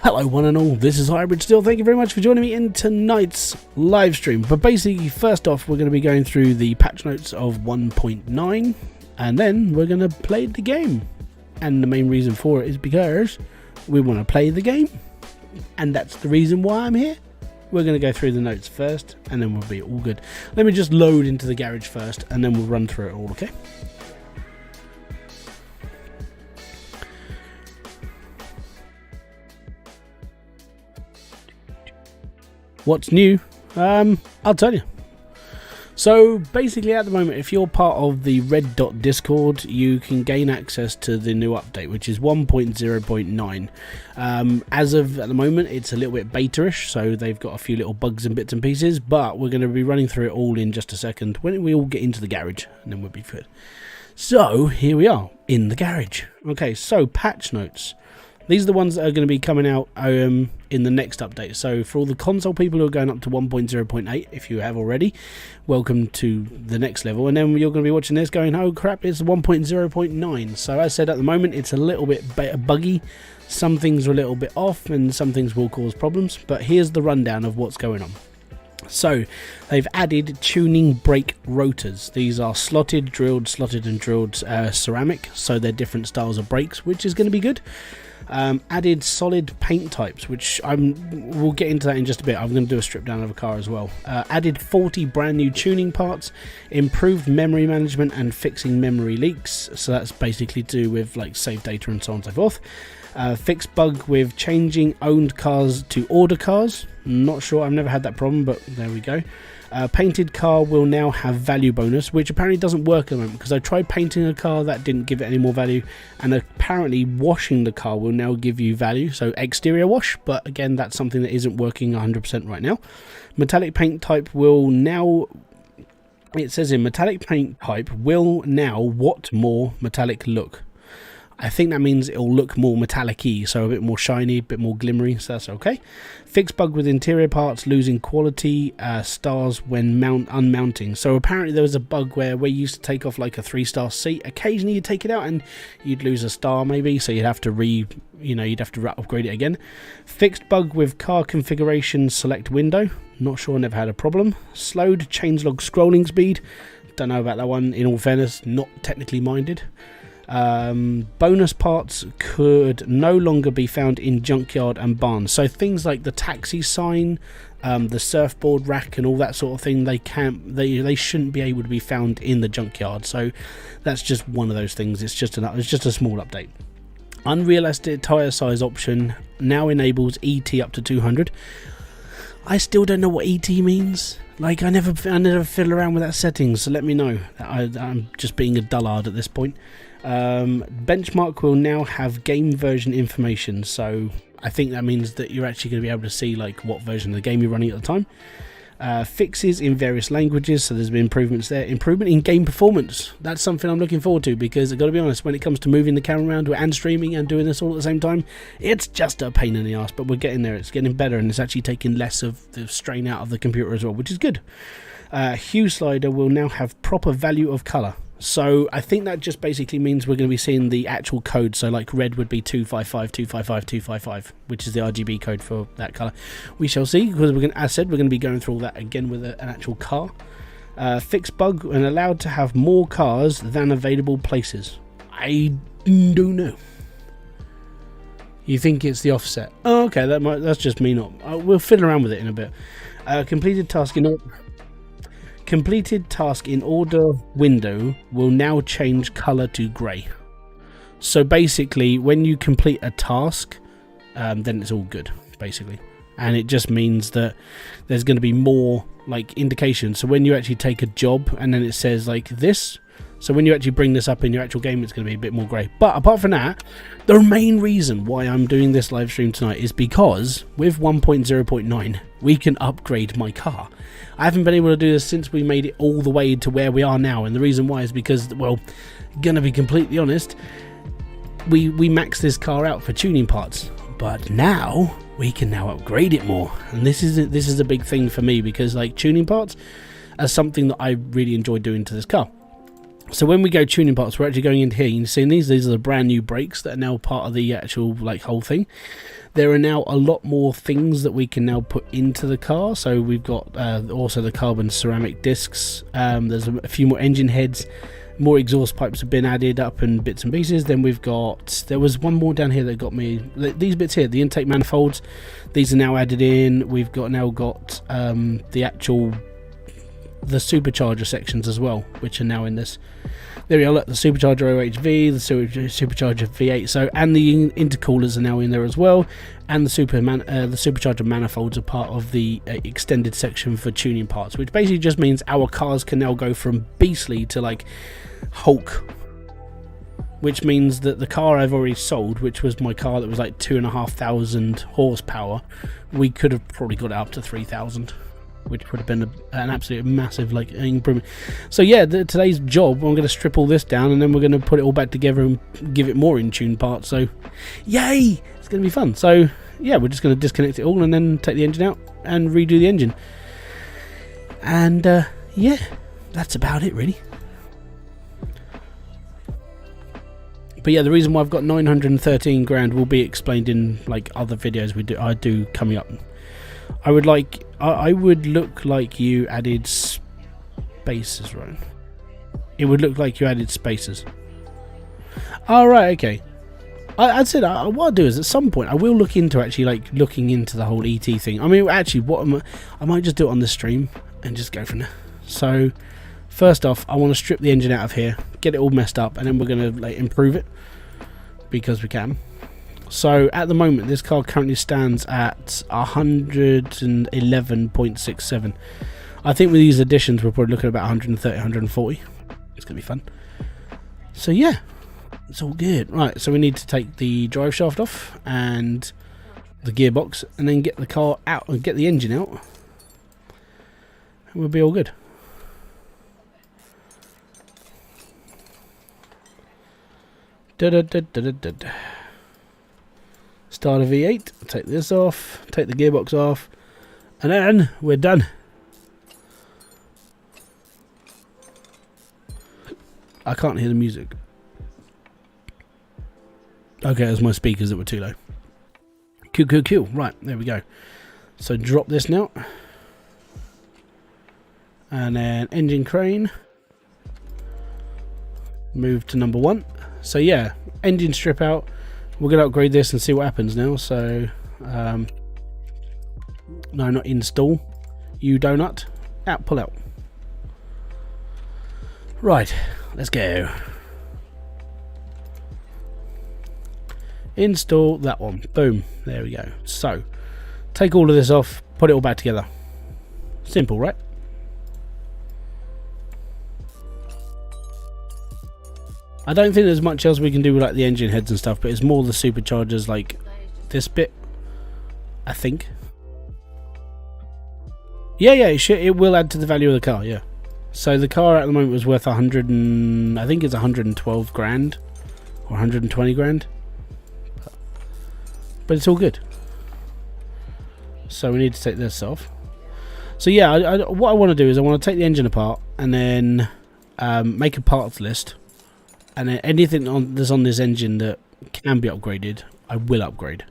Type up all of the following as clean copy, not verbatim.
Hello one and all, this is Hybridsteel. Thank you very much for joining me in tonight's live stream. But basically, first off, we're going to be going through the patch notes of 1.9 and then we're going to play the game. And the main reason for it is because we want to play the game, and that's the reason why I'm here. We're going to go through the notes first and then we'll be all good. Let me just load into the garage first and then we'll run through it all, okay? What's new? I'll tell you. So basically at the moment, if you're part of the Red Dot Discord, you can gain access to the new update, which is 1.0.9. As of at the moment, it's a little bit beta-ish, so they've got a few little bugs and bits and pieces, but we're going to be running through it all in just a second when we all get into the garage, and then we'll be good. So here we are in the garage. Okay, so patch notes. These are the ones that are going to be coming out in the next update. So for all the console people who are going up to 1.0.8, if you have already, welcome to the next level. And then you're going to be watching this going, oh crap, it's 1.0.9. So as I said, at the moment, it's a little bit buggy. Some things are a little bit off and some things will cause problems. But here's the rundown of what's going on. So they've added tuning brake rotors. These are slotted and drilled ceramic. So they're different styles of brakes, which is going to be good. Added solid paint types, which we'll get into that in just a bit. I'm going to do a strip down of a car as well. Added 40 brand new tuning parts, improved memory management and fixing memory leaks. So that's basically to do with like save data and so on and so forth. Fixed bug with changing owned cars to order cars. Not sure, I've never had that problem, but there we go. Painted car will now have value bonus, which apparently doesn't work at the moment, because I tried painting a car, that didn't give it any more value, and apparently washing the car will now give you value, so exterior wash, but again that's something that isn't working 100% right now. Metallic paint type will now, it says in metallic paint type will now what more metallic look. I think that means it'll look more metallic-y, so a bit more shiny, a bit more glimmery, so that's okay. Fixed bug with interior parts losing quality stars when unmounting. So apparently there was a bug where you used to take off like a 3-star seat. Occasionally you'd take it out and you'd lose a star maybe, so you'd have to upgrade it again. Fixed bug with car configuration select window. Not sure, never had a problem. Slowed changelog scrolling speed. Don't know about that one, in all fairness, not technically minded. Bonus parts could no longer be found in Junkyard and barns. So things like the taxi sign, the surfboard rack and all that sort of thing, they shouldn't be able to be found in the Junkyard. So that's just one of those things. It's just a small update. Unrealistic tire size option now enables ET up to 200. I still don't know what ET means. Like I never fiddle around with that setting, so let me know. I'm just being a dullard at this point. Benchmark will now have game version information, so I think that means that you're actually going to be able to see like what version of the game you're running at the time. Fixes in various languages, so there's been improvements there. Improvement in game performance, that's something I'm looking forward to, because I've got to be honest, when it comes to moving the camera around and streaming and doing this all at the same time, it's just a pain in the ass, but we're getting there. It's getting better and it's actually taking less of the strain out of the computer as well, which is good. Hue slider will now have proper value of color. So I think that just basically means we're going to be seeing the actual code. So like red would be 255, 255, 255, which is the RGB code for that color. We shall see, because as I said, we're going to be going through all that again with an actual car. Fixed bug and allowed to have more cars than available places. I don't know. You think it's the offset? Oh, okay, that's just me not. We'll fiddle around with it in a bit. Completed task in order window will now change color to grey. So basically when you complete a task, then it's all good basically, and it just means that there's going to be more like indication. So when you actually take a job and then it says like this, so when you actually bring this up in your actual game, it's going to be a bit more grey. But apart from that, the main reason why I'm doing this live stream tonight is because with 1.0.9 we can upgrade my car. I haven't been able to do this since we made it all the way to where we are now, and the reason why is because, well, gonna be completely honest, we maxed this car out for tuning parts, but now we can now upgrade it more, and this is a big thing for me, because like tuning parts are something that I really enjoy doing to this car. So when we go tuning parts, we're actually going into here. You can see these are the brand new brakes that are now part of the actual like whole thing. There are now a lot more things that we can now put into the car. So we've got also the carbon ceramic discs. There's a few more engine heads. More exhaust pipes have been added up and bits and pieces. Then we've got, there was one more down here that got me, these bits here, the intake manifolds, these are now added in. We've now got the supercharger sections as well, which are now in this. There we are, look, the supercharger OHV, the supercharger V8, so, and the intercoolers are now in there as well, and the supercharger manifolds are part of the extended section for tuning parts, which basically just means our cars can now go from beastly to like Hulk, which means that the car I've already sold, which was my car that was like 2,500 horsepower, we could have probably got it up to 3,000. Which would have been an absolute massive like improvement. So yeah, today's job, I'm going to strip all this down and then we're going to put it all back together and give it more in tune parts. So yay, it's going to be fun. So yeah, we're just going to disconnect it all and then take the engine out and redo the engine. And yeah, that's about it really. But yeah, the reason why I've got 913 grand will be explained in like other videos I do coming up. I would look like you added spaces, right? It would look like you added spaces. Oh, right, okay. I'd say that what I'll do is at some point I will look into actually like looking into the whole ET thing. I mean, actually, I might just do it on the stream and just go from there. So, first off, I want to strip the engine out of here, get it all messed up, and then we're going to like improve it because we can. So at the moment this car currently stands at 111.67. I think with these additions we're probably looking at about 130, 140. It's going to be fun. So yeah, it's all good. Right, so we need to take the drive shaft off and the gearbox and then get the car out and get the engine out. And we'll be all good. Start a V8, take this off, take the gearbox off, and then we're done. I can't hear the music. Okay, it was my speakers that were too low. Cool. Right, there we go. So drop this now. And then engine crane. Move to number 1. So yeah, engine strip out. We're going to upgrade this and see what happens now. So, no, not install. You donut. Out, pull out. Right, let's go. Install that one. Boom. There we go. So, take all of this off, put it all back together. Simple, right? I don't think there's much else we can do with like the engine heads and stuff, but it's more the superchargers like this bit, I think. Yeah, it will add to the value of the car, yeah. So the car at the moment was worth 100 and I think it's 112 grand or 120 grand. But it's all good. So we need to take this off. So yeah, what I want to do is I want to take the engine apart and then make a parts list. And then anything that's on this engine that can be upgraded, I will upgrade.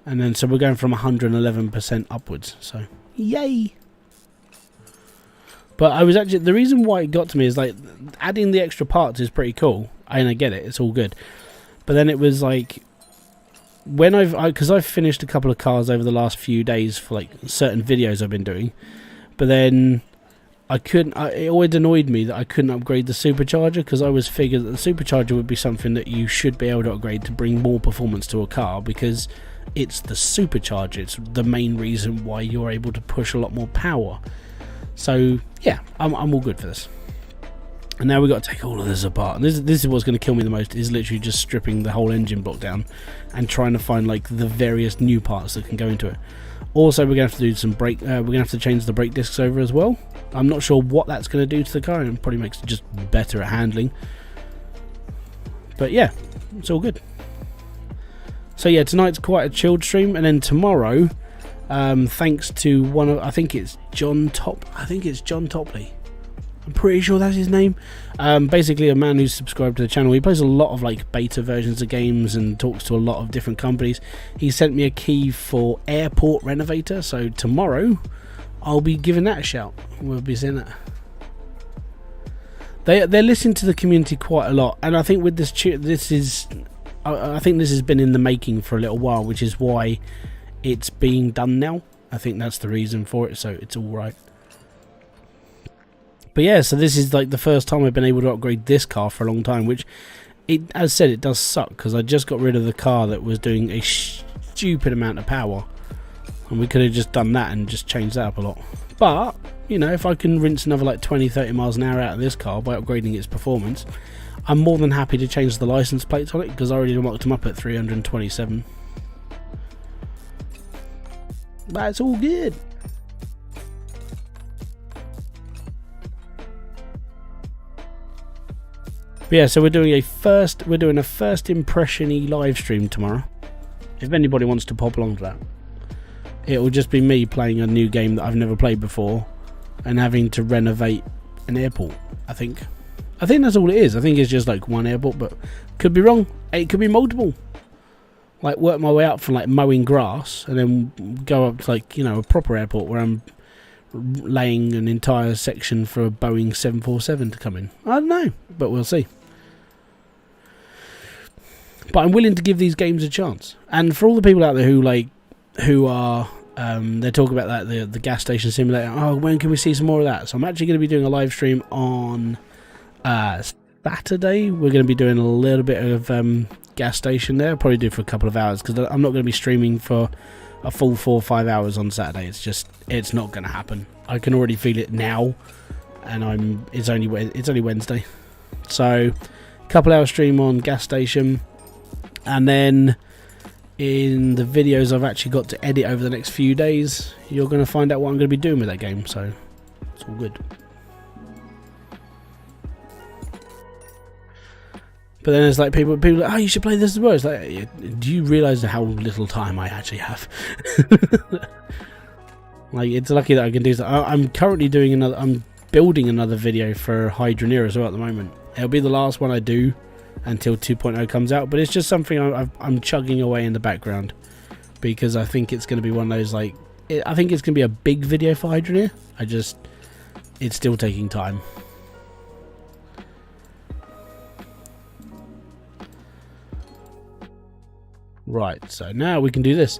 And then so we're going from 111% upwards. So yay! But I was actually, the reason why it got to me is like adding the extra parts is pretty cool, and I get it, it's all good. But then it was like when because I've finished a couple of cars over the last few days for like certain videos I've been doing, but then I couldn't. It always annoyed me that I couldn't upgrade the supercharger because I was figured that the supercharger would be something that you should be able to upgrade to bring more performance to a car because it's the supercharger. It's the main reason why you're able to push a lot more power. So yeah, I'm all good for this. And now we've got to take all of this apart. And this is what's going to kill me the most, is literally just stripping the whole engine block down and trying to find like the various new parts that can go into it. Also, we're going to have to do some brake. We're going to have to change the brake discs over as well. I'm not sure what that's going to do to the car. It probably makes it just better at handling. But yeah, it's all good. So yeah, tonight's quite a chilled stream, and then tomorrow, thanks to one of, I think it's John Topley. I'm pretty sure that's his name. Basically a man who's subscribed to the channel. He plays a lot of like beta versions of games and talks to a lot of different companies. He sent me a key for Airport Renovator, so tomorrow I'll be giving that a shout. We'll be seeing that. They're listening to the community quite a lot, and I think with this I think this has been in the making for a little while, which is why it's being done now. I think that's the reason for it, so it's all right. But yeah, so this is like the first time I've been able to upgrade this car for a long time, which, as said, it does suck, because I just got rid of the car that was doing a stupid amount of power, and we could have just done that and just changed that up a lot. But, you know, if I can rinse another like 20-30 miles an hour out of this car by upgrading its performance, I'm more than happy to change the license plates on it, because I already marked them up at 327. That's all good. But yeah, so we're doing a first impression-y live stream tomorrow. If anybody wants to pop along to that, it will just be me playing a new game that I've never played before and having to renovate an airport. I think that's all it is. I think it's just like one airport, but could be wrong. It could be multiple. Like work my way up from like mowing grass and then go up to like, you know, a proper airport where I'm laying an entire section for a Boeing 747 to come in. I don't know, but we'll see. But I'm willing to give these games a chance. And for all the people out there who are they're talking about that the gas station simulator. Oh, when can we see some more of that? So I'm actually going to be doing a live stream on Saturday. We're going to be doing a little bit of gas station there. I'll probably do it for a couple of hours, because I'm not going to be streaming for a full 4 or 5 hours on Saturday. It's not going to happen. I can already feel it now, and it's only Wednesday. So a couple hour stream on gas station, and then in the videos I've actually got to edit over the next few days, you're going to find out what I'm going to be doing with that game, so it's all good. But then there's like people like, oh, you should play this as well. It's like, do you realise how little time I actually have? Like, it's lucky that I can do that. I'm currently doing I'm building another video for Hybridsteel as well at the moment. It'll be the last one I do until 2.0 comes out, but it's just something I'm chugging away in the background, because I think it's going to be one of those, like, I think it's going to be a big video for Hybridsteel. It's still taking time. Right, so now we can do this.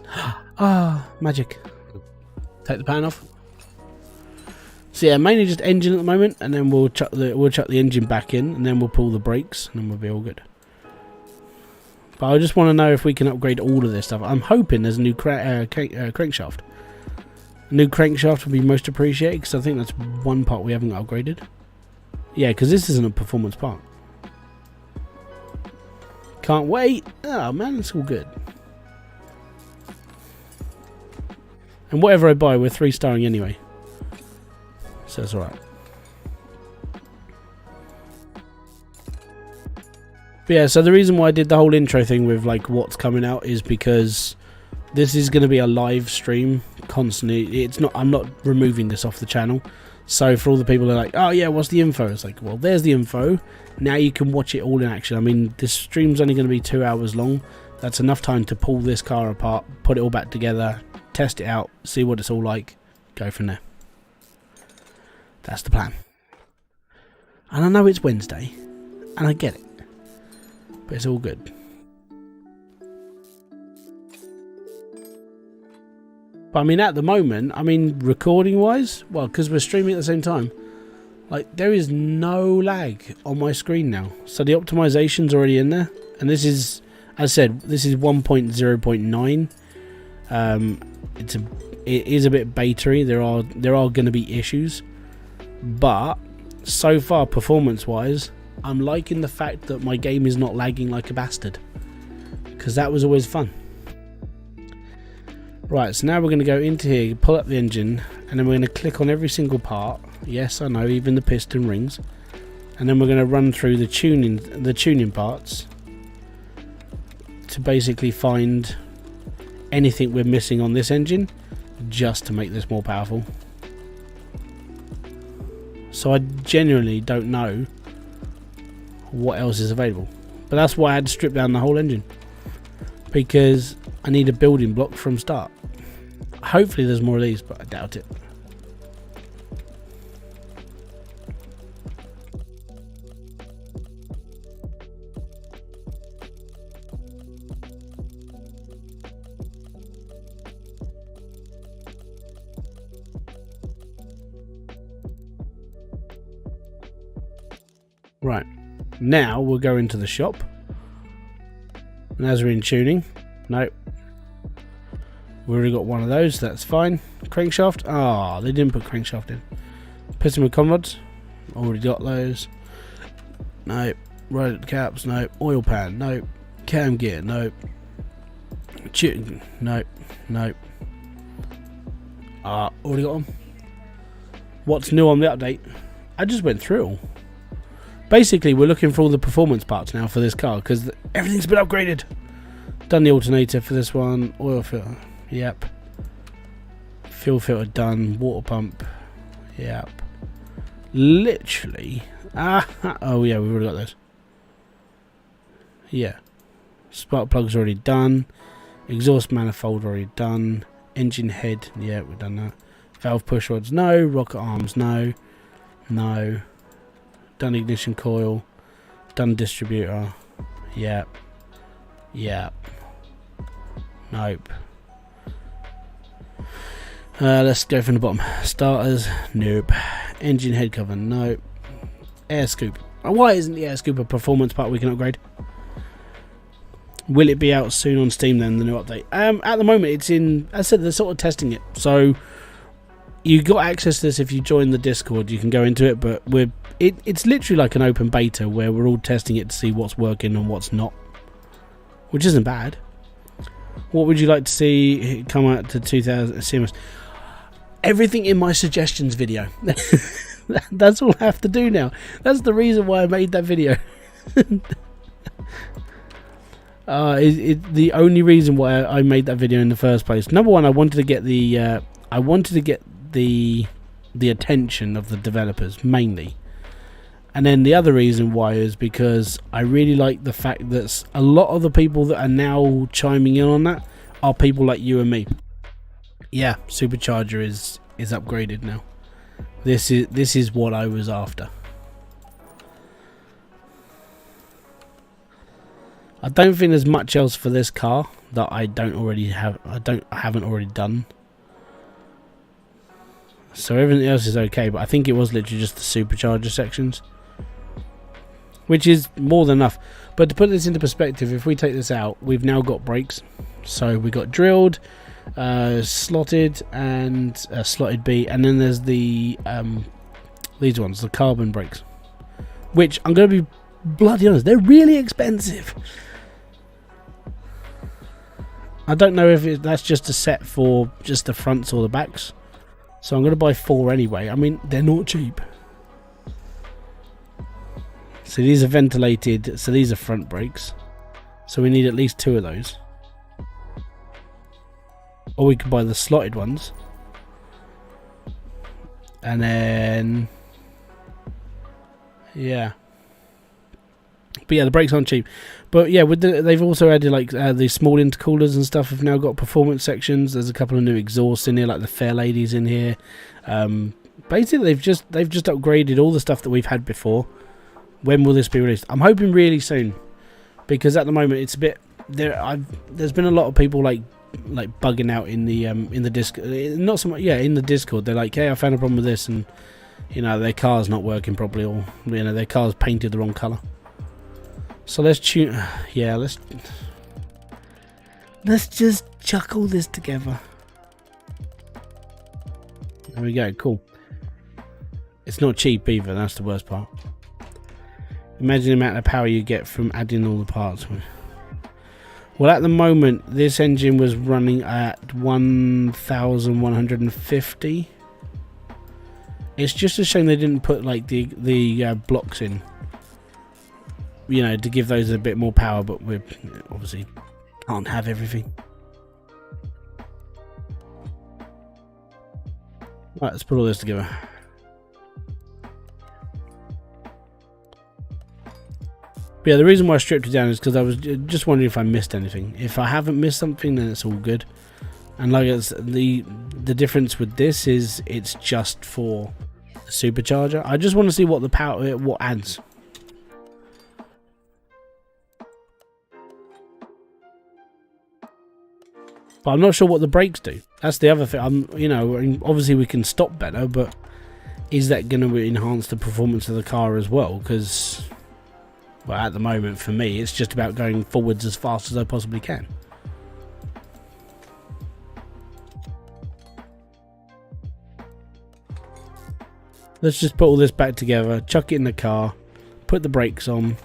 Ah, magic. Take the pan off. So yeah, mainly just engine at the moment, and then we'll chuck the engine back in, and then we'll pull the brakes, and then we'll be all good. But I just want to know if we can upgrade all of this stuff. I'm hoping there's a new crankshaft. A new crankshaft would be most appreciated, because I think that's one part we haven't upgraded. Yeah, because this isn't a performance part. Can't wait. Oh man, it's all good. And whatever I buy, we're 3-starring anyway, so it's alright. But yeah, so the reason why I did the whole intro thing with like what's coming out is because this is going to be a live stream constantly. I'm not removing this off the channel. So for all the people that are like, oh yeah, what's the info? It's like, well, there's the info. Now you can watch it all in action. I mean, this stream's only going to be 2 hours long. That's enough time to pull this car apart, put it all back together, test it out, see what it's all like, go from there. That's the plan. And I know it's Wednesday, and I get it, but it's all good. But I mean, at the moment, I mean, recording wise, well, because we're streaming at the same time, like, there is no lag on my screen now. So the optimization's already in there, and this is, as I said, this is 1.0.9. It is a bit beta-y. There are going to be issues, but so far, performance-wise, I'm liking the fact that my game is not lagging like a bastard, because that was always fun. Right, so now we're going to go into here, pull up the engine, and then we're going to click on every single part. Yes, I know, even the piston rings. And then we're going to run through the tuning parts to basically find anything we're missing on this engine, just to make this more powerful. so I genuinely don't know what else is available. But that's why I had to strip down the whole engine, because I need a building block from start. Hopefully there's more of these, but I doubt it. Right, now we'll go into the shop, and as we're in tuning, nope, we already got one of those, that's fine. Crankshaft, they didn't put crankshaft in. Piston with conrods, already got those. Nope. Rod caps, nope. Oil pan, nope. Cam gear, nope. Nope, nope. Already got them. What's new on the update? I just went through it all. Basically, we're looking for all the performance parts now for this car, because everything's been upgraded. Done the alternator for this one. Oil filter, yep. Fuel filter done. Water pump, yep. Literally. Oh yeah, we've already got those. Yeah. Spark plugs already done. Exhaust manifold already done. Engine head, yeah, we've done that. Valve push rods, no. Rocket arms, no. No. Done ignition coil. Done distributor. Yep. Yep. Nope. Let's go from the bottom. Starters, nope. Engine head cover, nope. Air scoop. Why isn't the air scoop a performance part we can upgrade? Will it be out soon on Steam then, the new update? At the moment it's in, as I said, they're sort of testing it. So you got access to this if you join the Discord. You can go into it, but it's literally like an open beta where we're all testing it to see what's working and what's not, which isn't bad. What would you like to see come out to 2000 CMS? Everything in my suggestions video. That's all I have to do now. That's the reason why I made that video. The only reason why I made that video in the first place. Number one, I wanted to get the attention of the developers mainly, and then the other reason why is because I really like the fact that a lot of the people that are now chiming in on that are people like you and me. Yeah, supercharger is upgraded now. This is what I was after. I don't think there's much else for this car that I haven't already done. So everything else is okay, but I think it was literally just the supercharger sections, which is more than enough. But to put this into perspective, if we take this out, we've now got brakes. So we got drilled, slotted, and slotted B, and then there's the these ones, the carbon brakes, which I'm going to be bloody honest, they're really expensive. I don't know if that's just a set for just the fronts or the backs. So I'm going to buy 4 anyway. I mean, they're not cheap. So these are ventilated. So these are front brakes. So we need at least 2 of those. Or we could buy the slotted ones. And then... yeah. But yeah, the brakes aren't cheap. But yeah, they've also added like the small intercoolers and stuff. Have now got performance sections. There's a couple of new exhausts in here, like the Fair Ladies in here. Basically, they've just upgraded all the stuff that we've had before. When will this be released? I'm hoping really soon, because at the moment it's a bit there's been a lot of people like bugging out in the Discord. Not so much, yeah, in the Discord. They're like, hey, I found a problem with this, and you know their car's not working properly, or you know their car's painted the wrong colour. So let's tune. Yeah, let's just chuck all this together. There we go. Cool. It's not cheap either. That's the worst part. Imagine the amount of power you get from adding all the parts. Well, at the moment, this engine was running at 1,150. It's just a shame they didn't put like the blocks in. You know, to give those a bit more power, but we obviously can't have everything. Right, let's put all this together. But yeah, the reason why I stripped it down is because I was just wondering if I missed anything. If I haven't missed something, then it's all good. And like it's the difference with this is it's just for the supercharger. I just want to see what the power, what adds. But I'm not sure what the brakes do. That's the other thing. You know, obviously we can stop better, but is that going to enhance the performance of the car as well? Because, well, at the moment for me, it's just about going forwards as fast as I possibly can. Let's just put all this back together, chuck it in the car, put the brakes on.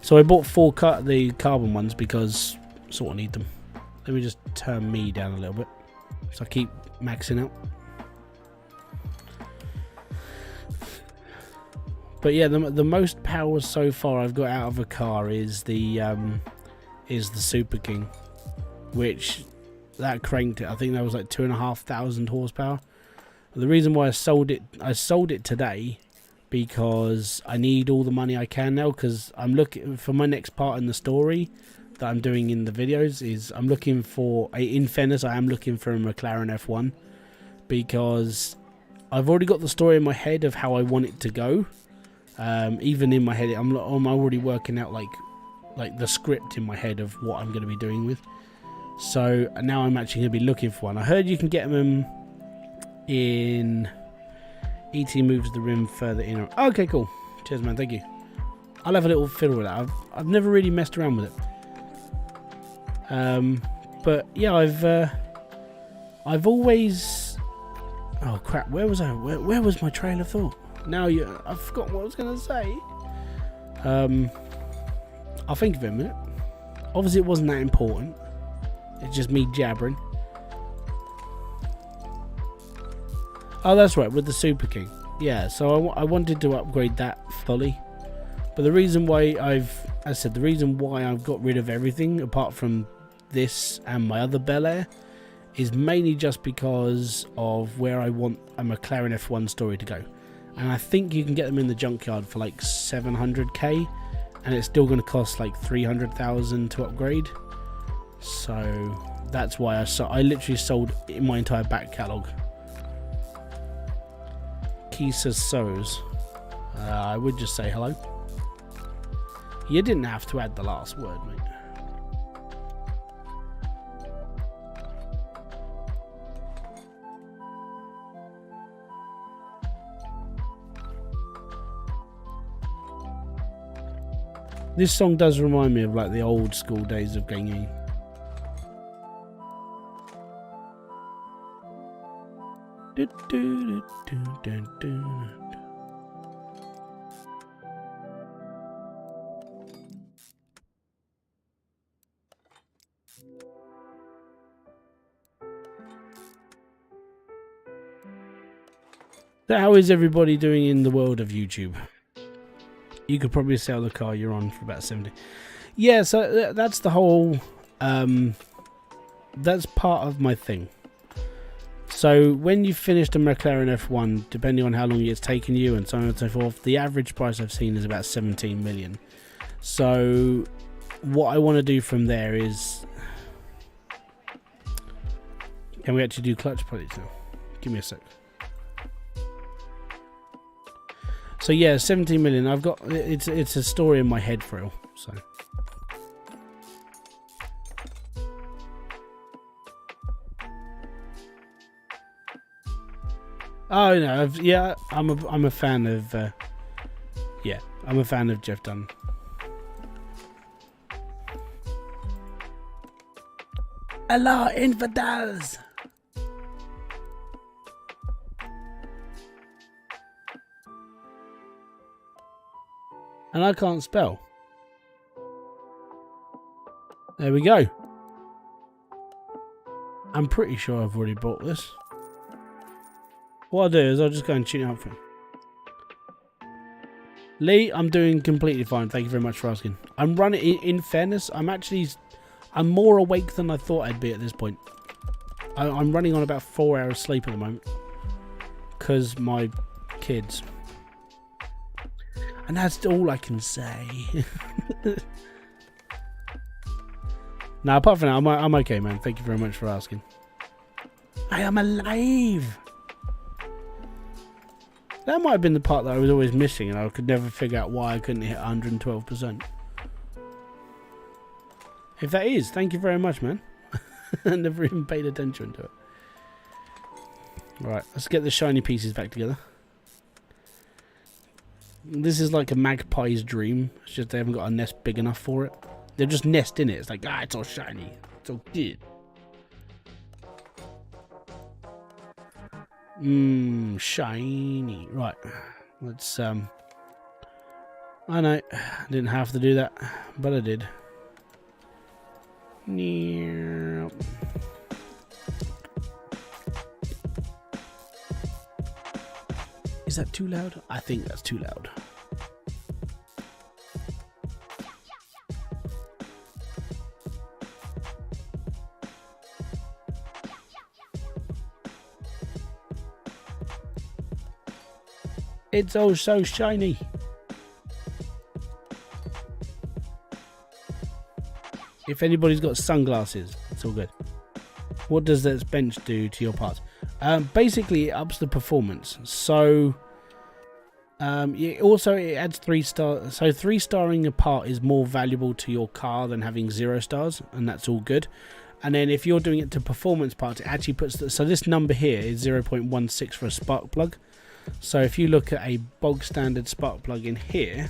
So I bought the carbon ones because I sort of need them. Let me just turn me down a little bit so I keep maxing out. But yeah, the most power so far I've got out of a car is the Super King, which that cranked it. I think that was like 2,500 horsepower. The reason why I sold it today because I need all the money I can now, because I'm looking for my next part in the story that I'm doing in the videos. Is I'm looking for, in fairness, I am looking for a McLaren F1 because I've already got the story in my head of how I want it to go. Even in my head, I'm already working out like the script in my head of what I'm going to be doing with. So now I'm actually going to be looking for one. I heard you can get them in ET moves the rim further in. Okay, cool. Cheers, man. Thank you. I'll have a little fiddle with that. I've never really messed around with it. But yeah, I've always. Oh crap! Where was I? Where was my trail of thought? Now I've forgotten what I was going to say. I'll think of it in a minute. Obviously, it wasn't that important. It's just me jabbering. Oh, that's right, with the Super King. Yeah, so I wanted to upgrade that fully. But the reason why the reason why I've got rid of everything apart from this and my other Bel Air is mainly just because of where I want a McLaren F1 story to go. And I think you can get them in the Junkyard for like 700k, and it's still going to cost like 300,000 to upgrade. So that's why I literally sold my entire back catalogue. Kisa Sows. I would just say hello. You didn't have to add the last word, mate. This song does remind me of like the old school days of gaming. So how is everybody doing in the world of YouTube? You could probably sell the car you're on for about 70. Yeah, so that's the whole that's part of my thing. So when you finished a McLaren F1, depending on how long it's taken you and so on and so forth, the average price I've seen is about 17 million. So what I want to do from there is, can we actually do clutch plates now? Give me a sec. So yeah, 17 million. I've got it's a story in my head for real. So oh no, yeah, I'm a fan of yeah, I'm a fan of Jeff Dunn. Hello, infidels. And I can't spell. There we go. I'm pretty sure I've already bought this. What I'll do is I'll just go and tune it up for him. Lee, I'm doing completely fine. Thank you very much for asking. I'm running, in fairness, I'm more awake than I thought I'd be at this point. I'm running on about 4 hours sleep at the moment. Because my kids. And that's all I can say. Now, apart from that, I'm okay, man. Thank you very much for asking. I am alive! That might have been the part that I was always missing, and I could never figure out why I couldn't hit 112%. If that is, thank you very much, man. I never even paid attention to it. Right, let's get the shiny pieces back together. This is like a magpie's dream. It's just they haven't got a nest big enough for it. They'll just nest in it. It's like, ah, it's all shiny. It's all good. Shiny. Right. Let's, I know. I didn't have to do that, but I did. Is that too loud? I think that's too loud. It's all so shiny. If anybody's got sunglasses, it's all good. What does this bench do to your parts? Basically, it ups the performance. So, it adds 3 stars. So 3-starring a part is more valuable to your car than having 0 stars, and that's all good. And then if you're doing it to performance parts, it actually puts so this number here is 0.16 for a spark plug. So if you look at a bog standard spark plug in here,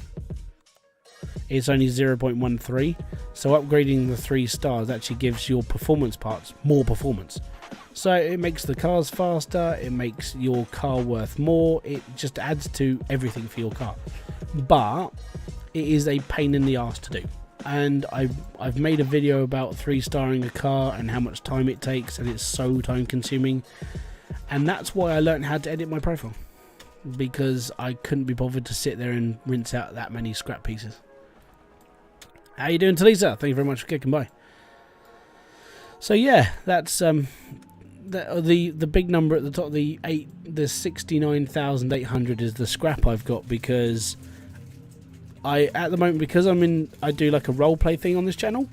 it's only 0.13. So upgrading the 3 stars actually gives your performance parts more performance. So it makes the cars faster, it makes your car worth more, it just adds to everything for your car. But it is a pain in the ass to do. And I've made a video about 3-starring a car and how much time it takes, and it's so time consuming. And that's why I learned how to edit my profile, because I couldn't be bothered to sit there and rinse out that many scrap pieces. How you doing, Talisa? Thank you very much for kicking by. So yeah, that's the big number at the top. The 69,800 is the scrap I've got, because at the moment, because I do like a role play thing on this channel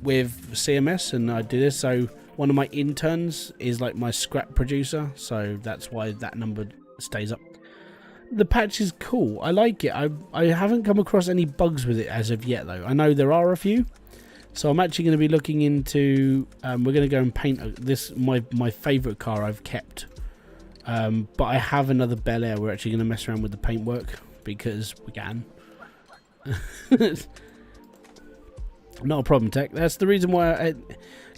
with CMS, and I do this. So one of my interns is like my scrap producer, so that's why that number stays up. The patch is cool. I like it. I haven't come across any bugs with it as of yet, though. I know there are a few. So I'm actually going to be looking into... we're going to go and paint this, my favourite car I've kept. But I have another Bel Air. We're actually going to mess around with the paintwork, because we can. Not a problem, Tech. That's the reason why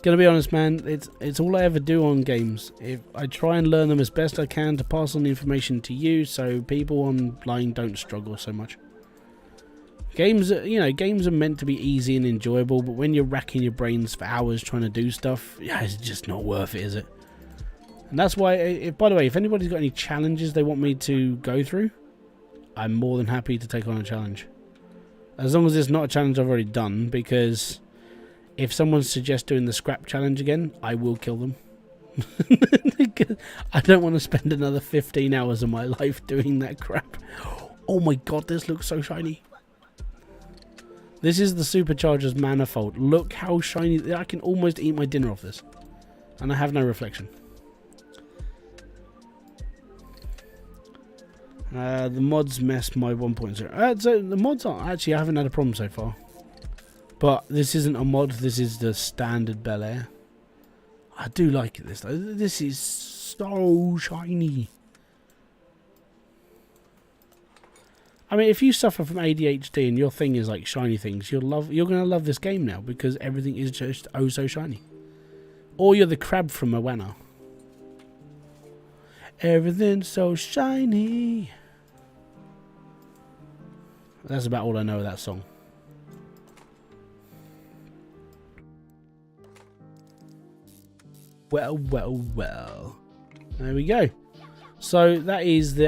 gonna be honest, man, it's all I ever do on games. If I try and learn them as best I can to pass on the information to you, so people online don't struggle so much. Games are meant to be easy and enjoyable, but when you're racking your brains for hours trying to do stuff, yeah, it's just not worth it, is it? And that's why, by the way, if anybody's got any challenges they want me to go through, I'm more than happy to take on a challenge. As long as it's not a challenge I've already done, because if someone suggests doing the scrap challenge again, I will kill them. I don't want to spend another 15 hours of my life doing that crap. Oh my god, this looks so shiny. This is the Supercharger's manifold. Look how shiny. I can almost eat my dinner off this. And I have no reflection. The mods mess my 1.0. So the mods aren't actually, I haven't had a problem so far. But this isn't a mod, this is the standard Bel Air. I do like this though. This is so shiny. I mean, if you suffer from ADHD and your thing is like shiny things, you're gonna love this game now, because everything is just oh so shiny. Or you're the crab from Moana. Everything's so shiny. That's about all I know of that song. Well, well, well. There we go. So that is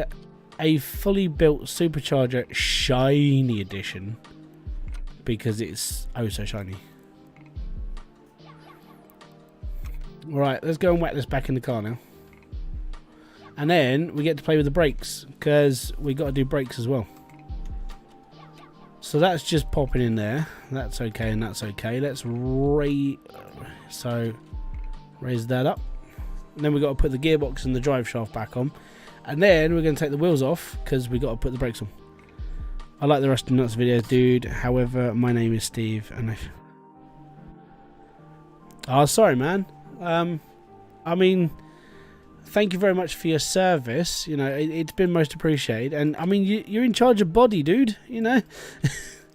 a fully built Supercharger shiny edition, because it's oh so shiny. Alright, let's go and whack this back in the car now. And then we get to play with the brakes, because we got to do brakes as well. So that's just popping in there. That's okay, and that's okay. Let's raise that up. And then we've got to put the gearbox and the drive shaft back on. And then we're going to take the wheels off because we've got to put the brakes on. I like the Rusty Nuts videos, dude. However, my name is Steve. And oh, sorry, man. I mean, thank you very much for your service. You know, it's been most appreciated. And, I mean, you're in charge of body, dude. You know?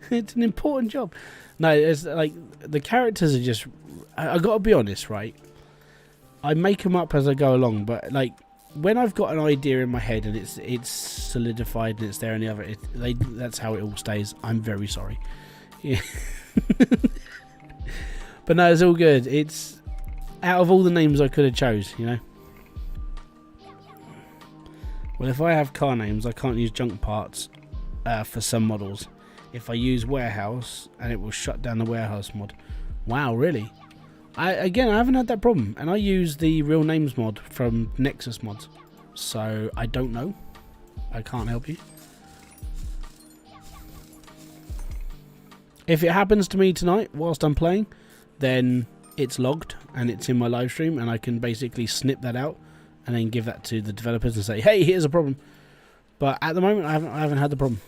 It's an important job. No, it's like, the characters are just... I got to be honest, right? I make them up as I go along, but like when I've got an idea in my head and it's solidified and it's there and the other, that's how it all stays. I'm very sorry. Yeah. But no, it's all good. It's out of all the names I could have chose, you know. Well, if I have car names, I can't use junk parts for some models. If I use warehouse, and it will shut down the warehouse mod. Wow, really? I haven't had that problem, and I use the real names mod from Nexus mods, so I don't know. I can't help you. If it happens to me tonight whilst I'm playing, then it's logged and it's in my live stream, and I can basically snip that out and then give that to the developers and say, hey, here's a problem. But at the moment, I haven't had the problem.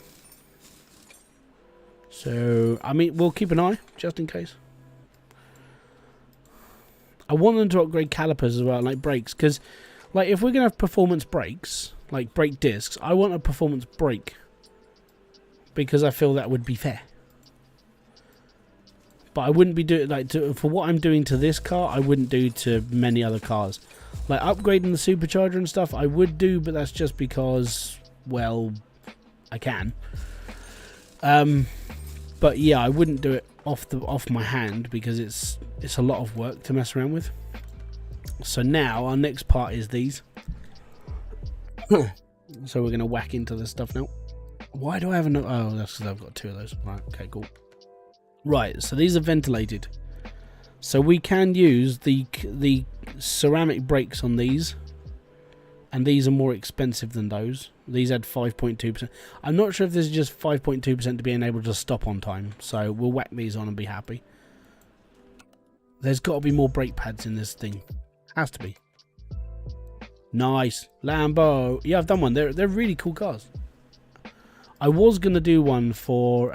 So, I mean, we'll keep an eye just in case. I want them to upgrade calipers as well, like brakes, because like if we're going to have performance brakes, like brake discs, I want a performance brake because I feel that would be fair. But I wouldn't be doing like for what I'm doing to this car, I wouldn't do to many other cars. Like upgrading the supercharger and stuff, I would do, but that's just because, well, I can. But yeah, I wouldn't do it off my hand because it's a lot of work to mess around with. So now our next part is these. So we're gonna whack into this stuff now. Why do I have another? Oh, that's because I've got two of those. Right, okay, cool. Right, so these are ventilated, so we can use the ceramic brakes on these, and these are more expensive than those. These had 5.2%. I'm not sure if this is just 5.2% to being able to stop on time, so we'll whack these on and be happy. There's got to be more brake pads in this thing. Has to be. Nice. Lambo. Yeah, I've done one. They're really cool cars. I was going to do one for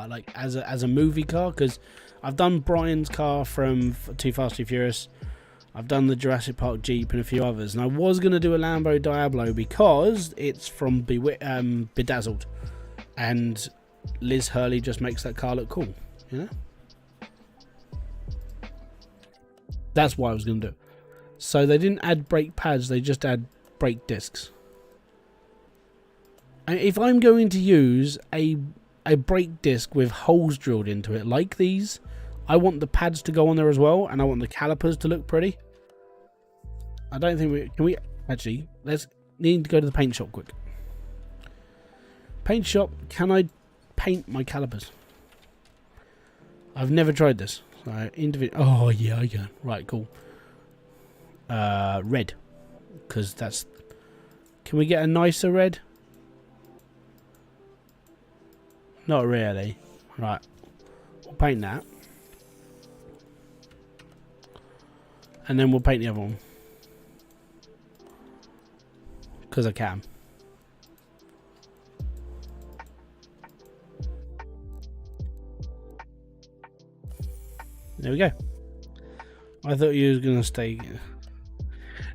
like as a movie car, because I've done Brian's car from Too Fast Too Furious. I've done the Jurassic Park Jeep and a few others, and I was going to do a Lambo Diablo because it's from Bedazzled, and Liz Hurley just makes that car look cool, you know? That's why I was going to do it. So they didn't add brake pads, they just add brake discs. And if I'm going to use a brake disc with holes drilled into it like these, I want the pads to go on there as well, and I want the calipers to look pretty. I don't think we actually, need to go to the paint shop quick. Paint shop, can I paint my calipers? I've never tried this. So oh yeah, I can. Right, cool. Red, because that's. Can we get a nicer red? Not really. Right, we'll paint that, and then we'll paint the other one. Because I can. There we go. I thought you was going to stay.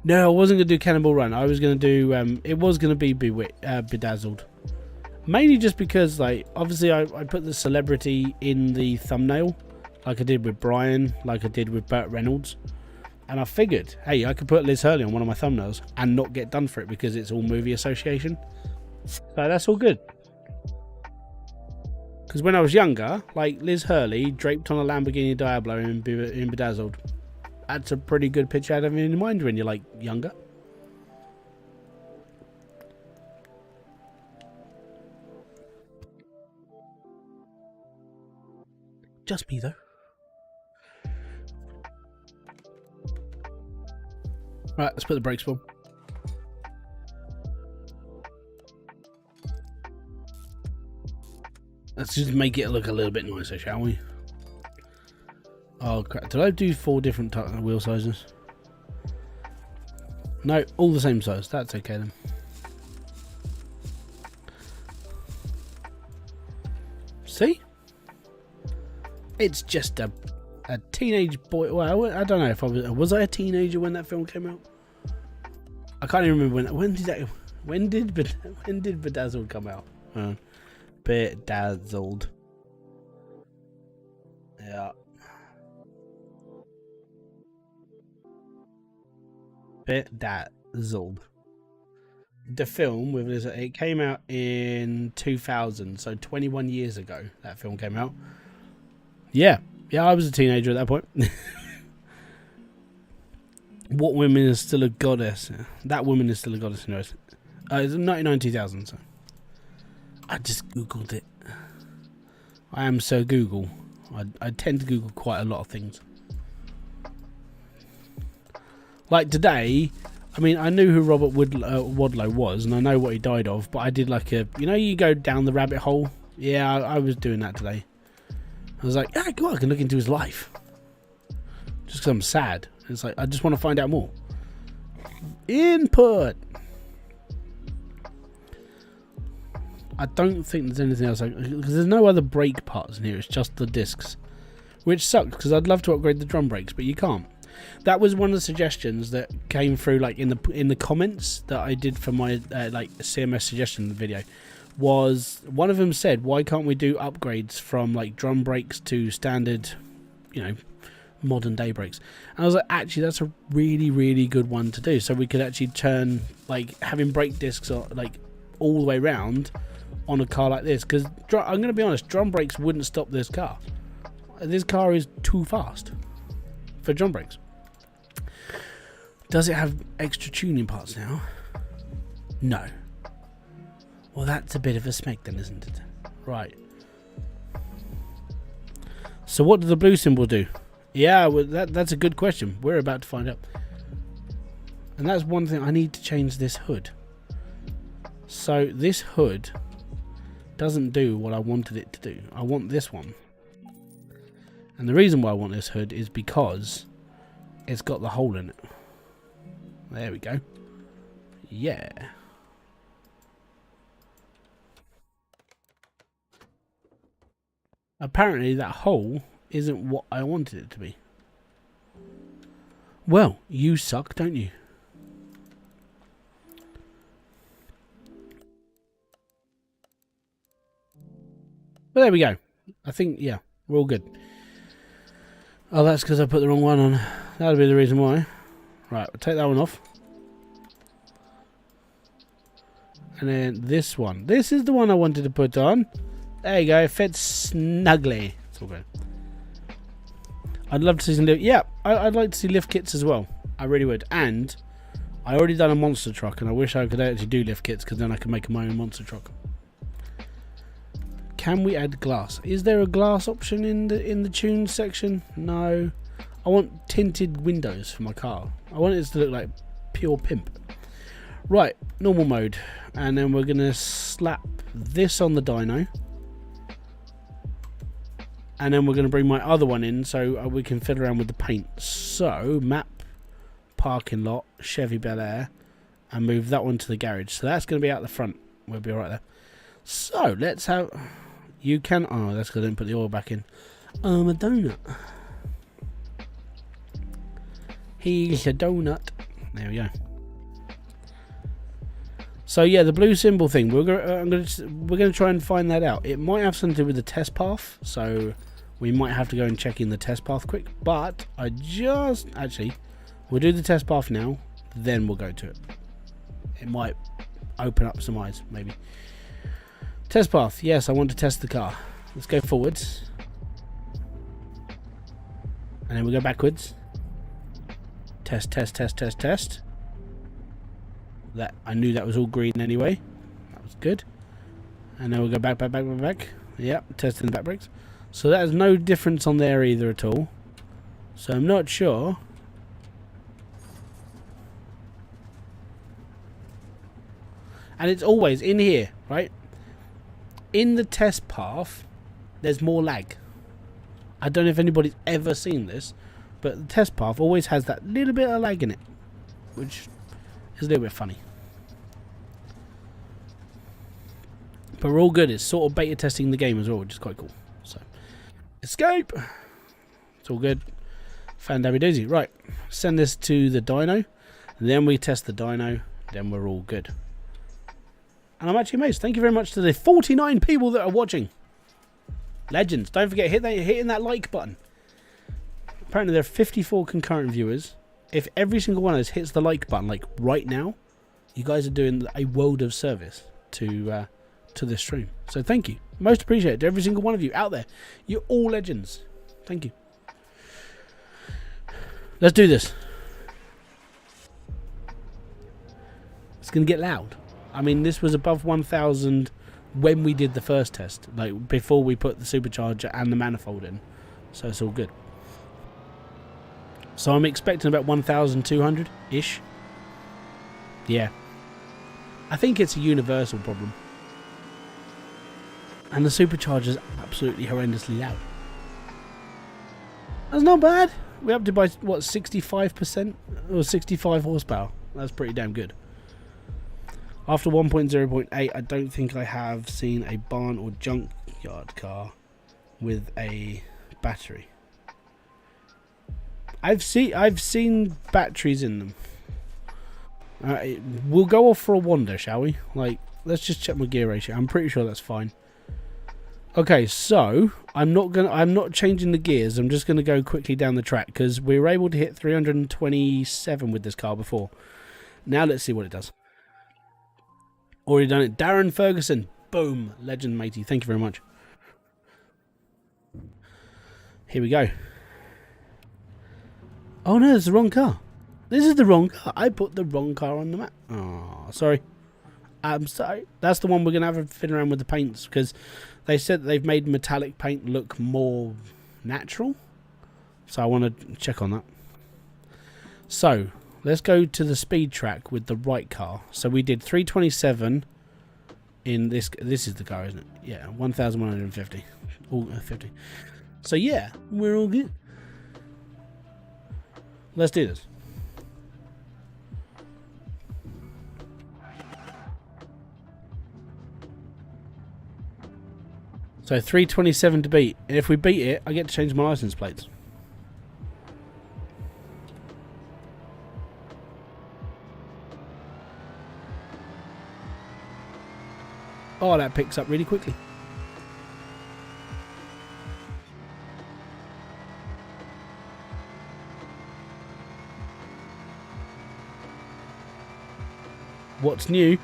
No, I wasn't going to do Cannonball Run. I was going to do, it was going to be Bedazzled. Mainly just because, like, obviously I put the celebrity in the thumbnail, like I did with Brian, like I did with Burt Reynolds. And I figured, hey, I could put Liz Hurley on one of my thumbnails and not get done for it because it's all movie association. So that's all good. Because when I was younger, like Liz Hurley draped on a Lamborghini Diablo in Bedazzled. That's a pretty good picture out of in your mind when you're like younger. Just me though. Right, let's put the brakes on. Let's just make it look a little bit nicer, shall we? Oh crap, did I do 4 different wheel sizes? No, all the same size. That's okay then. See? It's just a teenage boy. Well, I don't know if I was I a teenager when that film came out? I can't even remember when did Bedazzled come out? Bedazzled. Yeah. Bedazzled. The film with it came out in 2000, so 21 years ago that film came out. Yeah, I was a teenager at that point. What woman is still a goddess? That woman is still a goddess. Anyways, it's 99 2000. So I just googled it. I am so Google. I tend to Google quite a lot of things. Like today, I mean, I knew who Robert Wadlow was, and I know what he died of, but I did like a, you know, you go down the rabbit hole. Yeah, I was doing that today. I was like, yeah, God, I can look into his life. Just because I'm sad. It's like, I just want to find out more. Input. I don't think there's anything else, because there's no other brake parts in here. It's just the discs, which sucks, because I'd love to upgrade the drum brakes, but you can't. That was one of the suggestions that came through, like in the comments that I did for my like CMS suggestion video. Was one of them said, why can't we do upgrades from like drum brakes to standard, you know, modern day brakes? And I was like, actually, that's a really good one to do. So we could actually turn like having brake discs like all the way around on a car like this. Because I'm going to be honest, drum brakes wouldn't stop this car. This car is too fast for drum brakes. Does it have extra tuning parts now? No. Well, that's a bit of a smeg then, isn't it? Right. So what does the blue symbol do? Yeah, well, that's a good question. We're about to find out. And that's one thing. I need to change this hood. So this hood doesn't do what I wanted it to do. I want this one. And the reason why I want this hood is because it's got the hole in it. There we go. Yeah. Apparently that hole isn't what I wanted it to be. Well, you suck, don't you? But there we go. I think, yeah, we're all good. Oh, that's because I put the wrong one on. That'll be the reason why. Right, we'll take that one off. And then this one. This is the one I wanted to put on. There you go. It fits snugly. It's all good. I'd love to see some lift. Yeah, I'd like to see lift kits as well. I really would. And I already done a monster truck, and I wish I could actually do lift kits, because then I can make my own monster truck. Can we add glass? Is there a glass option in the tune section? No. I want tinted windows for my car. I want it to look like pure pimp. Right, normal mode. And then we're going to slap this on the dyno. And then we're going to bring my other one in so we can fiddle around with the paint. So, map, parking lot, Chevy Bel Air, and move that one to the garage. So that's going to be out the front. We'll be alright there. So, let's have... You can... Oh, that's because I didn't put the oil back in. A donut. He's a donut. There we go. So yeah, the blue symbol thing. We're gonna try and find that out. It might have something to do with the test path, so we might have to go and check in the test path quick. But we'll do the test path now, then we'll go to it. It might open up some eyes, maybe. Test path. Yes, I want to test the car. Let's go forwards, and then we go backwards. Test. That I knew that was all green anyway. That was good. And then we'll go back. Yep, testing the back brakes. So that is no difference on there either at all. So I'm not sure. And it's always in here, right? In the test path, there's more lag. I don't know if anybody's ever seen this, but the test path always has that little bit of lag in it, which is a little bit funny. But we're all good. It's sort of beta testing the game as well, which is quite cool. So, escape! It's all good. Fan-dabby daisy. Right, send this to the dyno. Then we test the dyno. Then we're all good. And I'm actually amazed. Thank you very much to the 49 people that are watching. Legends. Don't forget hitting that like button. Apparently there are 54 concurrent viewers. If every single one of us hits the like button, like right now, you guys are doing a world of service to this stream. So thank you. Most appreciated to every single one of you out there. You're all legends. Thank you. Let's do this. It's going to get loud. I mean, this was above 1,000 when we did the first test, like before we put the supercharger and the manifold in. So it's all good. So I'm expecting about 1,200-ish. Yeah. I think it's a universal problem. And the supercharger's absolutely horrendously loud. That's not bad. We're up to by, what, 65%? Or 65 horsepower. That's pretty damn good. After 1.0.8, I don't think I have seen a barn or junkyard car with a battery. I've seen batteries in them. We'll go off for a wander, shall we? Like, let's just check my gear ratio. I'm pretty sure that's fine. Okay, so I'm not changing the gears. I'm just gonna go quickly down the track because we were able to hit 327 with this car before. Now let's see what it does. Already done it. Darren Ferguson. Boom. Legend, matey. Thank you very much. Here we go. Oh no, it's the wrong car. This is the wrong car. I put the wrong car on the map. Oh, sorry. I'm sorry. That's the one we're going to have a fit around with the paints because they said that they've made metallic paint look more natural. So I want to check on that. So let's go to the speed track with the right car. So we did 327 in this. This is the car, isn't it? Yeah, 1,150. All 50. So yeah, we're all good. Let's do this. So 327 to beat. And if we beat it, I get to change my license plates. Oh, that picks up really quickly. What's new?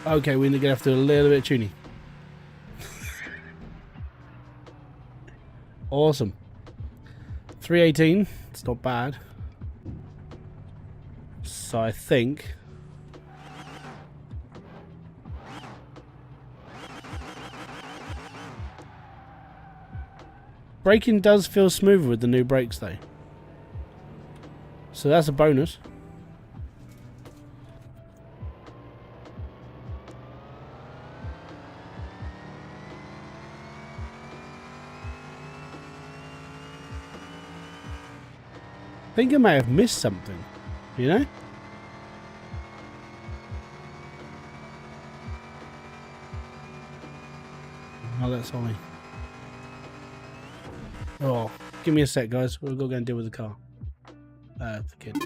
Okay, we're going to have to do a little bit of tuning. Awesome. 318. It's not bad. So I think... braking does feel smoother with the new brakes though. So that's a bonus. I think I may have missed something, you know? Oh, that's only... oh, give me a sec, guys. We'll go and deal with the car. The kid.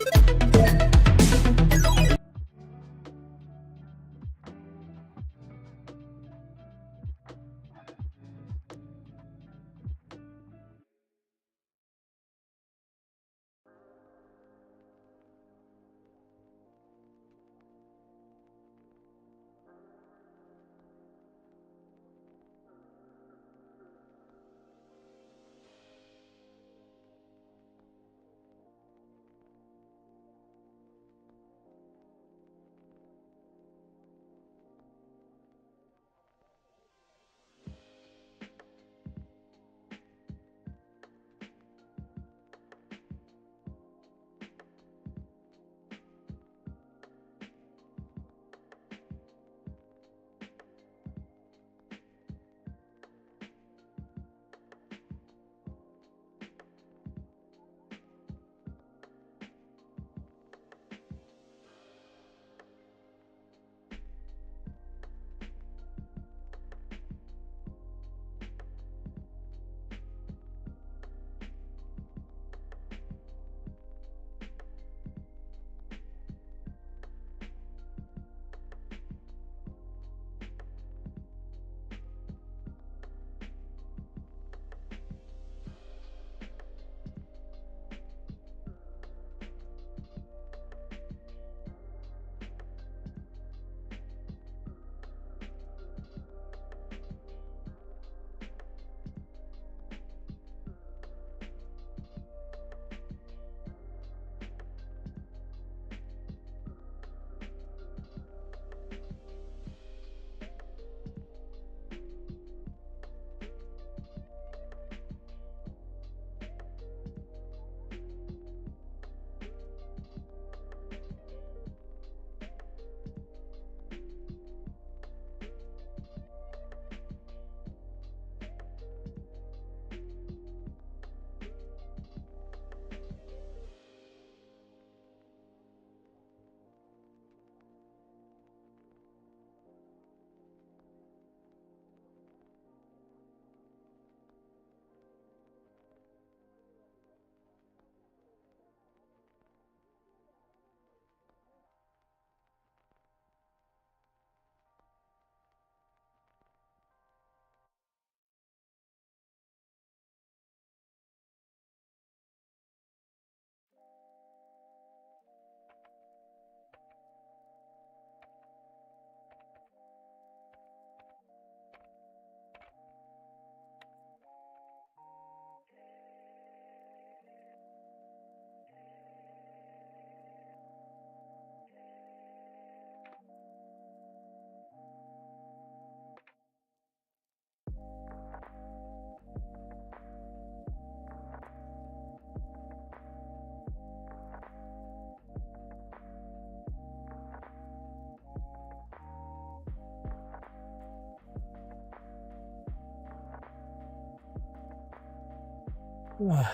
The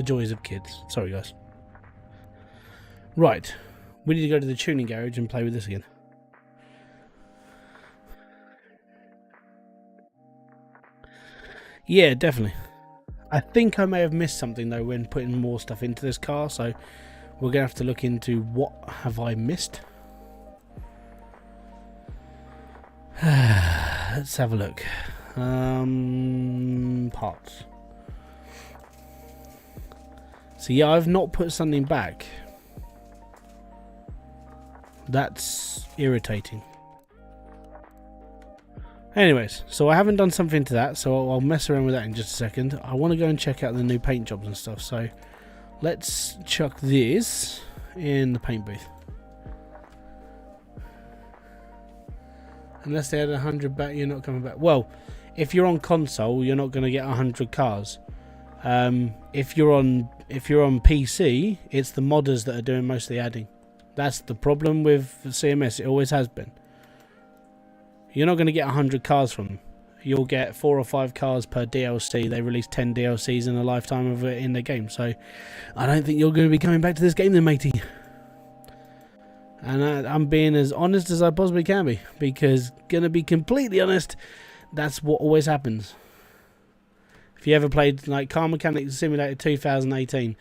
joys of kids. Sorry, guys. Right. We need to go to the tuning garage and play with this again. Yeah, definitely. I think I may have missed something though when putting more stuff into this car, so we're going to have to look into what have I missed. Let's have a look. Parts. So yeah, I've not put something back. That's irritating. Anyways, so I haven't done something to that, so I'll mess around with that in just a second. I want to go and check out the new paint jobs and stuff, so let's chuck this in the paint booth. Unless they had 100 back, you're not coming back. Well, if you're on console, you're not going to get 100 cars. If you're on PC, it's the modders that are doing most of the adding. That's the problem with CMS. It always has been. You're not going to get 100 cars from them. You'll get 4 or 5 cars per DLC. They release 10 DLCs in a lifetime of it in the game. So I don't think you're going to be coming back to this game then, matey. And I'm being as honest as I possibly can be, because going to be completely honest, that's what always happens. If you ever played like Car Mechanic Simulator 2018,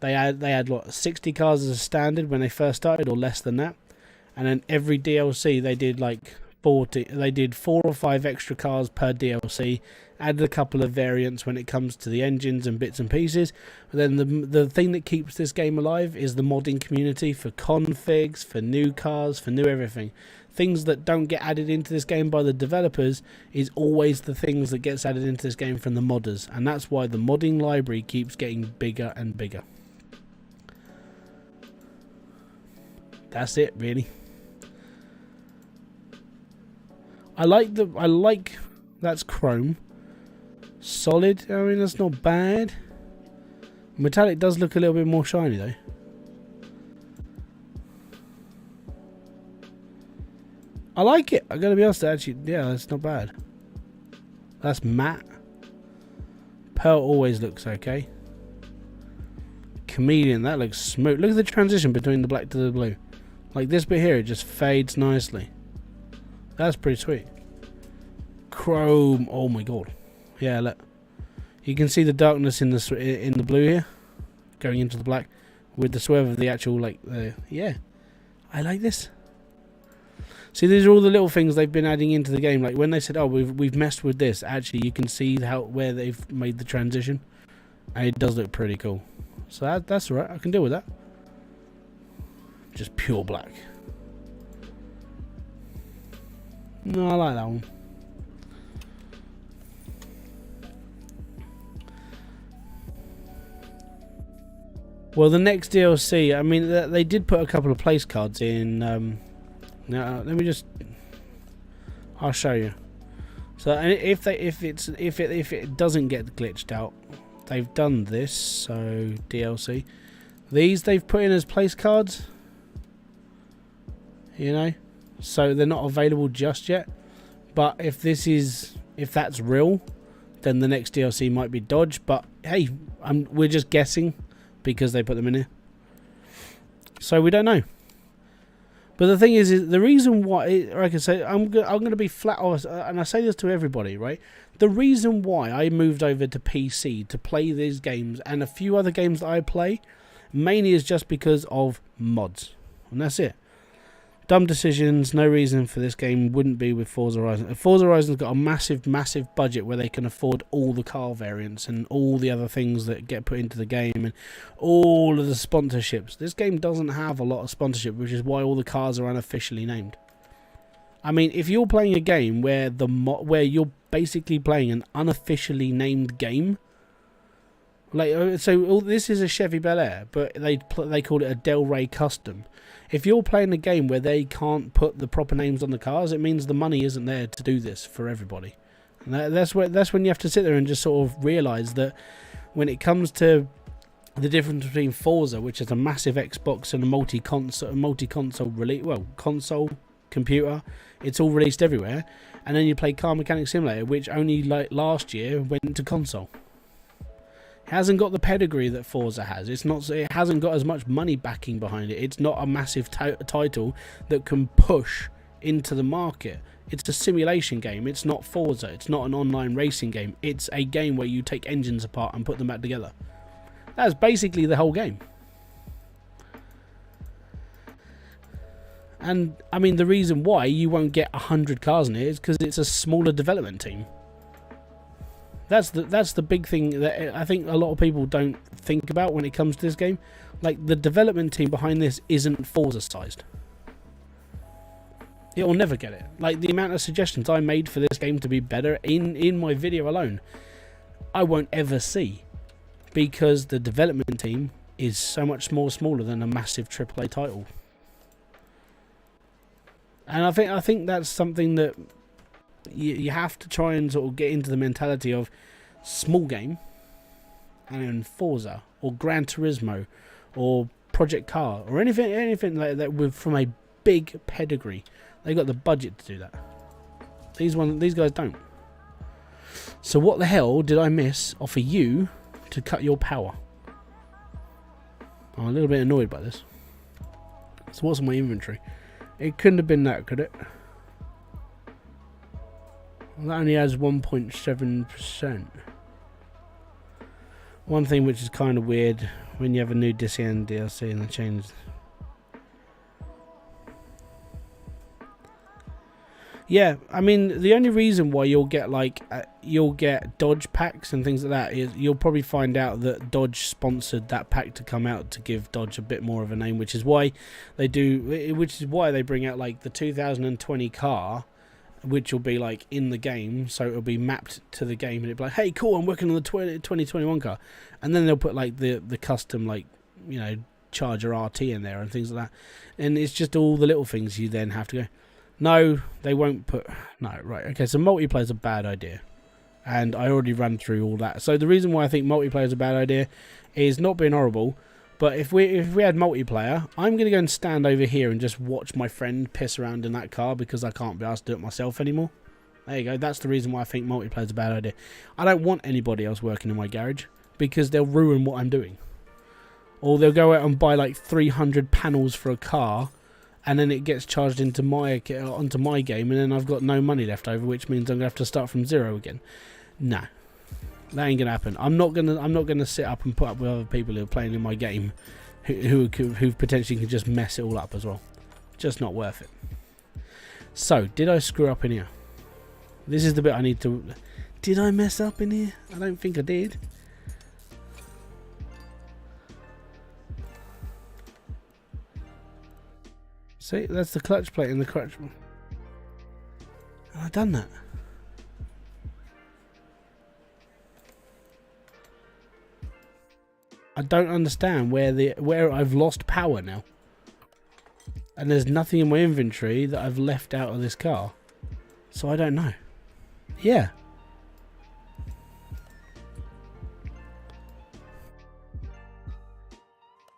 they had what, 60 cars as a standard when they first started, or less than that. And then every DLC they did like 40. They did 4 or 5 extra cars per DLC. Added a couple of variants when it comes to the engines and bits and pieces. But then the thing that keeps this game alive is the modding community for configs, for new cars, for new everything. Things that don't get added into this game by the developers is always the things that gets added into this game from the modders, and that's why the modding library keeps getting bigger and bigger. That's it, really. I like that's chrome. Solid, I mean, that's not bad. Metallic does look a little bit more shiny though. I like it. I gotta be honest, actually, yeah, that's not bad. That's matte. Pearl always looks okay. Chameleon, that looks smooth. Look at the transition between the black to the blue. Like this bit here, it just fades nicely. That's pretty sweet. Chrome, oh my god. Yeah, look. You can see the darkness in the blue here, going into the black, with the swerve of the actual like. Yeah, I like this. See, these are all the little things they've been adding into the game. Like when they said, "Oh, we've messed with this," actually, you can see where they've made the transition, and it does look pretty cool. So that's alright. I can deal with that. Just pure black. No, I like that one. Well, the next DLC, I mean, they did put a couple of place cards in. Now, let me just. I'll show you. So, if it doesn't get glitched out, they've done this. So DLC, these they've put in as place cards. You know, so they're not available just yet. But if that's real, then the next DLC might be dodge. But hey, we're just guessing, because they put them in here, so we don't know. But the thing is the reason why, like I say, I'm going to be flat honest, and I say this to everybody, right? The reason why I moved over to PC to play these games and a few other games that I play, mainly is just because of mods, and that's it. Dumb decisions, no reason for this game wouldn't be with Forza Horizon. Forza Horizon's got a massive, massive budget where they can afford all the car variants and all the other things that get put into the game and all of the sponsorships. This game doesn't have a lot of sponsorship, which is why all the cars are unofficially named. I mean, if you're playing a game where you're basically playing an unofficially named game, like so, this is a Chevy Bel Air, but they call it a Del Rey Custom. If you're playing a game where they can't put the proper names on the cars, it means the money isn't there to do this for everybody. And that's when you have to sit there and just sort of realise that when it comes to the difference between Forza, which is a massive Xbox and a multi-console release, well, console computer. It's all released everywhere. And then you play Car Mechanic Simulator, which only like last year went to console. It hasn't got the pedigree that Forza has. It's not. It hasn't got as much money backing behind it. It's not a massive title that can push into the market. It's a simulation game. It's not Forza. It's not an online racing game. It's a game where you take engines apart and put them back together. That's basically the whole game. And I mean, the reason why you won't get 100 cars in it is because it's a smaller development team. That's the big thing that I think a lot of people don't think about when it comes to this game. Like, the development team behind this isn't Forza sized. It will never get it. Like, the amount of suggestions I made for this game to be better in my video alone, I won't ever see, because the development team is so much smaller than a massive AAA title. And I think that's something that you have to try and sort of get into the mentality of small game, and Forza or Gran Turismo or Project Car or anything like that with from a big pedigree. They got the budget to do that. These guys don't. So what the hell did I miss off of you to cut your power? I'm a little bit annoyed by this. So what's in my inventory? It couldn't have been that, could it? Well, that only has 1.7%. One thing which is kind of weird when you have a new DCN DLC and they change. Yeah, I mean, the only reason why you'll get you'll get Dodge packs and things like that is you'll probably find out that Dodge sponsored that pack to come out to give Dodge a bit more of a name, which is why they bring out like the 2020 car, which will be like in the game, so it'll be mapped to the game, and it'll be like, hey, cool, I'm working on the 2021 car, and then they'll put like the custom, like, you know, Charger RT in there and things like that, and it's just all the little things you then have to go, no, they won't put, no, right, okay, so multiplayer is a bad idea, and I already ran through all that. So the reason why I think multiplayer is a bad idea is not being horrible, but if we had multiplayer, I'm going to go and stand over here and just watch my friend piss around in that car because I can't be asked to do it myself anymore. There you go. That's the reason why I think multiplayer is a bad idea. I don't want anybody else working in my garage because they'll ruin what I'm doing. Or they'll go out and buy like 300 panels for a car, and then it gets charged into onto my game, and then I've got no money left over, which means I'm going to have to start from zero again. Nah. That ain't gonna happen. I'm not gonna sit up and put up with other people who are playing in my game, who potentially can just mess it all up as well. Just not worth it. So, did I screw up in here? This is the bit I need to. Did I mess up in here? I don't think I did. See, that's the clutch plate and the clutch. I've done that. I don't understand where I've lost power now. And there's nothing in my inventory that I've left out of this car. So I don't know. Yeah.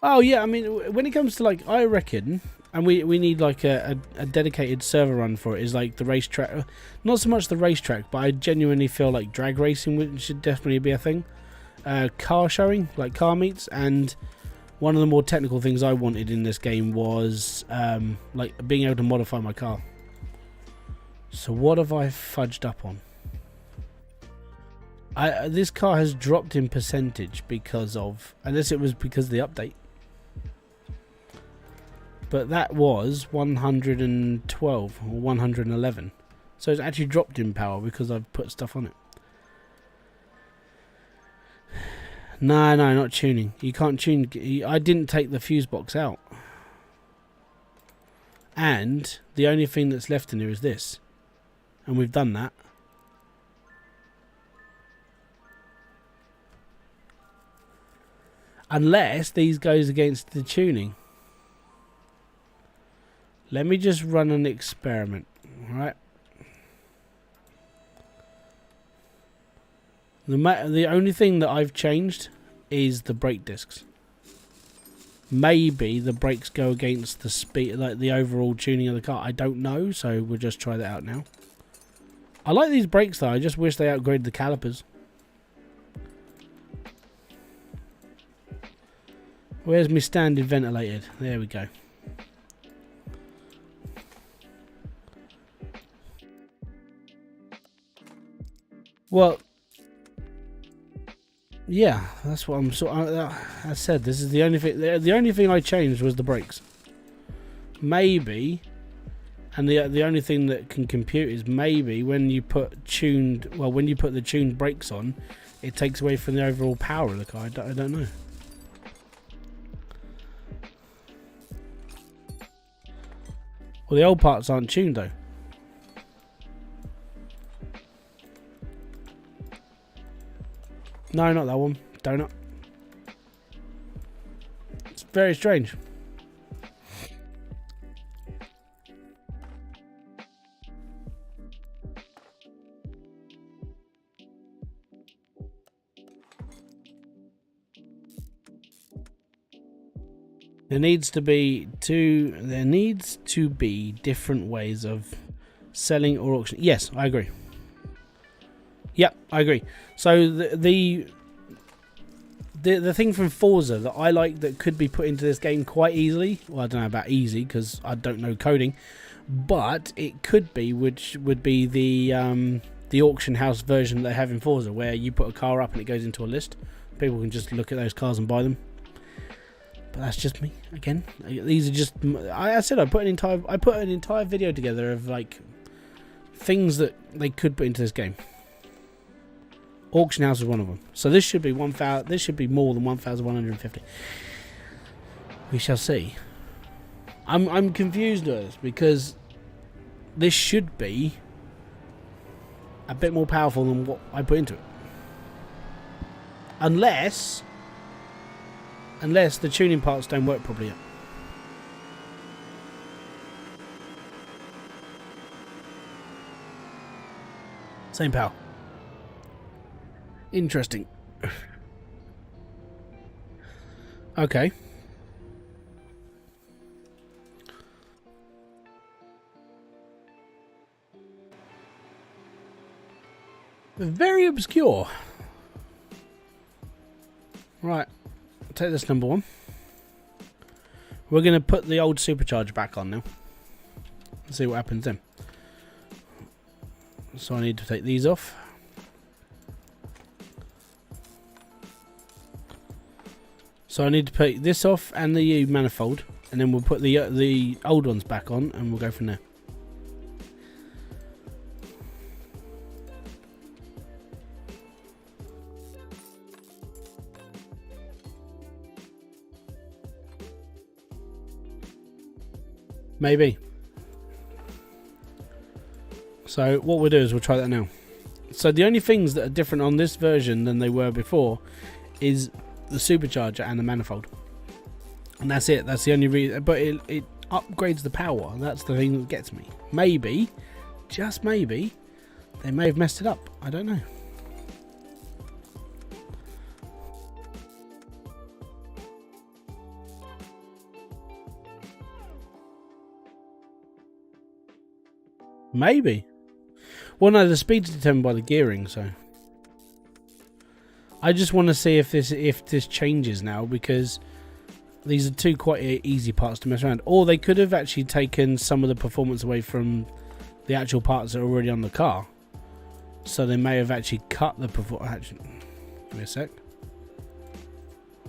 Oh yeah, I mean, when it comes to like, I reckon, and we need like a dedicated server run for it, is like the racetrack. Not so much the racetrack, but I genuinely feel like drag racing should definitely be a thing. Car showing, like car meets, and one of the more technical things I wanted in this game was like being able to modify my car. So what have I fudged up on? This car has dropped in percentage because of, unless it was because of the update, but that was 112 or 111, so it's actually dropped in power because I've put stuff on it. No, not tuning. You can't tune. I didn't take the fuse box out. And the only thing that's left in here is this. And we've done that. Unless these goes against the tuning. Let me just run an experiment. Alright. The only thing that I've changed is the brake discs. Maybe the brakes go against the speed, like the overall tuning of the car. I don't know, so we'll just try that out now. I like these brakes though. I just wish they upgraded the calipers. Where's my standard ventilated? There we go. Well, yeah, that's what I'm I said. This is the only thing. The only thing I changed was the brakes. Maybe, and the only thing that can compute is maybe when you put when you put the tuned brakes on, it takes away from the overall power of the car. I don't know. Well, the old parts aren't tuned though. No, not that one. Donut. It's very strange. There needs to be different ways of selling or auction. Yes, I agree. Yep, I agree. So the thing from Forza that I like that could be put into this game quite easily. Well, I don't know about easy because I don't know coding, but it could be, which would be the auction house version they have in Forza, where you put a car up and it goes into a list. People can just look at those cars and buy them. But that's just me again. These are just. I said I put an entire video together of like things that they could put into this game. Auction house is one of them. So this should be 1,000. This should be more than 1,150. We shall see. I'm confused with this because this should be a bit more powerful than what I put into it. Unless the tuning parts don't work properly yet. Same power. Interesting. Okay. Very obscure. Right. I'll take this number one. We're going to put the old supercharger back on now. Let's see what happens then. So I need to take these off. So I need to put this off and the manifold, and then we'll put the old ones back on, and we'll go from there. Maybe. So what we'll do is we'll try that now. So the only things that are different on this version than they were before is the supercharger and the manifold, and that's it. That's the only reason. But it upgrades the power. That's the thing that gets me. Maybe, just maybe, they may have messed it up. I don't know. Maybe. Well, no, the speed's determined by the gearing, so I just want to see if this changes now, because these are two quite easy parts to mess around. Or they could have actually taken some of the performance away from the actual parts that are already on the car, so they may have actually cut the performance. Give me a sec.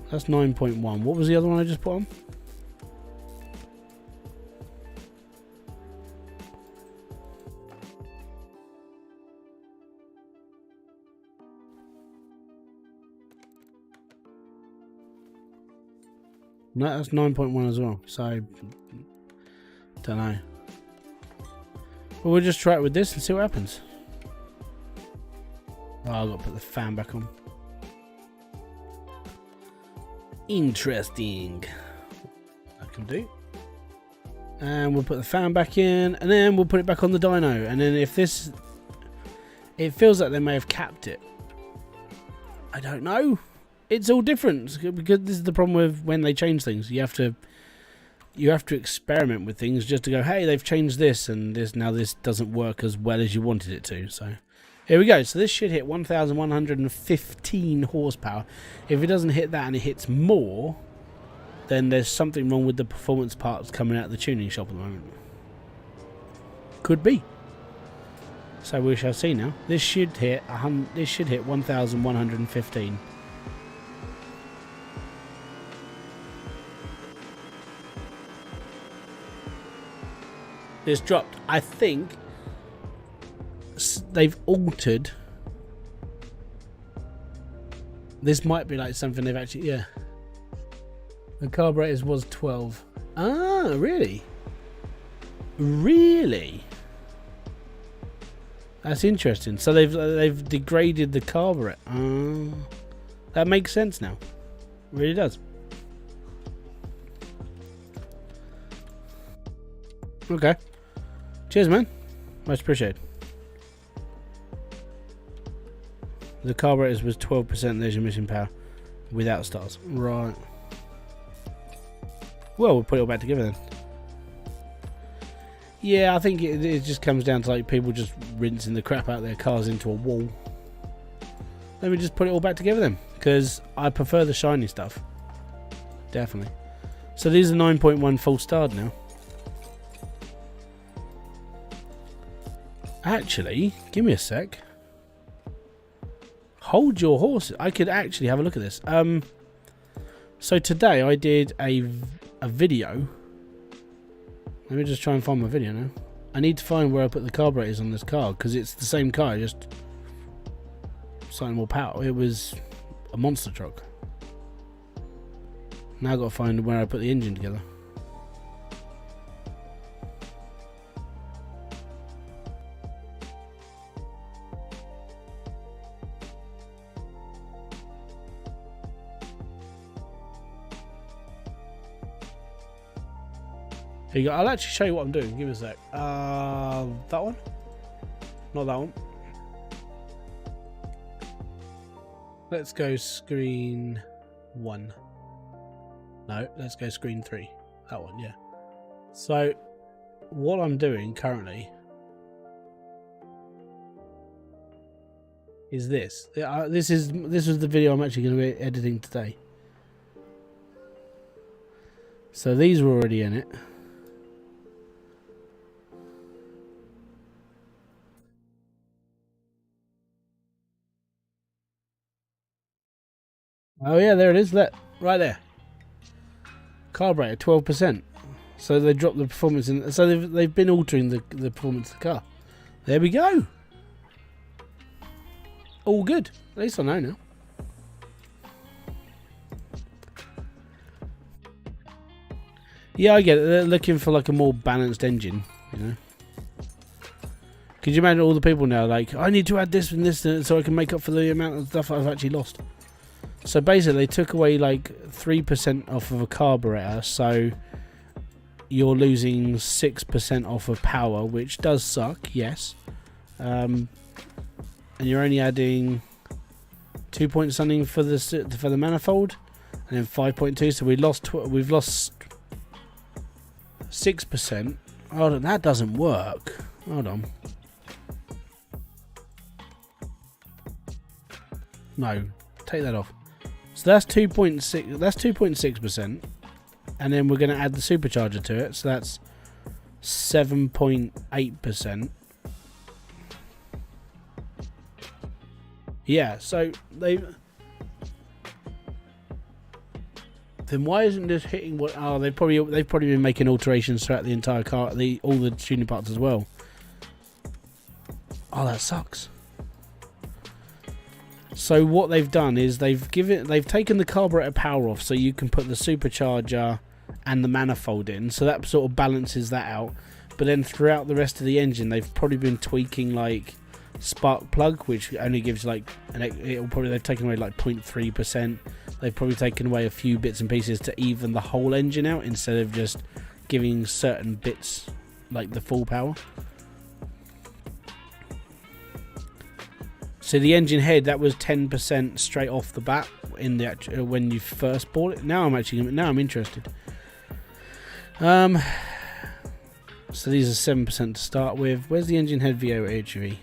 That's 9.1. What was the other one I just put on? No, that's 9.1 as well. So, don't know. But we'll just try it with this and see what happens. Oh, I've got to put the fan back on. Interesting. I can do. And we'll put the fan back in, and then we'll put it back on the dyno. And then if this, it feels like they may have capped it. I don't know. It's all different, because this is the problem with when they change things. You have to experiment with things just to go, hey, they've changed this, and this doesn't work as well as you wanted it to. So here we go. So this should hit 1,115 horsepower. If it doesn't hit that and it hits more, then there's something wrong with the performance parts coming out of the tuning shop at the moment. Could be. So we shall see now. This should hit 1,115. This dropped. I think they've altered. This might be like something they've actually, yeah. The carburetors was 12. Ah, really? Really? That's interesting. So they've degraded the carburetor. That makes sense now. It really does. Okay. Cheers, man. Much appreciated. The carburetors was 12%. There's your mission power without stars. Right. Well, we'll put it all back together then. Yeah, I think it just comes down to like people just rinsing the crap out of their cars into a wall. Let me just put it all back together then, because I prefer the shiny stuff. Definitely. So these are 9.1 full starred now. Actually, give me a sec. Hold your horses. I could actually have a look at this. So today I did a video. Let me just try and find my video now. I need to find where I put the carburetors on this car, because it's the same car, just slightly more power. It was a monster truck. Now I've got to find where I put the engine together. Here you go. I'll actually show you what I'm doing. Give me a sec. That one? Not that one. Let's go screen 1. No, let's go screen 3. That one, yeah. So, what I'm doing currently is this. This was the video I'm actually going to be editing today. So these were already in it. Oh yeah, there it is. Look, right there. Carburetor 12%. So they dropped the performance in. So they've been altering the performance of the car. There we go. All good. At least I know now. Yeah, I get it. They're looking for like a more balanced engine, you know. Could you imagine all the people now like, I need to add this and this so I can make up for the amount of stuff I've actually lost. So basically they took away like 3% off of a carburetor, so you're losing 6% off of power, which does suck, yes. And you're only adding 2 point something for the manifold, and then 5.2. So we've lost 6%. Hold on, that doesn't work. Hold on. No, take that off. So that's 2.6. That's 2.6%, and then we're going to add the supercharger to it. So that's 7.8%. Yeah. So then why isn't this hitting what? Oh, they've probably been making alterations throughout the entire car, all the tuning parts as well. Oh, that sucks. So what they've done is they've taken the carburetor power off, so you can put the supercharger and the manifold in, so that sort of balances that out. But then throughout the rest of the engine, they've probably been tweaking like spark plug, which only gives like they've taken away like 0.3%. They've probably taken away a few bits and pieces to even the whole engine out, instead of just giving certain bits like the full power. So the engine head, that was 10% straight off the bat, in the when you first bought it. Now I'm interested. So these are 7% to start with. Where's the engine head VO HV?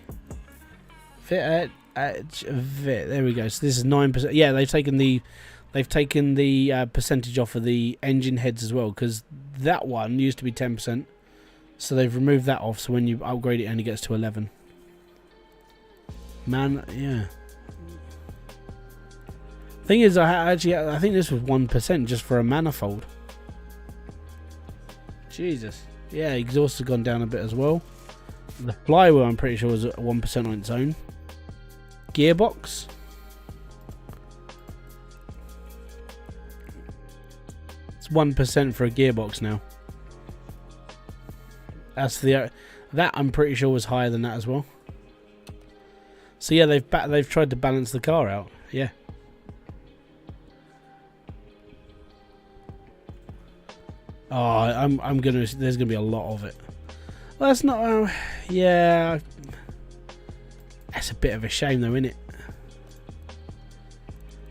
Fit there we go. So this is 9%. Yeah, they've taken the percentage off of the engine heads as well, because that one used to be 10%. So they've removed that off. So when you upgrade it, it only gets to 11. Man, yeah. Thing is, I think this was 1% just for a manifold. Jesus. Yeah, exhaust has gone down a bit as well. The flywheel, I'm pretty sure, was at 1% on its own. Gearbox. It's 1% for a gearbox now. That's that I'm pretty sure was higher than that as well. So yeah, they've tried to balance the car out. Yeah. Oh, there's gonna be a lot of it. Well, that's not. Yeah. That's a bit of a shame, though, isn't it?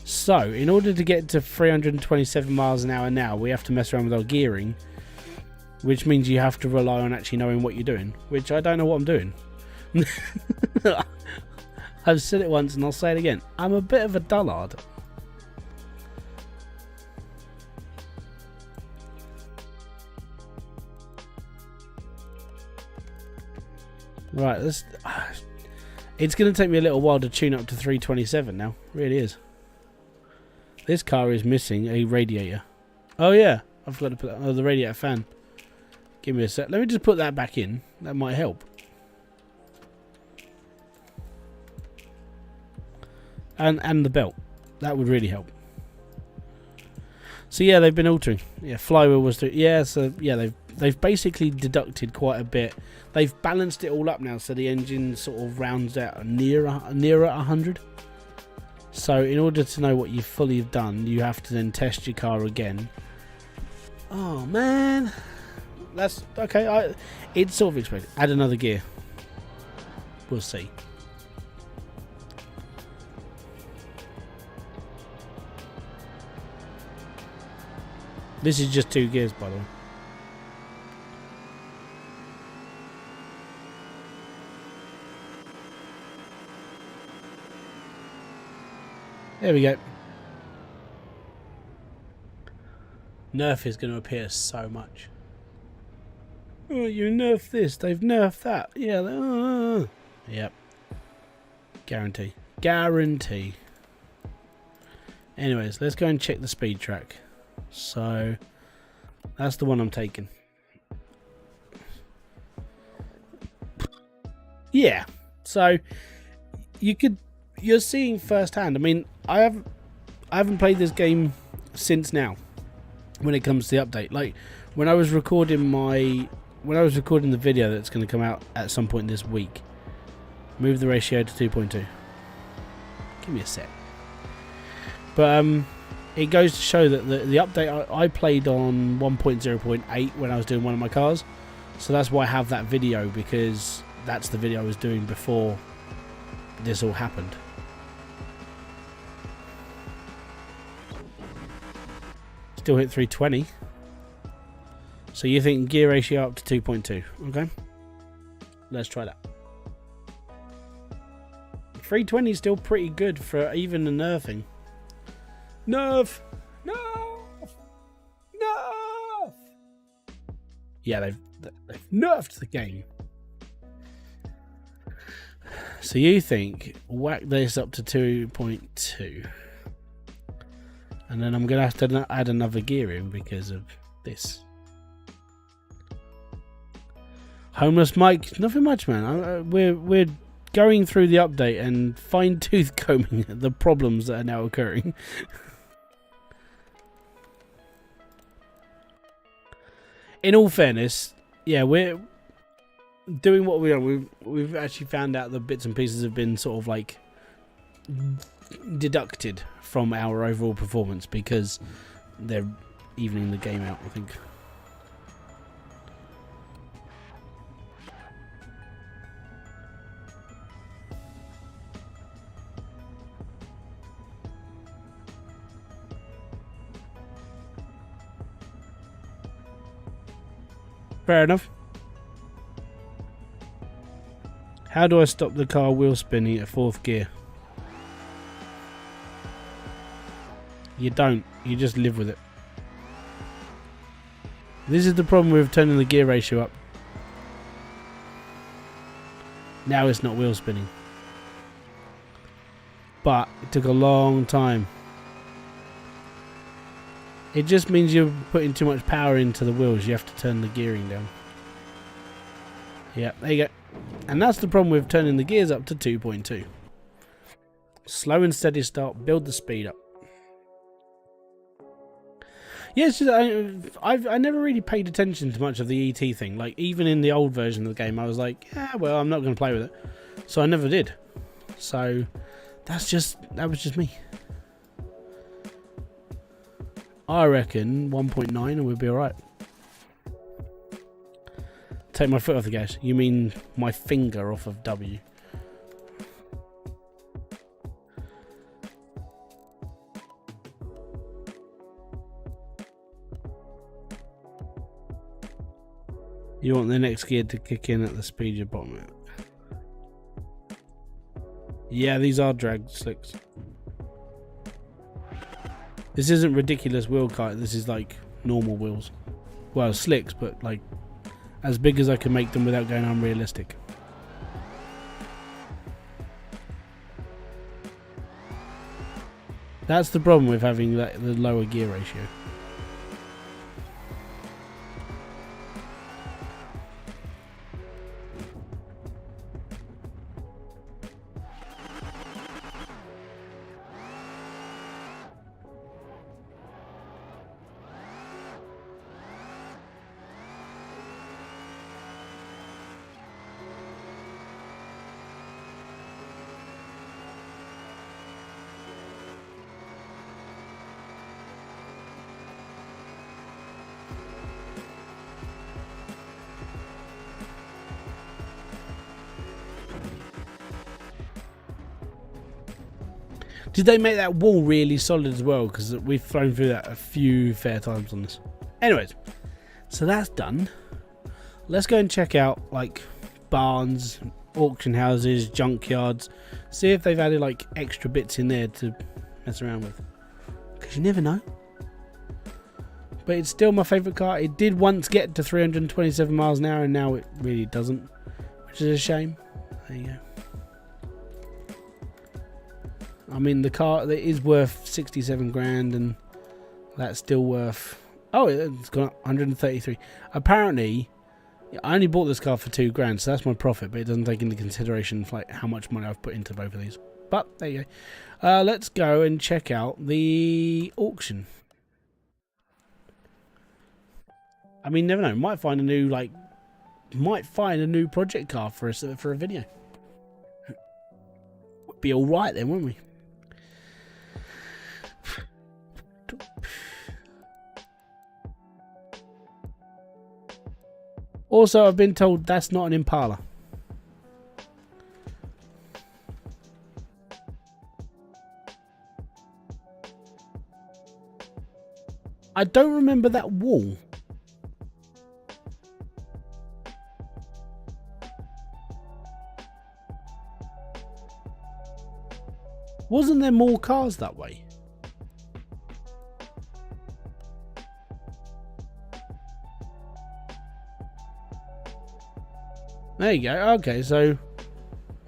So, in order to get to 327 miles an hour now, we have to mess around with our gearing, which means you have to rely on actually knowing what you're doing, which I don't know what I'm doing. I've said it once and I'll say it again. I'm a bit of a dullard. Right, it's going to take me a little while to tune up to 327 now. It really is. This car is missing a radiator. Oh yeah, I've got to put that. Oh, the radiator fan. Give me a sec. Let me just put that back in. That might help. And the belt. That would really help. So yeah, they've been altering. Yeah, flywheel was so yeah, they've basically deducted quite a bit. They've balanced it all up now, so the engine sort of rounds out nearer 100. So in order to know what you've fully done, you have to then test your car again. Oh man, that's okay. It's sort of expected. Add another gear. We'll see. This is just 2 gears, by the way. There we go. Nerf is going to appear so much. Oh, you nerfed this. They've nerfed that. Yeah. Yep. Guarantee. Guarantee. Anyways, let's go and check the speed track. So that's the one I'm taking. Yeah. So you're seeing firsthand. I mean, I haven't played this game since now. When it comes to the update, like when I was recording the video that's going to come out at some point this week, move the ratio to 2.2. Give me a sec. But it goes to show that the update I played on 1.0.8 when I was doing one of my cars, so that's why I have that video, because that's the video I was doing before this all happened. Still hit 320. So you think gear ratio up to 2.2? Okay, let's try that. 320 is still pretty good for even a nerfing. Nerf! Nerf! Nerf! Yeah, they've nerfed the game. So you think whack this up to 2.2, and then I'm gonna have to add another gear in because of this. Homeless Mike, nothing much, man. We're going through the update and fine-tooth combing the problems that are now occurring. In all fairness, yeah, we're doing what we are. We've actually found out the bits and pieces have been sort of like deducted from our overall performance because they're evening the game out, I think. Fair enough. How do I stop the car wheel spinning at 4th gear? You don't. You just live with it. This is the problem with turning the gear ratio up. Now it's not wheel spinning. But it took a long time. It just means you're putting too much power into the wheels. You have to turn the gearing down. Yeah, there you go. And that's the problem with turning the gears up to 2.2. Slow and steady start. Build the speed up. Yes, yeah, I never really paid attention to much of the ET thing. Like, even in the old version of the game, I was like, yeah, well, I'm not going to play with it. So I never did. So that was just me. I reckon 1.9 and we'll be alright. Take my foot off the gas. You mean my finger off of W. You want the next gear to kick in at the speed you're bottom at. Yeah, these are drag slicks. This isn't ridiculous wheel kite. This is like normal wheels. Well, slicks, but like as big as I can make them without going unrealistic. That's the problem with having the lower gear ratio. Did they make that wall really solid as well? Because we've flown through that a few fair times on this. Anyways, so that's done. Let's go and check out like barns, auction houses, junkyards. See if they've added like extra bits in there to mess around with. Because you never know. But it's still my favourite car. It did once get to 327 miles an hour and now it really doesn't. Which is a shame. There you go. I mean, the car that is worth 67 grand, and that's still worth. Oh, it's gone up 133. Apparently, I only bought this car for 2 grand, so that's my profit. But it doesn't take into consideration like how much money I've put into both of these. But there you go. Let's go and check out the auction. I mean, never know. Might find a new project car for us for a video. Would be all right then, wouldn't we? Also, I've been told that's not an Impala. I don't remember that wall. Wasn't there more cars that way? There you go. Okay, so,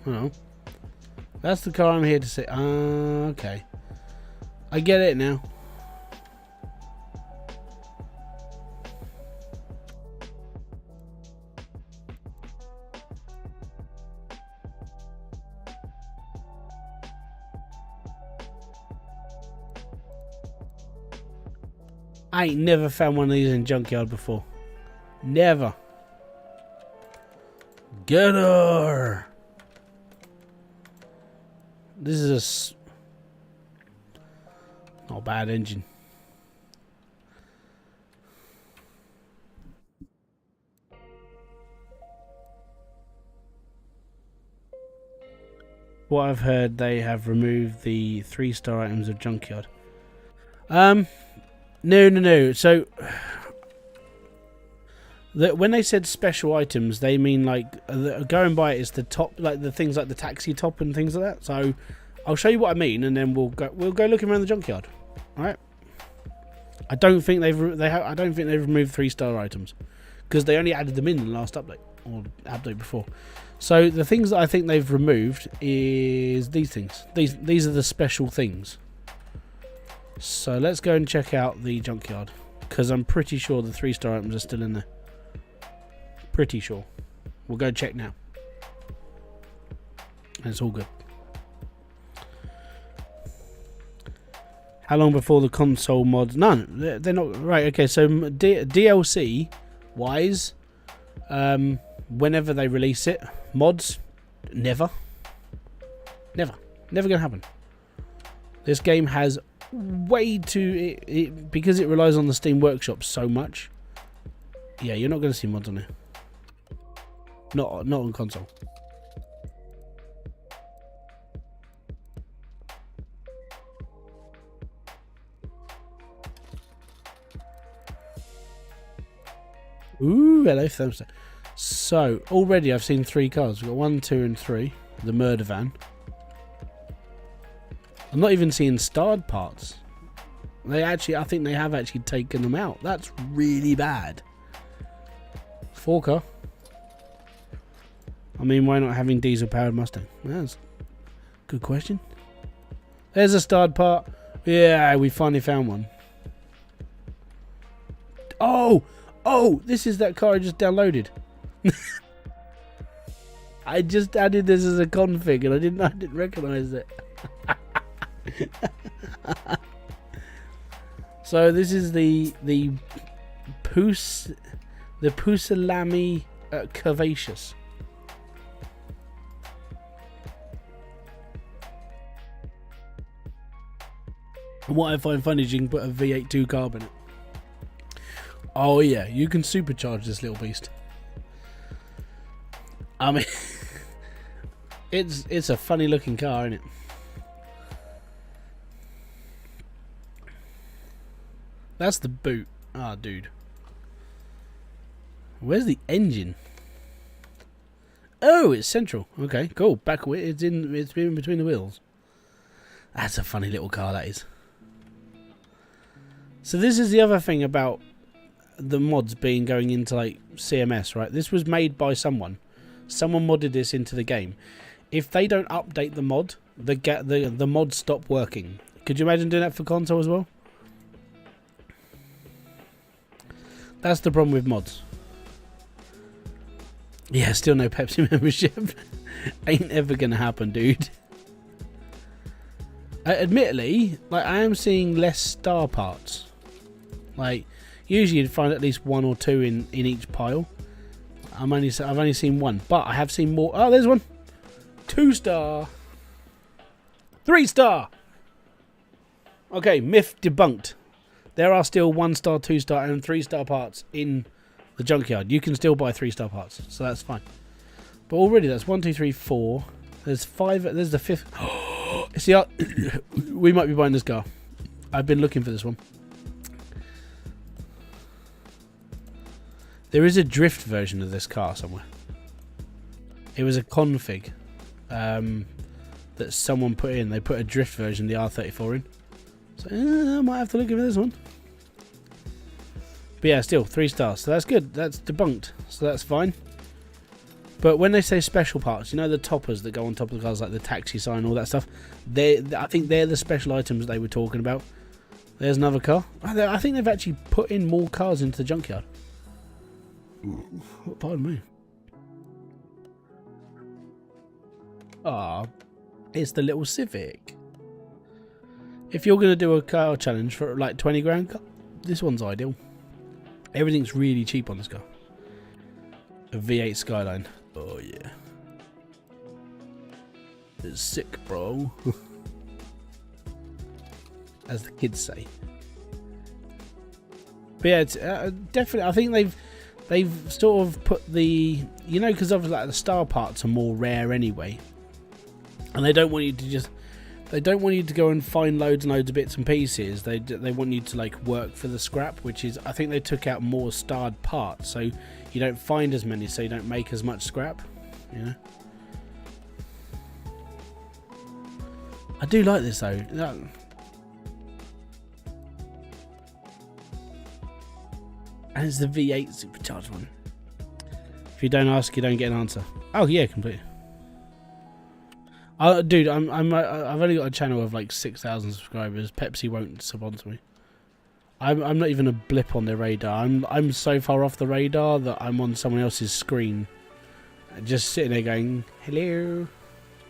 well, that's the car I'm here to see. Okay, I get it now. I ain't never found one of these in Junkyard before. Never. Get her! This is not a bad engine. What I've heard, they have removed the 3-star items of Junkyard. No. So When they said special items, they mean like going by it is the top, like the things like the taxi top and things like that. So I'll show you what I mean, and then we'll go looking around the junkyard. All right. I don't think they've removed 3-star items because they only added them in the last update or update before. So the things that I think they've removed is these things. These are the special things. So let's go and check out the junkyard because I'm pretty sure the 3-star items are still in there. Pretty sure. We'll go check now. And it's all good. How long before the console mods? None. They're not. Right, okay, so DLC wise, whenever they release it, mods, never gonna happen. This game has way too... because it relies on the Steam Workshop so much. Yeah, you're not gonna see mods on it. Not on console. Ooh, hello thermostat. So already I've seen 3 cars. We've got 1, 2, and 3. The murder van. I'm not even seeing starred parts. I think they have actually taken them out. That's really bad. 4 car. I mean, why not having diesel-powered Mustang? That's a good question. There's a starred part. Yeah, we finally found one. Oh, this is that car I just downloaded. I just added this as a config, and I didn't recognize it. So this is the Pusillanimie curvaceous. And what I find funny is you can put a V8 2 carb in it. Oh yeah, you can supercharge this little beast. I mean, it's a funny looking car, isn't it? That's the boot. Ah, dude. Where's the engine? Oh, it's central. Okay, cool. Back away. It's in between the wheels. That's a funny little car, that is. So this is the other thing about the mods going into like CMS, right? This was made by someone. Someone modded this into the game. If they don't update the mod, the mods stop working. Could you imagine doing that for console as well? That's the problem with mods. Yeah, still no Pepsi membership. Ain't ever gonna happen, dude. Admittedly, like I am seeing less star parts. Like usually you'd find at least 1 or 2 in each pile. I've only seen 1, but I have seen more. Oh, there's one. 2-star. 3-star. Okay, myth debunked. There are still 1-star, 2-star, and 3-star parts in the junkyard. You can still buy 3-star parts, so that's fine. But already that's 1, 2, 3, 4. There's 5. There's the 5th. See, we might be buying this car. I've been looking for this one. There is a drift version of this car somewhere. It was a config that someone put in. They put a drift version, the R34 in. So I might have to look at this one. But yeah, still 3 stars. So that's good. That's debunked. So that's fine. But when they say special parts, you know the toppers that go on top of the cars, like the taxi sign, all that stuff. I think they're the special items they were talking about. There's another car. I think they've actually put in more cars into the junkyard. Pardon me. Ah, it's the little Civic. If you're going to do a car challenge for like 20 grand, this one's ideal. Everything's really cheap on this car. A V8 Skyline. Oh yeah. It's sick, bro. As the kids say. But yeah, it's definitely. I think they've sort of put the, you know, because obviously like the star parts are more rare anyway, and they don't want you to go and find loads and loads of bits and pieces. They want you to like work for the scrap, which is, I think they took out more starred parts, so you don't find as many, so you don't make as much scrap, you know. I do like this though. And it's the V8 supercharged one. If you don't ask, you don't get an answer. Oh yeah, completely. Dude, I've only got a channel of like 6,000 subscribers. Pepsi won't sponsor me. I'm not even a blip on their radar. I'm so far off the radar that I'm on someone else's screen, just sitting there going, "Hello."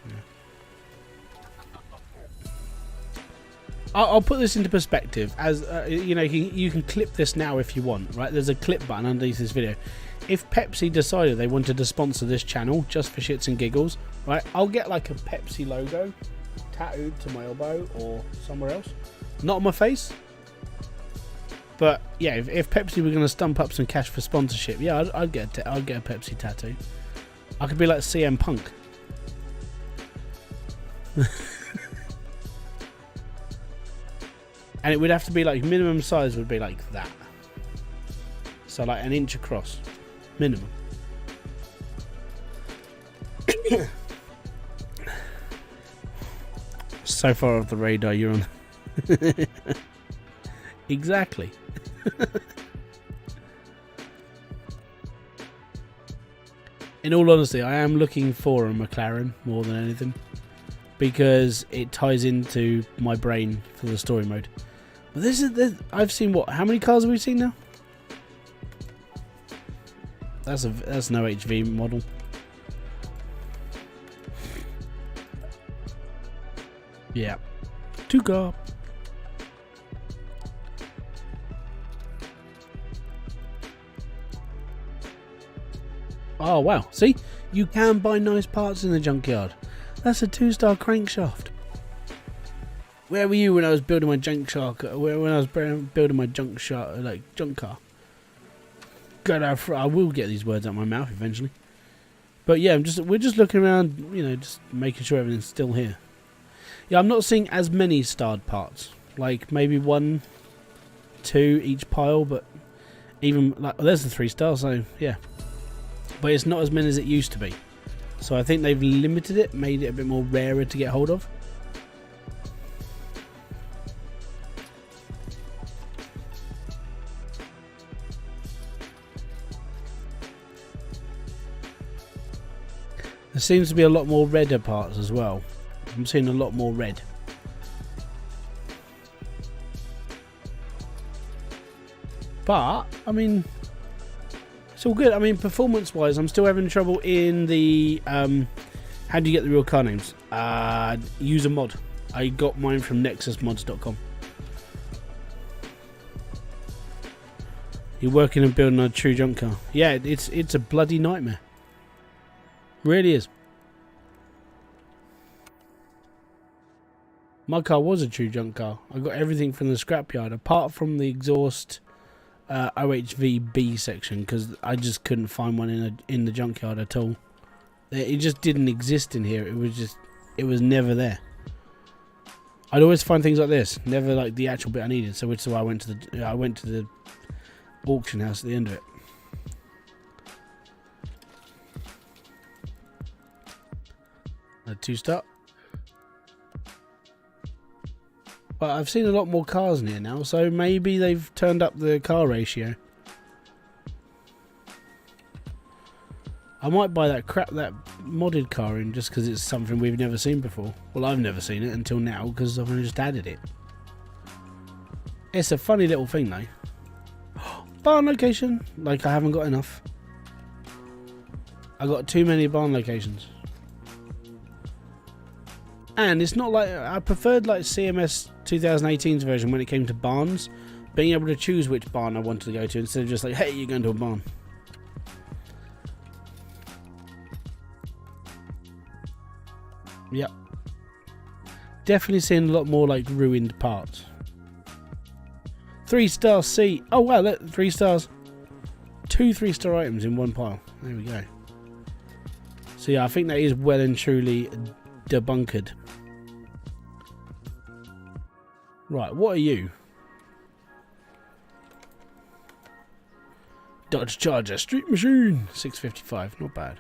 Yeah. I'll put this into perspective. As you know, you can clip this now if you want. Right? There's a clip button underneath this video. If Pepsi decided they wanted to sponsor this channel just for shits and giggles, right? I'll get like a Pepsi logo tattooed to my elbow or somewhere else, not on my face. But yeah, if Pepsi were going to stump up some cash for sponsorship, yeah, I'd get a Pepsi tattoo. I could be like CM Punk. And it would have to be like, minimum size would be like that. So like an inch across, minimum. So far off the radar, you're on. Exactly. In all honesty, I am looking for a McLaren more than anything, because it ties into my brain for the story mode. But I've seen what? How many cars have we seen now? That's an OHV model. Yeah, 2 car. Oh wow! See, you can buy nice parts in the junkyard. That's a 2-star crankshaft. Where were you when I was building my junk shark? When I was building my junk shark, like junk car? God, I will get these words out of my mouth eventually. But yeah, we're just looking around, you know, just making sure everything's still here. Yeah, I'm not seeing as many starred parts. Like maybe 1, 2 each pile, but even like there's the 3 stars, so yeah. But it's not as many as it used to be. So I think they've limited it, made it a bit more rarer to get hold of. There seems to be a lot more redder parts as well. I'm seeing a lot more red. But, I mean, it's all good. I mean, performance-wise, I'm still having trouble in the... how do you get the real car names? Use a mod. I got mine from nexusmods.com. You're working and building a true junk car. Yeah, it's a bloody nightmare. Really is. My car was a true junk car. I got everything from the scrapyard apart from the exhaust OHV-B section, because I just couldn't find one in the junkyard at all. It just didn't exist in here. It was never there. I'd always find things like this, never like the actual bit I needed. So which is why I went to the auction house at the end of it. A 2-star. But I've seen a lot more cars in here now, so maybe they've turned up the car ratio. I might buy that modded car in just because it's something we've never seen before. Well, I've never seen it until now because I've only just added it. It's a funny little thing though. Barn location. Like I haven't got enough. I got too many barn locations. And it's not like I preferred like CMS 2018's version when it came to barns, being able to choose which barn I wanted to go to instead of just like, hey, you're going to a barn. Yep. Definitely seeing a lot more like ruined parts. 3-star C. Oh wow, look, 3 stars. 2 3-star items in one pile. There we go. So yeah, I think that is well and truly debunkered. Right, what are you? Dodge Charger, street machine, 655, not bad.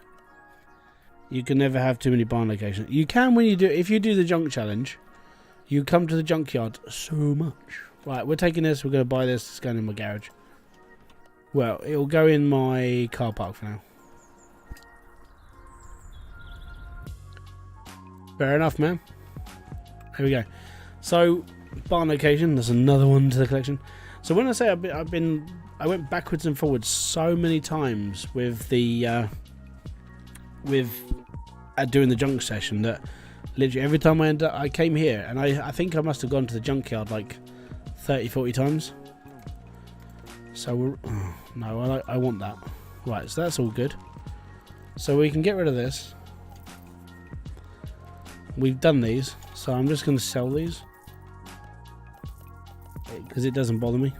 You can never have too many barn locations. You can when you do, if you do the junk challenge, you come to the junkyard so much. Right, we're taking this, we're going to buy this, it's going in my garage. Well, it'll go in my car park for now. Fair enough, man. Here we go. So, barn location, there's another one to the collection. So when I say I went backwards and forwards so many times with the doing the junk session that literally every time I came here, and I think I must have gone to the junkyard like 30-40 times. So we're, oh, no, I want that. Right, so that's all good. So we can get rid of this. We've done these, so I'm just going to sell these because it doesn't bother me.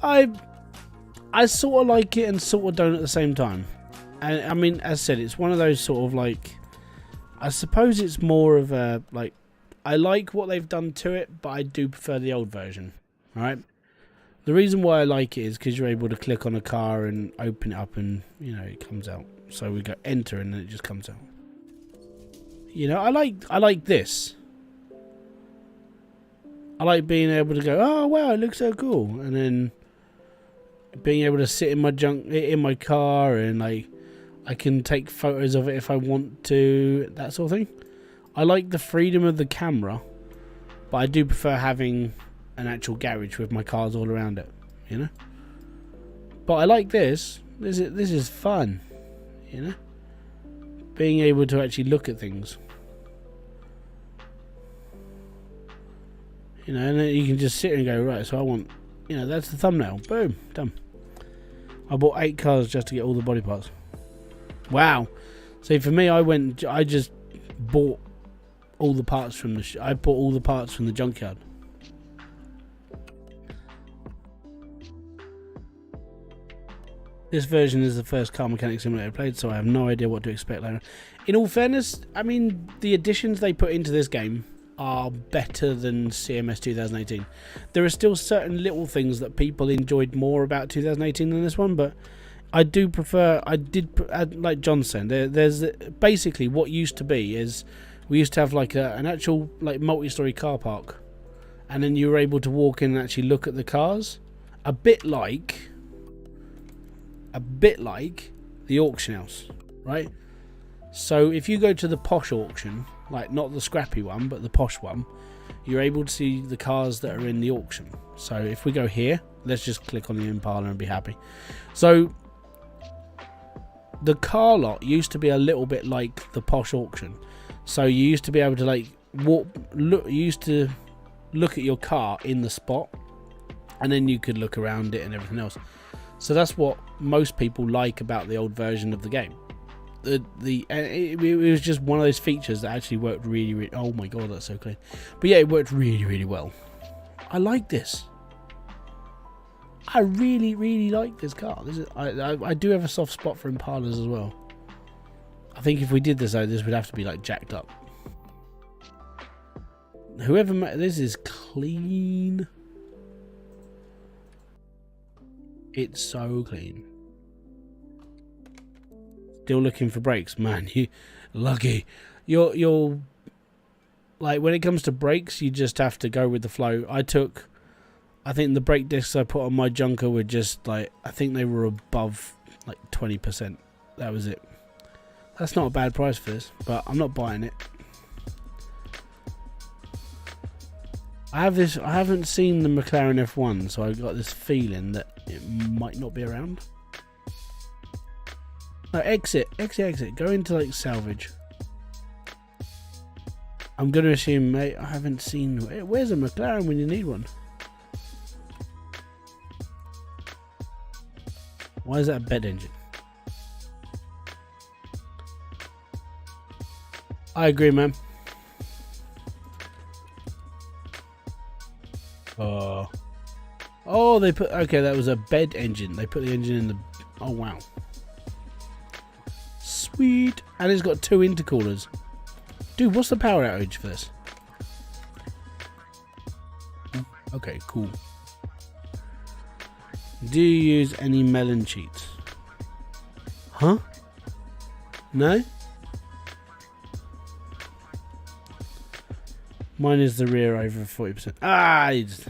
I sort of like it and sort of don't at the same time. And I mean, as I said, it's one of those sort of like, I suppose it's more of a like, I like what they've done to it, but I do prefer the old version. Right? The reason why I like it is because you're able to click on a car and open it up, and you know it comes out. So we go enter, and then it just comes out. You know, I like this. I like being able to go, oh wow, it looks so cool, and then being able to sit in my car, and like I can take photos of it if I want to, that sort of thing. I like the freedom of the camera, but I do prefer having an actual garage with my cars all around it, you know. But I like this. This is fun, you know. Being able to actually look at things, you know, and then you can just sit and go, right, so I want, you know, that's the thumbnail. Boom, done. I bought 8 cars just to get all the body parts. Wow. See, for me, I just bought all the parts from the I bought all the parts from the junkyard. This version is the first car mechanic simulator I played, so I have no idea what to expect later. In all fairness, I mean, the additions they put into this game are better than CMS 2018. There are still certain little things that people enjoyed more about 2018 than this one, but I do prefer, like John said, there's basically what used to be is we used to have like an actual like multi-story car park, and then you were able to walk in and actually look at the cars, a bit like the auction house, right? So if you go to the posh auction, like not the scrappy one but the posh one, you're able to see the cars that are in the auction. So if we go here, let's just click on the Impala and be happy. So the car lot used to be a little bit like the posh auction. So you used to be able to like you used to look at your car in the spot, and then you could look around it and everything else. So that's what most people like about the old version of the game. It was just one of those features that actually worked really, oh my god, that's so clean. But yeah, it worked really well. I like this. I really like this car. I do have a soft spot for Impalas as well. I think if we did this though, this would have to be like jacked up. Whoever this is clean. It's so clean. Still looking for brakes, man. You lucky. You're like, when it comes to brakes, you just have to go with the flow. I think the brake discs I put on my junker were just like, I think they were above like 20%. That was it. That's not a bad price for this, but I'm not buying it. I haven't seen the McLaren F1, so I got this feeling that it might not be around. No, exit. Go into like salvage. I'm going to assume, mate, I haven't seen... Where's a McLaren when you need one? Why is that a bed engine? I agree, man. Oh, they put... Okay, that was a bed engine. They put the engine in the... Oh, wow. Sweet. And it's got 2 intercoolers. Dude, what's the power outage for this? Okay, cool. Do you use any melon cheats? Huh? No? Mine is the rear over 40%.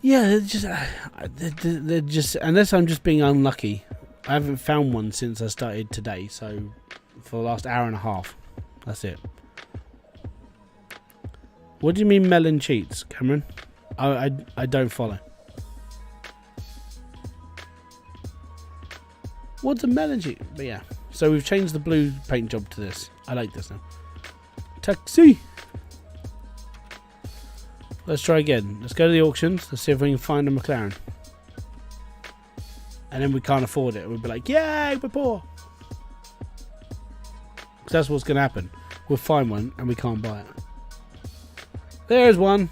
Yeah, they're just, unless I'm just being unlucky. I haven't found one since I started today, so for the last hour and a half. That's it. What do you mean melon cheats, Cameron? I don't follow. What's a melon cheat? But yeah, so we've changed the blue paint job to this. I like this now. Taxi! Let's try again. Let's go to the auctions. Let's see if we can find a McLaren. And then we can't afford it. We'll be like, yay, we're poor. Because that's what's going to happen. We'll find one and we can't buy it. There's one.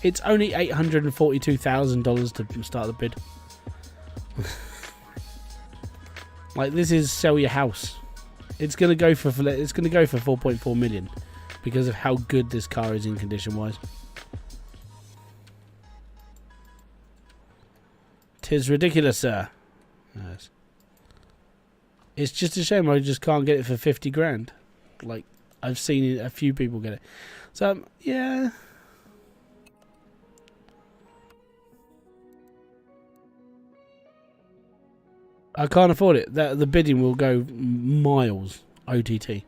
It's only $842,000 to start the bid. Like, this is sell your house. It's going to go for 4.4 million because of how good this car is in condition wise. Tis ridiculous, sir. Yes. It's just a shame I just can't get it for 50 grand. Like, I've seen a few people get it. So, yeah. I can't afford it. The bidding will go miles. OTT.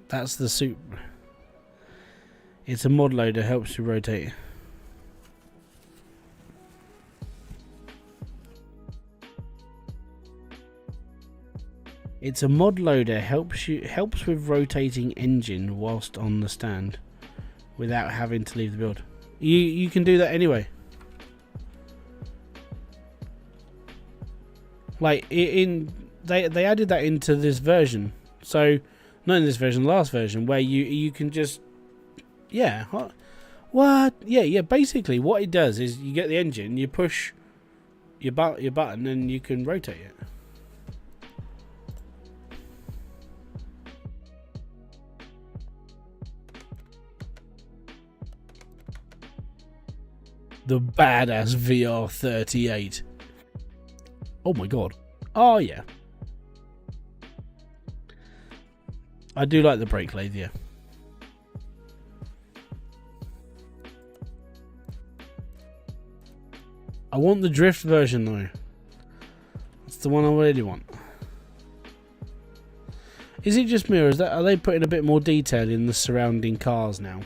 That's the suit. It's a mod loader, helps you rotate. It's a mod loader, helps with rotating engine whilst on the stand, without having to leave the build. You can do that anyway. Like they added that into this version, so not in this version, last version, where you can just basically what it does is you get the engine, you push your button, and you can rotate it. The badass VR38. Oh my god. Oh yeah. I do like the brake lathe, yeah. I want the drift version though. That's the one I really want. Is it just me, or are they putting a bit more detail in the surrounding cars now?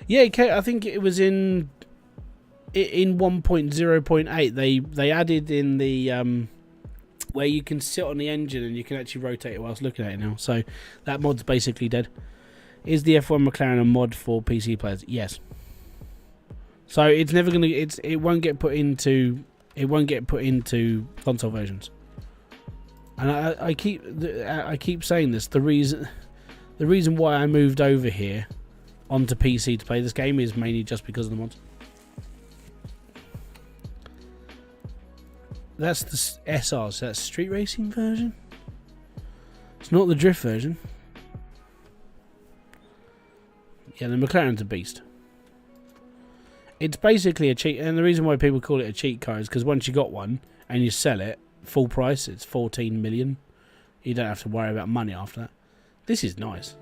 Yeah, I think it was in 1.0.8. They added in the where you can sit on the engine and you can actually rotate it whilst looking at it now. So that mod's basically dead. Is the F1 McLaren a mod for PC players? Yes. So it's never gonna. It won't get put into console versions. And I keep saying this. The reason why I moved over here onto PC to play this game is mainly just because of the mods. That's the SR, so that's street racing version. It's not the drift version. Yeah, the McLaren's a beast. It's basically a cheat, and the reason why people call it a cheat car is because once you got one and you sell it full price, it's 14 million. You don't have to worry about money after that. This is nice.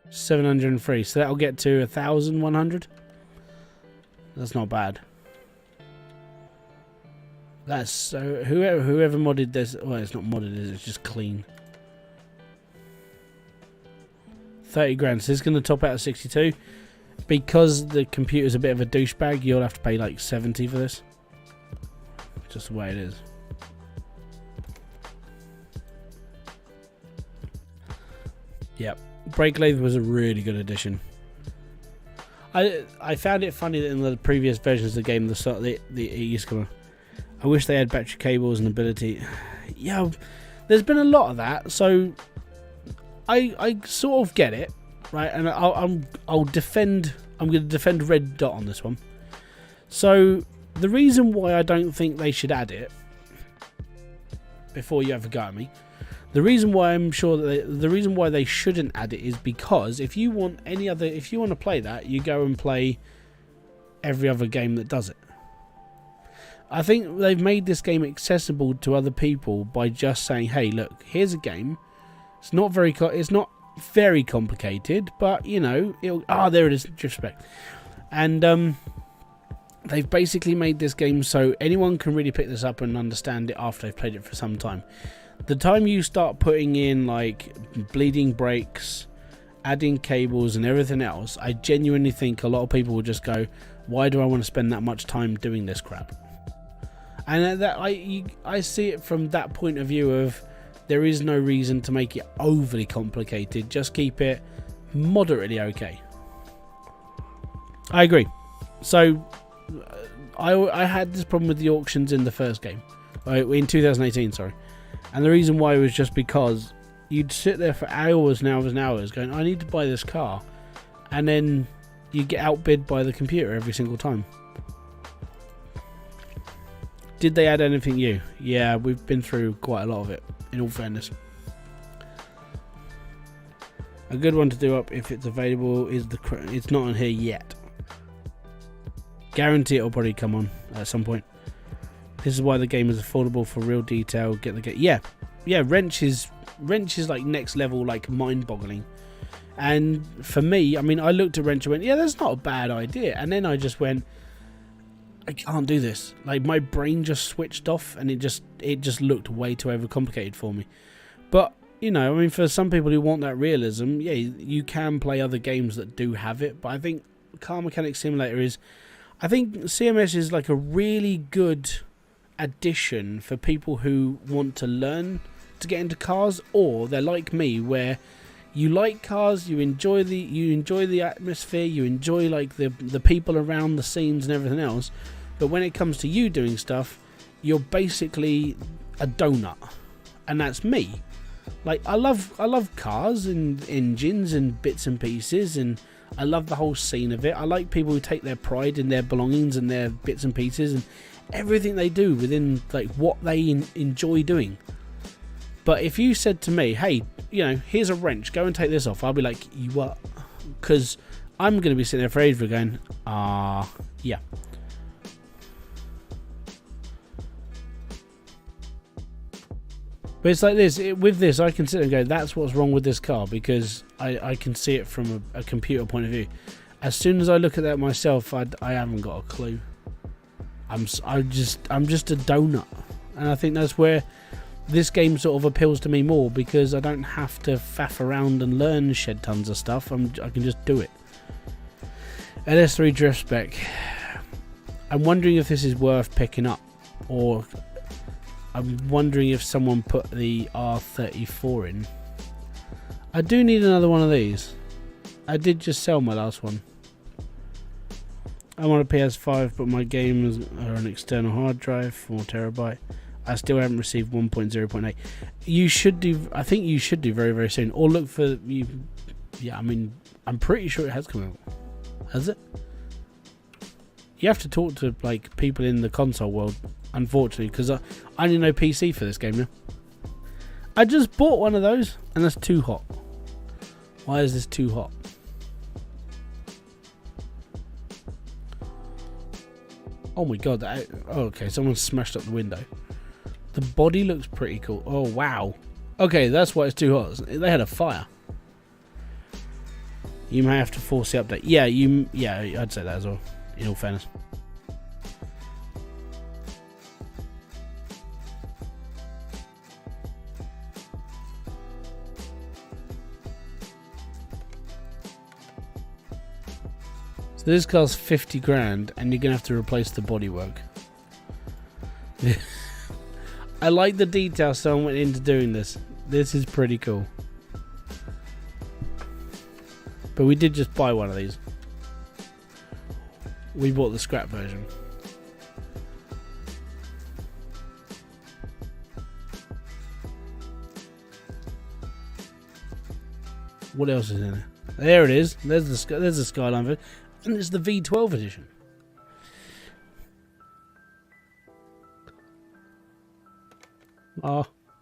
$703, so that'll get to 1,100. That's not bad. That's so whoever modded this. Well, it's not modded, it's just clean. 30 grand. So this is going to top out at 62. Because the computer's a bit of a douchebag, you'll have to pay like 70 for this. Just the way it is. Yep. Brake lathe was a really good addition. I found it funny that in the previous versions of the game, it used to come. I wish they had battery cables and ability. Yeah, there's been a lot of that, so I sort of get it, right? And I'll defend I'm going to defend red dot on this one. So the reason why I don't think they should add it, before you have a go at me, the reason why I'm sure that the reason why they shouldn't add it is because if you want to play that, you go and play every other game that does it. I think they've made this game accessible to other people by just saying, "Hey, look, here's a game. It's not very complicated, but you know, there it is, Driftspec." And they've basically made this game so anyone can really pick this up and understand it after they've played it for some time. The time you start putting in like bleeding brakes, adding cables and everything else, I genuinely think a lot of people will just go, "Why do I want to spend that much time doing this crap?" And I see it from that point of view of there is no reason to make it overly complicated. Just keep it moderately okay. I agree. So I had this problem with the auctions in the first game, in 2018, sorry. And the reason why was just because you'd sit there for hours and hours and hours going, "I need to buy this car," and then you get outbid by the computer every single time. Did they add anything new? Yeah, we've been through quite a lot of it, in all fairness. A good one to do up if it's available is it's not on here yet. Guarantee it'll probably come on at some point. This is why the game is affordable for real detail. Get the game. Yeah. Wrench is like next level, like mind-boggling. And for me, I mean, I looked at Wrench and went, "Yeah, that's not a bad idea." And then I just went, "I can't do this." Like my brain just switched off, and it just looked way too overcomplicated for me. But you know, I mean, for some people who want that realism, yeah, you can play other games that do have it. But I think Car Mechanic Simulator is, I think CMS is like a really good addition for people who want to learn to get into cars, or they're like me where you like cars, you enjoy the atmosphere, you enjoy like the people around, the scenes and everything else, but when it comes to you doing stuff, you're basically a donut. And that's me. Like I love cars and engines and bits and pieces, and I love the whole scene of it. I like people who take their pride in their belongings and their bits and pieces and everything they do within like what they enjoy doing. But if you said to me, "Hey, you know, here's a wrench, go and take this off," I'll be like, "You what?" Because I'm going to be sitting there for ages going, yeah. But it's like this, with this, I can sit and go, "That's what's wrong with this car," because I can see it from a computer point of view. As soon as I look at that myself, I haven't got a clue. I'm just a donut. And I think that's where this game sort of appeals to me more, because I don't have to faff around and learn shed tons of stuff. I can just do it. LS3 drift spec. I'm wondering if this is worth picking up, or I'm wondering if someone put the R34 in. I do need another one of these. I did just sell my last one. I'm on a PS5, but my games are an external hard drive, 4TB. I still haven't received 1.0.8. You should do. I think you should do very, very soon. Or look for you. Yeah, I mean, I'm pretty sure it has come out. Has it? You have to talk to like people in the console world, unfortunately, because I only know PC for this game now. I just bought one of those, and that's too hot. Why is this too hot? Oh my god! Okay, someone smashed up the window. The body looks pretty cool. Oh wow. Okay, that's why it's too hot. They had a fire. You may have to force the update. Yeah, I'd say that as well, in all fairness. So this car's 50 grand and you're going to have to replace the bodywork. I like the detail someone went into doing this. This is pretty cool. But we did just buy one of these. We bought the scrap version. What else is in there? There it is. There's the skyline. And it's the V12 edition.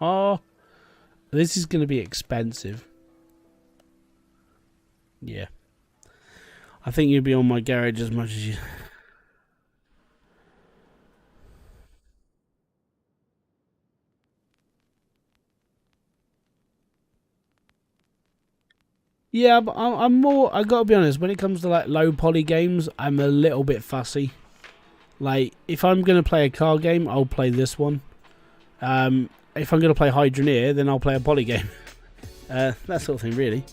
Oh, this is going to be expensive. Yeah. I think you'd be on my garage as much as you... Yeah, but I'm more... I gotta be honest, when it comes to like low poly games, I'm a little bit fussy. Like, if I'm going to play a car game, I'll play this one. If I'm going to play Hydroneer, then I'll play a poly game. That sort of thing, really.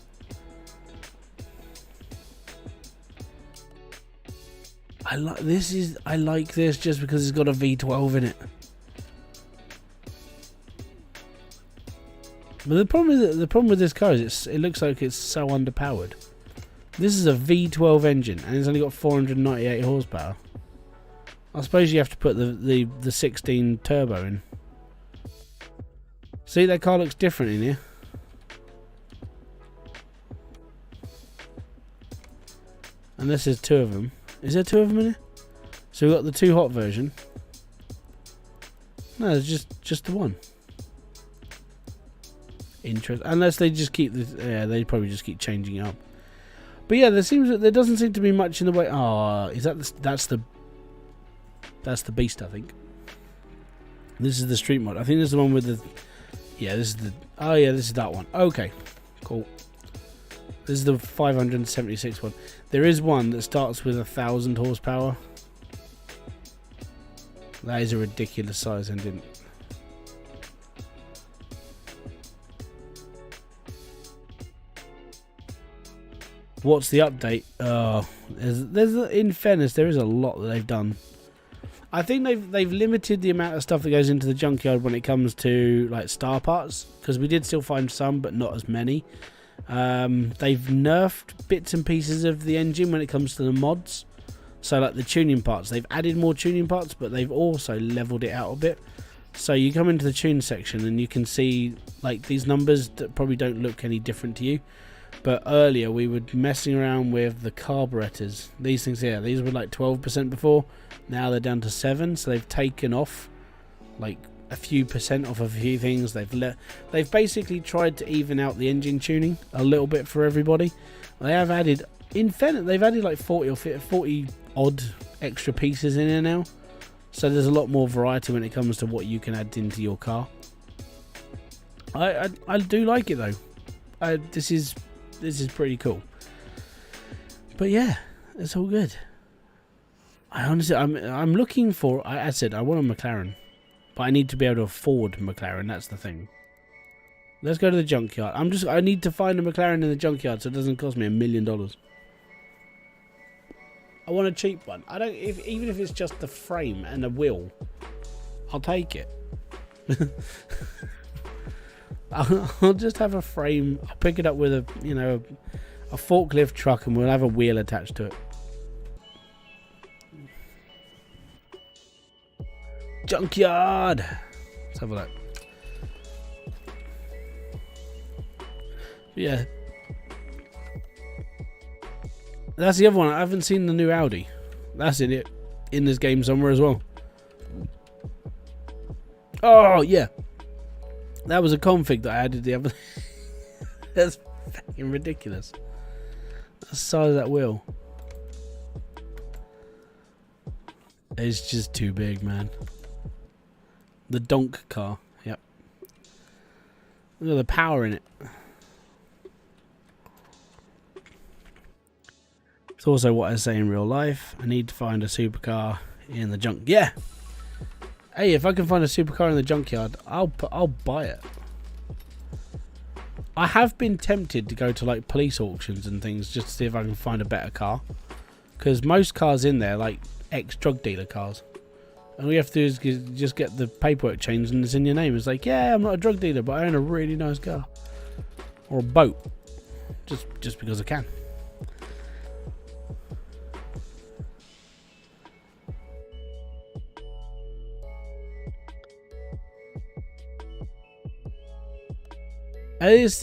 I like this just because it's got a V12 in it. But the problem with this car is it looks like it's so underpowered. This is a V12 engine and it's only got 498 horsepower. I suppose you have to put the 16 turbo in. See, that car looks different in here. And this is two of them. Is there two of them in here? So we've got the two hot version. No, it's just the one. Interest, unless they just keep the, yeah, they probably just keep changing it up. But yeah, there doesn't seem to be much in the way. Oh, is that that's the beast? I think this is the street mod. I think this is the one with the. Yeah, this is the. Oh yeah, this is that one. Okay, cool. This is the 576 one. There is one that starts with 1,000 horsepower. That is a ridiculous size engine. What's the update? There's in fairness, there is a lot that they've done. I think they've limited the amount of stuff that goes into the junkyard when it comes to like star parts, because we did still find some, but not as many. They've nerfed bits and pieces of the engine when it comes to the mods. So like the tuning parts, they've added more tuning parts, but they've also leveled it out a bit. So you come into the tune section and you can see like these numbers that probably don't look any different to you. But earlier we were messing around with the carburetors. These things here, these were like 12% before. Now they're down to 7%. So they've taken off like a few percent off of a few things. They've basically tried to even out the engine tuning a little bit for everybody. They have added, in fairness, they've added like 40 odd extra pieces in here now. So there's a lot more variety when it comes to what you can add into your car. I do like it though. This is pretty cool. But yeah, it's all good. I'm looking for. I said I want a McLaren, but I need to be able to afford McLaren. That's the thing. Let's go to the junkyard. I need to find a McLaren in the junkyard so it doesn't cost me $1 million. I want a cheap one. Even if it's just the frame and the wheel, I'll take it. I'll just have a frame. I'll pick it up with a forklift truck, and we'll have a wheel attached to it. Junkyard. Let's have a look. Yeah, that's the other one. I haven't seen the new Audi. That's in this game somewhere as well. Oh yeah. That was a config that I added the other. That's fucking ridiculous. The size of that wheel. It's just too big, man. The donk car. Yep. Look at the power in it. It's also what I say in real life. I need to find a supercar in the junk. Yeah. Hey, if I can find a supercar in the junkyard, I'll buy it. I have been tempted to go to like police auctions and things just to see if I can find a better car, because most cars in there like ex-drug dealer cars, and all you have to do is just get the paperwork changed and it's in your name. It's like, yeah, I'm not a drug dealer, but I own a really nice car or a boat, just because I can. As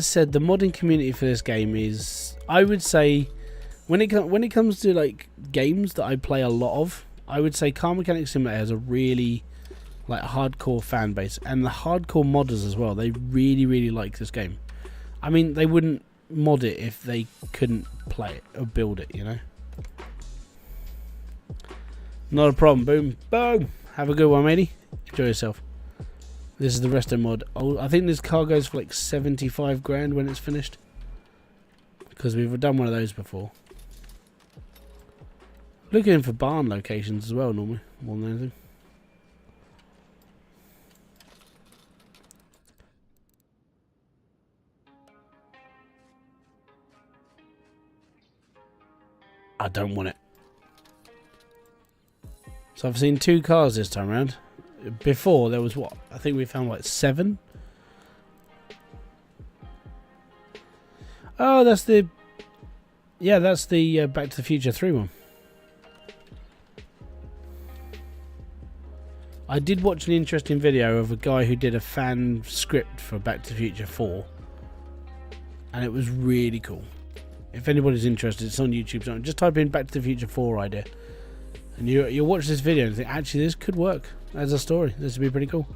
said, the modding community for this game is, I would say, when it comes to like games that I play a lot of, I would say Car Mechanic Simulator has a really like hardcore fan base, and the hardcore modders as well. They really like this game. I mean, they wouldn't mod it if they couldn't play it or build it, you know. Not a problem. Boom, boom. Have a good one, matey. Enjoy yourself. This is the resto mod. Oh, I think this car goes for like 75 grand when it's finished, because we've done one of those before. Looking for barn locations as well, normally, more than anything. I don't want it. So I've seen 2 cars this time around. Before there was what? I think we found like 7. Oh, that's the... Yeah, that's the Back to the Future 3 one. I did watch an interesting video of a guy who did a fan script for Back to the Future 4. And it was really cool. If anybody's interested, it's on YouTube. So just type in Back to the Future 4 idea. And you'll watch this video and think, actually, this could work as a story. This would be pretty cool.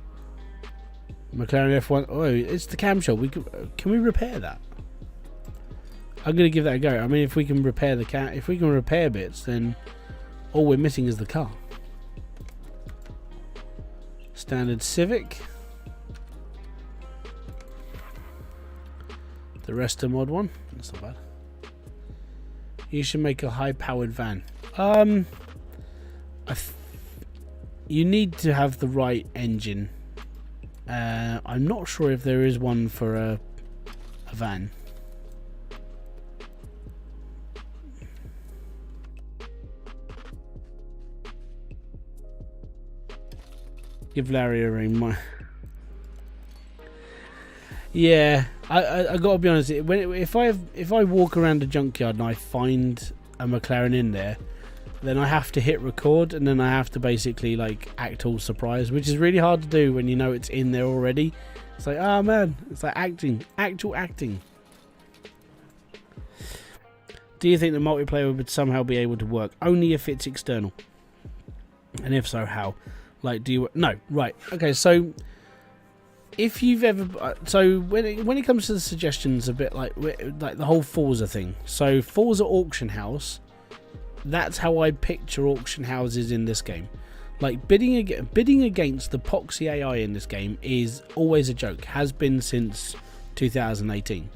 McLaren F1. Oh, it's the camshell. Can we repair that? I'm going to give that a go. I mean, if we can repair if we can repair bits, then all we're missing is the car. Standard Civic. The Resto mod one. That's not bad. You should make a high-powered van. You need to have the right engine. I'm not sure if there is one for a van. Give Larry a ring. Yeah, I gotta be honest. If I walk around a junkyard and I find a McLaren in there, then I have to hit record, and then I have to basically like act all surprised, which is really hard to do when you know it's in there already. It's like, oh man, it's like actual acting. Do you think the multiplayer would somehow be able to work? Only if it's external. And if so, how? Like, do you... No, right. Okay, so if you've ever... So when it comes to the suggestions, a bit like the whole Forza thing. So Forza Auction House, that's how I picture auction houses in this game. Like, bidding against the Poxy AI in this game is always a joke. Has been since 2018.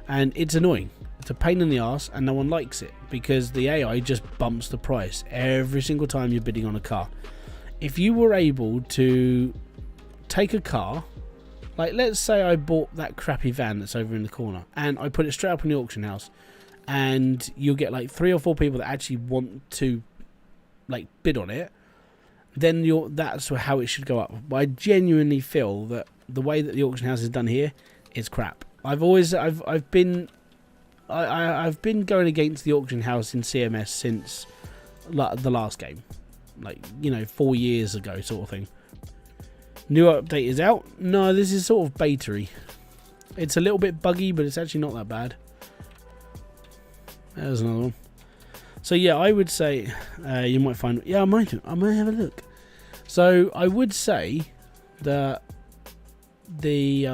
And it's annoying. It's a pain in the arse, and no one likes it, because the AI just bumps the price every single time you're bidding on a car. If you were able to take a car, like let's say I bought that crappy van that's over in the corner, and I put it straight up in the auction house, and you'll get like 3 or 4 people that actually want to like bid on it, then that's how it should go up. But I genuinely feel that the way that the auction house is done here is crap. I've been going against the auction house in CMS since the last game, like, you know, 4 years ago sort of thing. New update is out. No, this is sort of beta-y. It's a little bit buggy, but it's actually not that bad. There's another one. So yeah, I would say you might find... Yeah, I might have a look. So I would say that the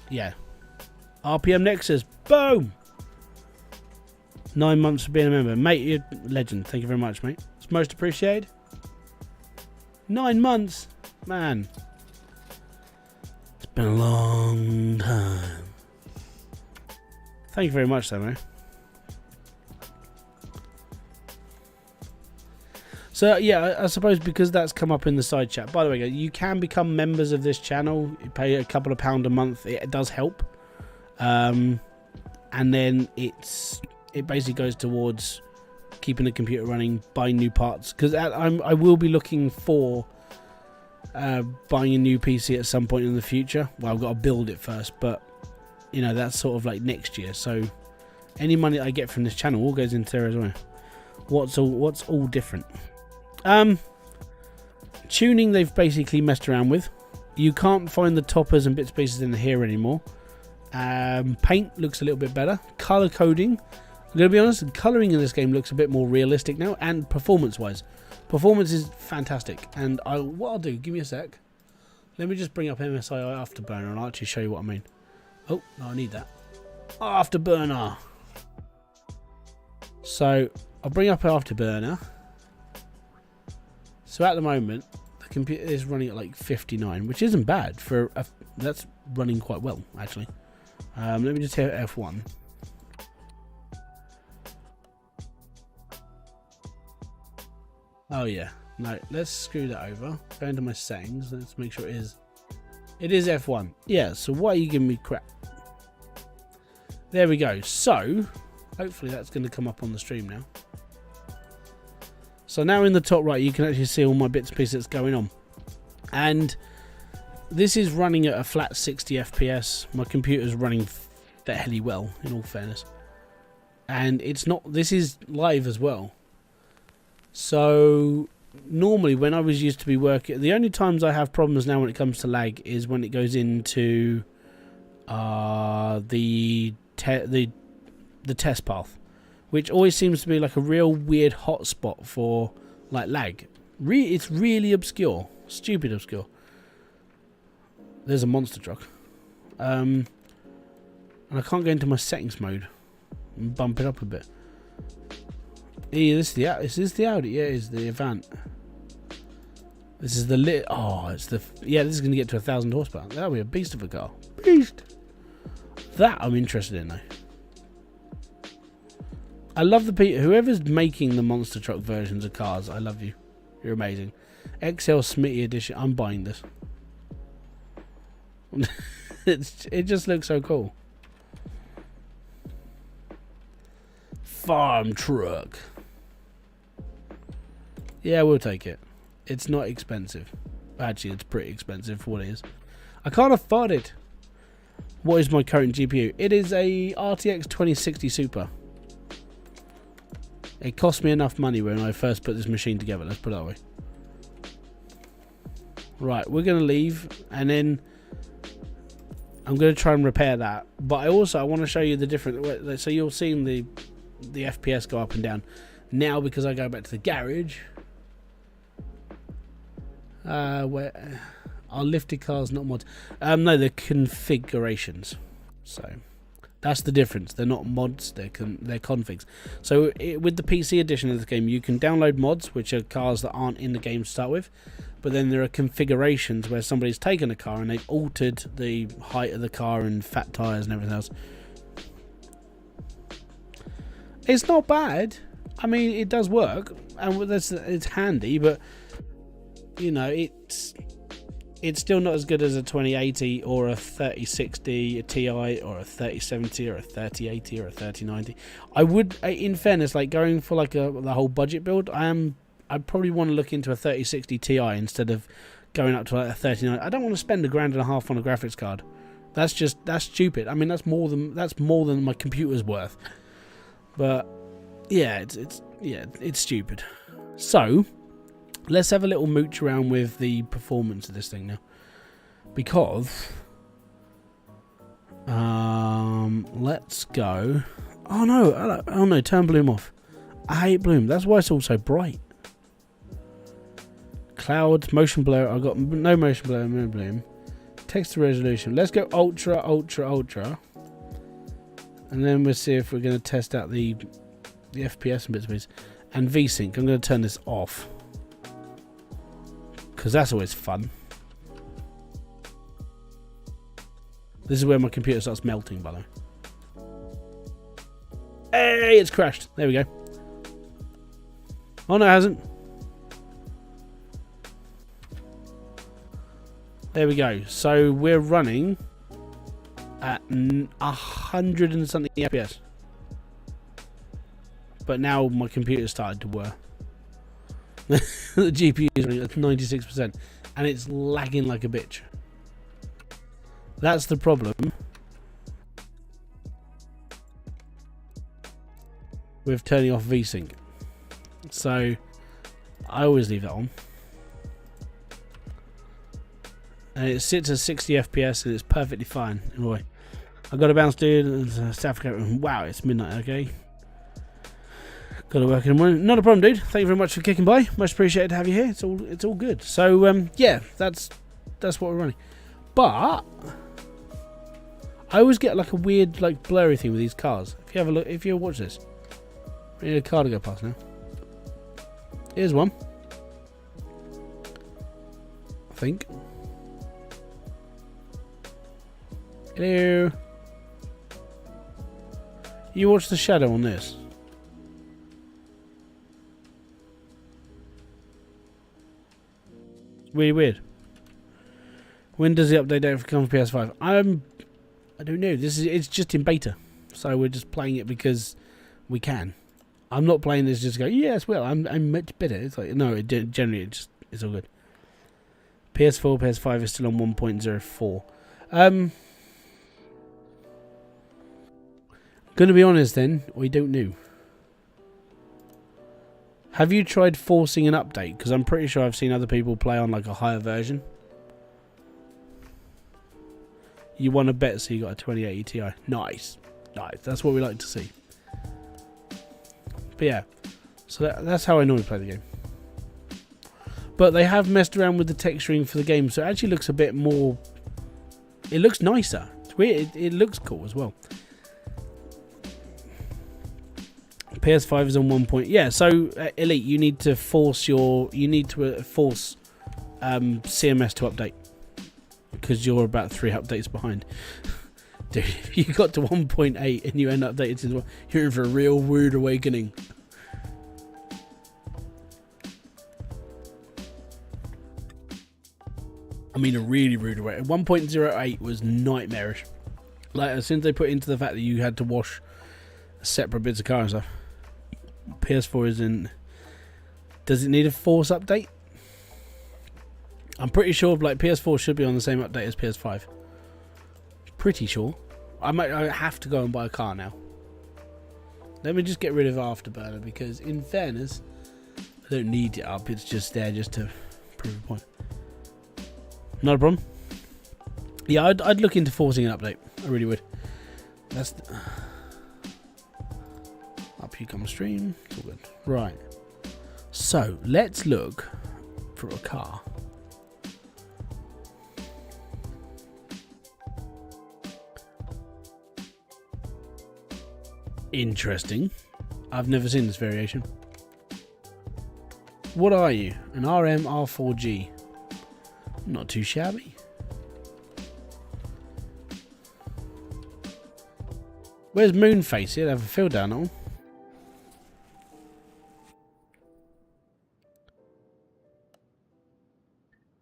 yeah, RPM Nexus, boom, 9 months for being a member, mate. You're a legend. Thank you very much, mate. It's most appreciated. 9 months, man. It's been a long time. Thank you very much, though, mate. So yeah, I suppose because that's come up in the side chat. By the way, you can become members of this channel. You pay a couple of £1 a month. It does help, and then it basically goes towards keeping the computer running, buying new parts. Because I will be looking for buying a new PC at some point in the future. Well, I've got to build it first, but you know, that's sort of like next year. So any money I get from this channel all goes into there as well. What's all different? Tuning, they've basically messed around with. You can't find the toppers and bits and pieces in here anymore. Paint looks a little bit better. Color coding, I'm going to be honest, the colouring in this game looks a bit more realistic now, and performance-wise. Performance is fantastic, and what I'll do, give me a sec. Let me just bring up MSI Afterburner, and I'll actually show you what I mean. Oh, no, I need that. Afterburner! So, I'll bring up Afterburner. So at the moment, the computer is running at like 59, which isn't bad for that's running quite well actually. Let me just hit F1. Oh yeah, no, let's screw that over. Go into my settings. Let's make sure it is F1. Yeah. So why are you giving me crap? There we go. So hopefully that's going to come up on the stream now. So now in the top right, you can actually see all my bits and pieces that's going on. And this is running at a flat 60 FPS. My computer's running fairly well, in all fairness. And it's not, this is live as well. So normally when I was used to be working, the only times I have problems now when it comes to lag is when it goes into the test path, which always seems to be like a real weird hotspot for like lag. It's really obscure, stupid obscure. There's a monster truck, and I can't go into my settings mode and bump it up a bit. Yeah, this is the Audi. Yeah, it's the Avant. This is the lit. Oh, it's the yeah. This is going to get to 1,000 horsepower. That'll be a beast of a car. Beast. That I'm interested in though. I love the people, whoever's making the monster truck versions of cars. I love you. You're amazing. XL Smitty edition. I'm buying this. It just looks so cool. Farm truck. Yeah, we'll take it. It's not expensive. Actually, it's pretty expensive for what it is. I can't afford it. What is my current GPU? It is a RTX 2060 Super. It cost me enough money when I first put this machine together. Let's put it that way. Right, we're going to leave, and then I'm going to try and repair that. But I want to show you the different. So you're seeing the FPS go up and down. Now, because I go back to the garage, where are lifted cars, not mods. No, they're configurations. So that's the difference. They're not mods, they're configs. So with the PC edition of the game, you can download mods, which are cars that aren't in the game to start with. But then there are configurations where somebody's taken a car and they've altered the height of the car and fat tyres and everything else. It's not bad. I mean, it does work, and it's handy, but you know, it's still not as good as a 2080 or a 3060 Ti or a 3070 or a 3080 or a 3090. I would, in fairness, like going for like the whole budget build, I'd probably want to look into a 3060 Ti instead of going up to like a 3090. I don't want to spend $1,500 on a graphics card. That's stupid. I mean, that's more than my computer's worth. But yeah, it's stupid. So let's have a little mooch around with the performance of this thing now, because let's go. Oh no, turn bloom off. I hate bloom. That's why it's all so bright. Clouds, motion blur. I got no motion blur, no bloom. Texture resolution. Let's go ultra, and then we'll see if we're going to test out the FPS and bits and pieces. And VSync. I'm going to turn this off, because that's always fun. This is where my computer starts melting, by the way. Hey, it's crashed. There we go. Oh no, it hasn't. There we go. So we're running at 100 and something FPS. But now my computer started to whir. The GPU is running at 96%, and it's lagging like a bitch. That's the problem with turning off VSync. So I always leave that on, and it sits at 60 FPS, and it's perfectly fine. Anyway, I've got to bounce, dude. South Africa. Wow, it's midnight. Okay. Got to work in the morning. Not a problem, dude. Thank you very much for kicking by. Much appreciated to have you here. It's all good. So yeah, that's what we're running. But I always get like a weird, like blurry thing with these cars. If you have a look, if you watch this, we need a car to go past now. Here's one. I think. Hello. You watch the shadow on this. It's really weird. When does the update date come for PS5? I don't know. It's just in beta, so we're just playing it because we can. I'm not playing this just to go, yes, well, I'm much better. It's like, no, generally it's all good. PS4, PS5 is still on 1.04. Gonna be honest then, we don't know. Have you tried forcing an update? Because I'm pretty sure I've seen other people play on like a higher version. You won a bet, so you got a 2080 Ti. Nice. Nice. That's what we like to see. But yeah, so that's how I normally play the game. But they have messed around with the texturing for the game, so it actually looks a bit more... It looks nicer. It's weird. It looks cool as well. PS5 is on 1 point. Yeah, so Elite, you need to force CMS to update. Because you're about 3 updates behind. Dude, if you got to 1.8 and you end up updated to the one, you're in for a real rude awakening. I mean, a really rude awakening. 1.08 was nightmarish. Like, as soon as they put into the fact that you had to wash separate bits of car and stuff. PS4 isn't... Does it need a force update? I'm pretty sure like PS4 should be on the same update as PS5. Pretty sure. I have to go and buy a car now. Let me just get rid of Afterburner because in fairness, I don't need it up. It's just there just to prove a point. Not a problem. Yeah, I'd look into forcing an update. I really would. That's... Up you come stream. It's all good. Right. So, let's look for a car. Interesting. I've never seen this variation. What are you? An RM R4G. Not too shabby. Where's Moonface? He'll have a fill down on.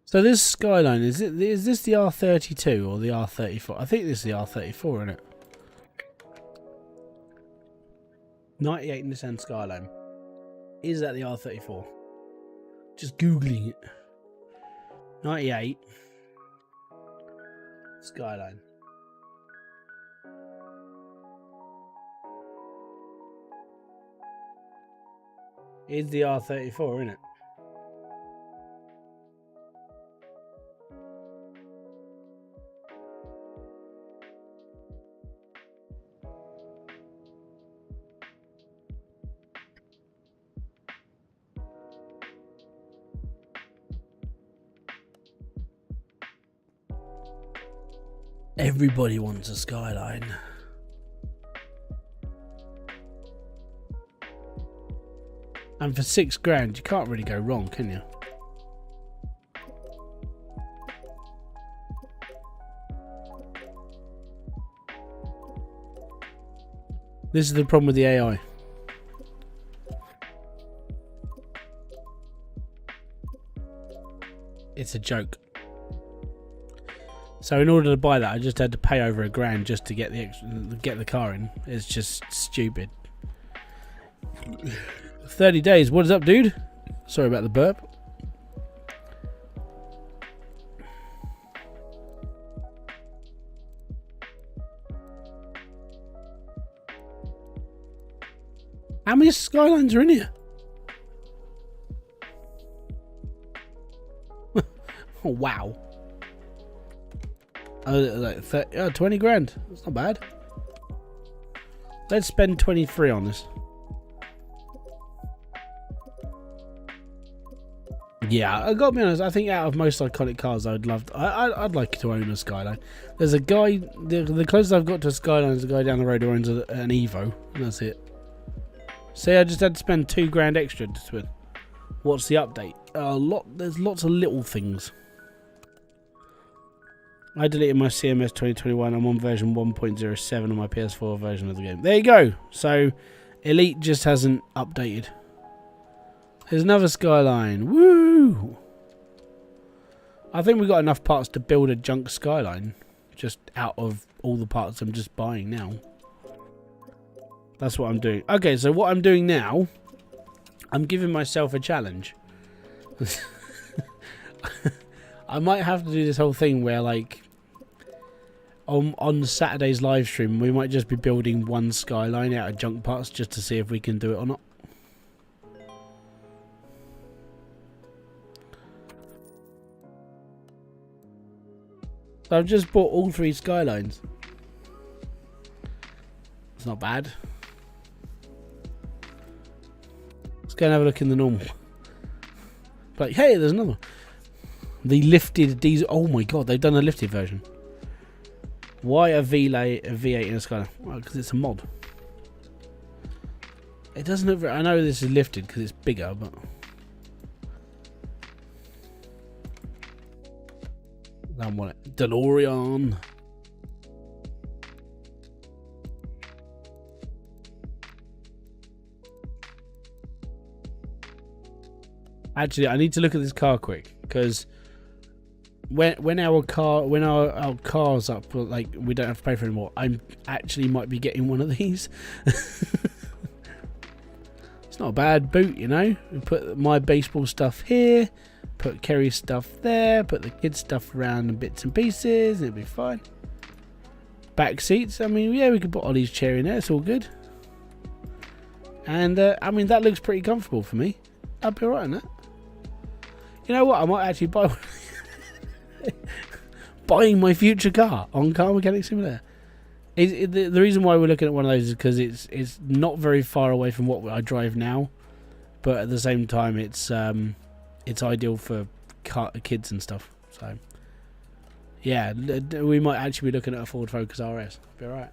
So this Skyline, is this the R32 or the R34? I think this is the R34, isn't it? 98 Nissan Skyline. Is that the R34? Just Googling it. 98 Skyline. Is the R34, isn't it? Everybody wants a Skyline. And for £6,000, you can't really go wrong, can you? This is the problem with the AI. It's a joke. So in order to buy that, I just had to pay over £1,000 just to get the car in. It's just stupid. 30 days. What is up, dude? Sorry about the burp. How many Skylines are in here? Oh, wow. Like 20 grand. That's not bad. Let's spend 23 on this. Yeah, I gotta be honest. I think out of most iconic cars, I'd like to own a Skyline. There's a guy. The closest I've got to a Skyline is a guy down the road who owns an Evo, and that's it. See, I just had to spend £2 extra to win. What's the update? There's lots of little things. I deleted my CMS 2021. I'm on version 1.07 on my PS4 version of the game. There you go. So, Elite just hasn't updated. There's another Skyline. Woo! I think we've got enough parts to build a junk Skyline. Just out of all the parts I'm just buying now. That's what I'm doing. Okay, so what I'm doing now, I'm giving myself a challenge. I might have to do this whole thing where, like, on Saturday's live stream, we might just be building one Skyline out of junk parts just to see if we can do it or not. So I've just bought all 3 Skylines. It's not bad. Let's go and have a look in the normal. Like, hey, there's another one. The lifted diesel. Oh my god, they've done a lifted version. Why a V8 in a Skyline? Well, because it's a mod. It doesn't look very... I know this is lifted because it's bigger, but... I don't want it. DeLorean. Actually, I need to look at this car quick because when our car's up, like we don't have to pay for it anymore. I actually might be getting one of these. It's not a bad boot, you know. We put my baseball stuff here. Put Kerry's stuff there, put the kids' stuff around in bits and pieces, and it'll be fine. Back seats, I mean, yeah, we could put Ollie's chair in there, it's all good. And, I mean, that looks pretty comfortable for me. I'd be alright on that. You know what, I might actually buy one. Buying my future car on Car Mechanic Simulator. The reason why we're looking at one of those is because it's not very far away from what I drive now, but at the same time, it's ideal for kids and stuff. So, yeah, we might actually be looking at a Ford Focus RS. Be alright.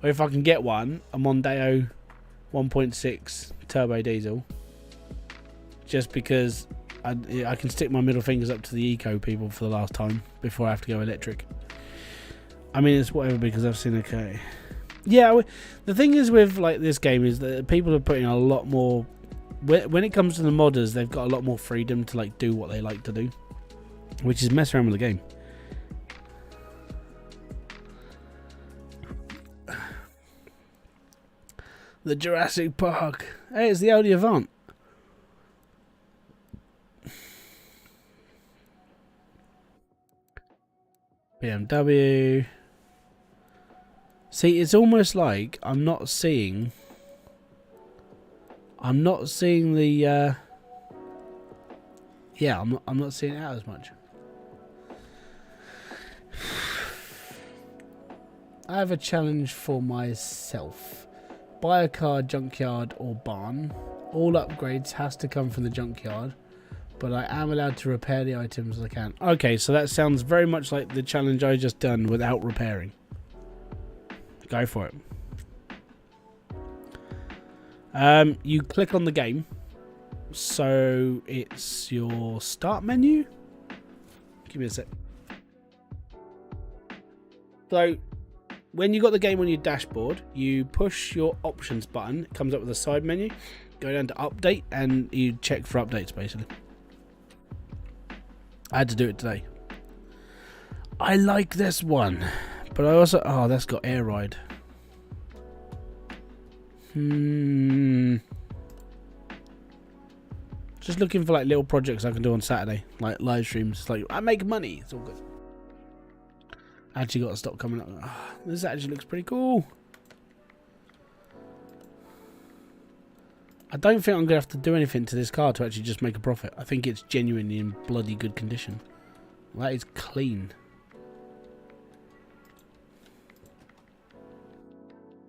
Or if I can get one, a Mondeo 1.6 turbo diesel. Just because I can stick my middle fingers up to the eco people for the last time before I have to go electric. I mean, it's whatever because I've seen okay. Yeah, the thing is with like this game is that people are putting a lot more. When it comes to the modders, they've got a lot more freedom to like do what they like to do, which is mess around with the game. The Jurassic Park. Hey, it's the Audi Avant. BMW. See, it's almost like I'm not seeing the yeah, I'm not seeing it out as much. I have a challenge for myself. Buy a car, junkyard or barn. All upgrades has to come from the junkyard, but I am allowed to repair the items as I can. Okay, so that sounds very much like the challenge I just done without repairing. Go for it. You click on the game. So it's your start menu. Give me a sec. So when you got the game on your dashboard, you push your options button. It comes up with a side menu. Go down to update and you check for updates basically. I had to do it today. I like this one. But I also... Oh, that's got air ride. Just looking for like little projects I can do on Saturday. Like live streams. It's like, I make money. It's all good. I actually got to stop coming up. Oh, this actually looks pretty cool. I don't think I'm going to have to do anything to this car to actually just make a profit. I think it's genuinely in bloody good condition. That is clean.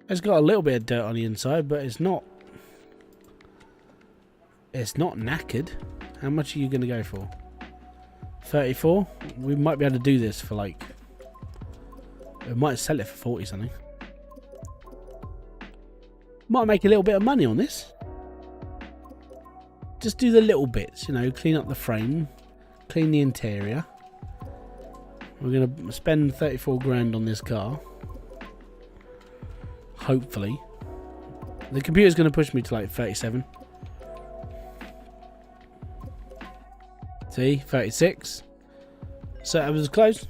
It's got a little bit of dirt on the inside, but it's not It's not knackered. How much are you going to go for? 34? We might be able to do this for like... We might sell it for 40 something. Might make a little bit of money on this. Just do the little bits, you know, clean up the frame, clean the interior. We're going to spend 34 grand on this car. Hopefully. The computer's going to push me to like 37. See, 36. So that was close.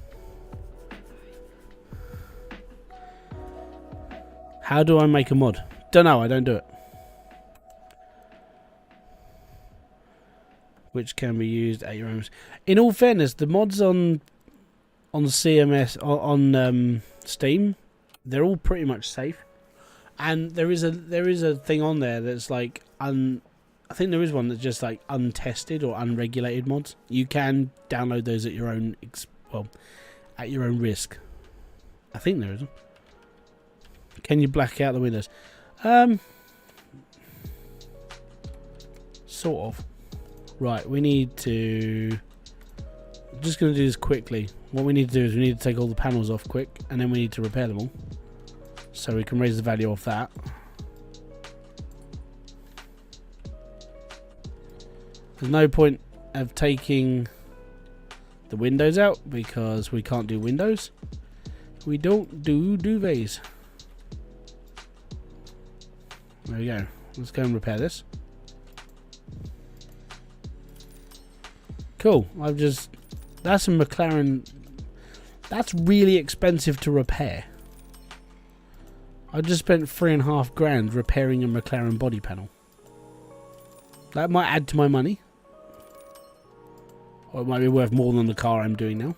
How do I make a mod? Don't know, I don't do it. Which can be used at your own. In all fairness, the mods on CMS on Steam, they're all pretty much safe. And there is a thing on there that's like I think there is one that's just like untested or unregulated mods. You can download those at your own at your own risk. I think there is. Can you black out the windows? Sort of. Right, we need to... I'm just going to do this quickly. What we need to do is we need to take all the panels off quick, and then we need to repair them all. So we can raise the value of that. There's no point of taking the windows out because we can't do windows. We don't do duvets. There we go. Let's go and repair this. Cool. That's a McLaren. That's really expensive to repair. I just spent 3.5 grand repairing a McLaren body panel. That might add to my money. Or it might be worth more than the car I'm doing now.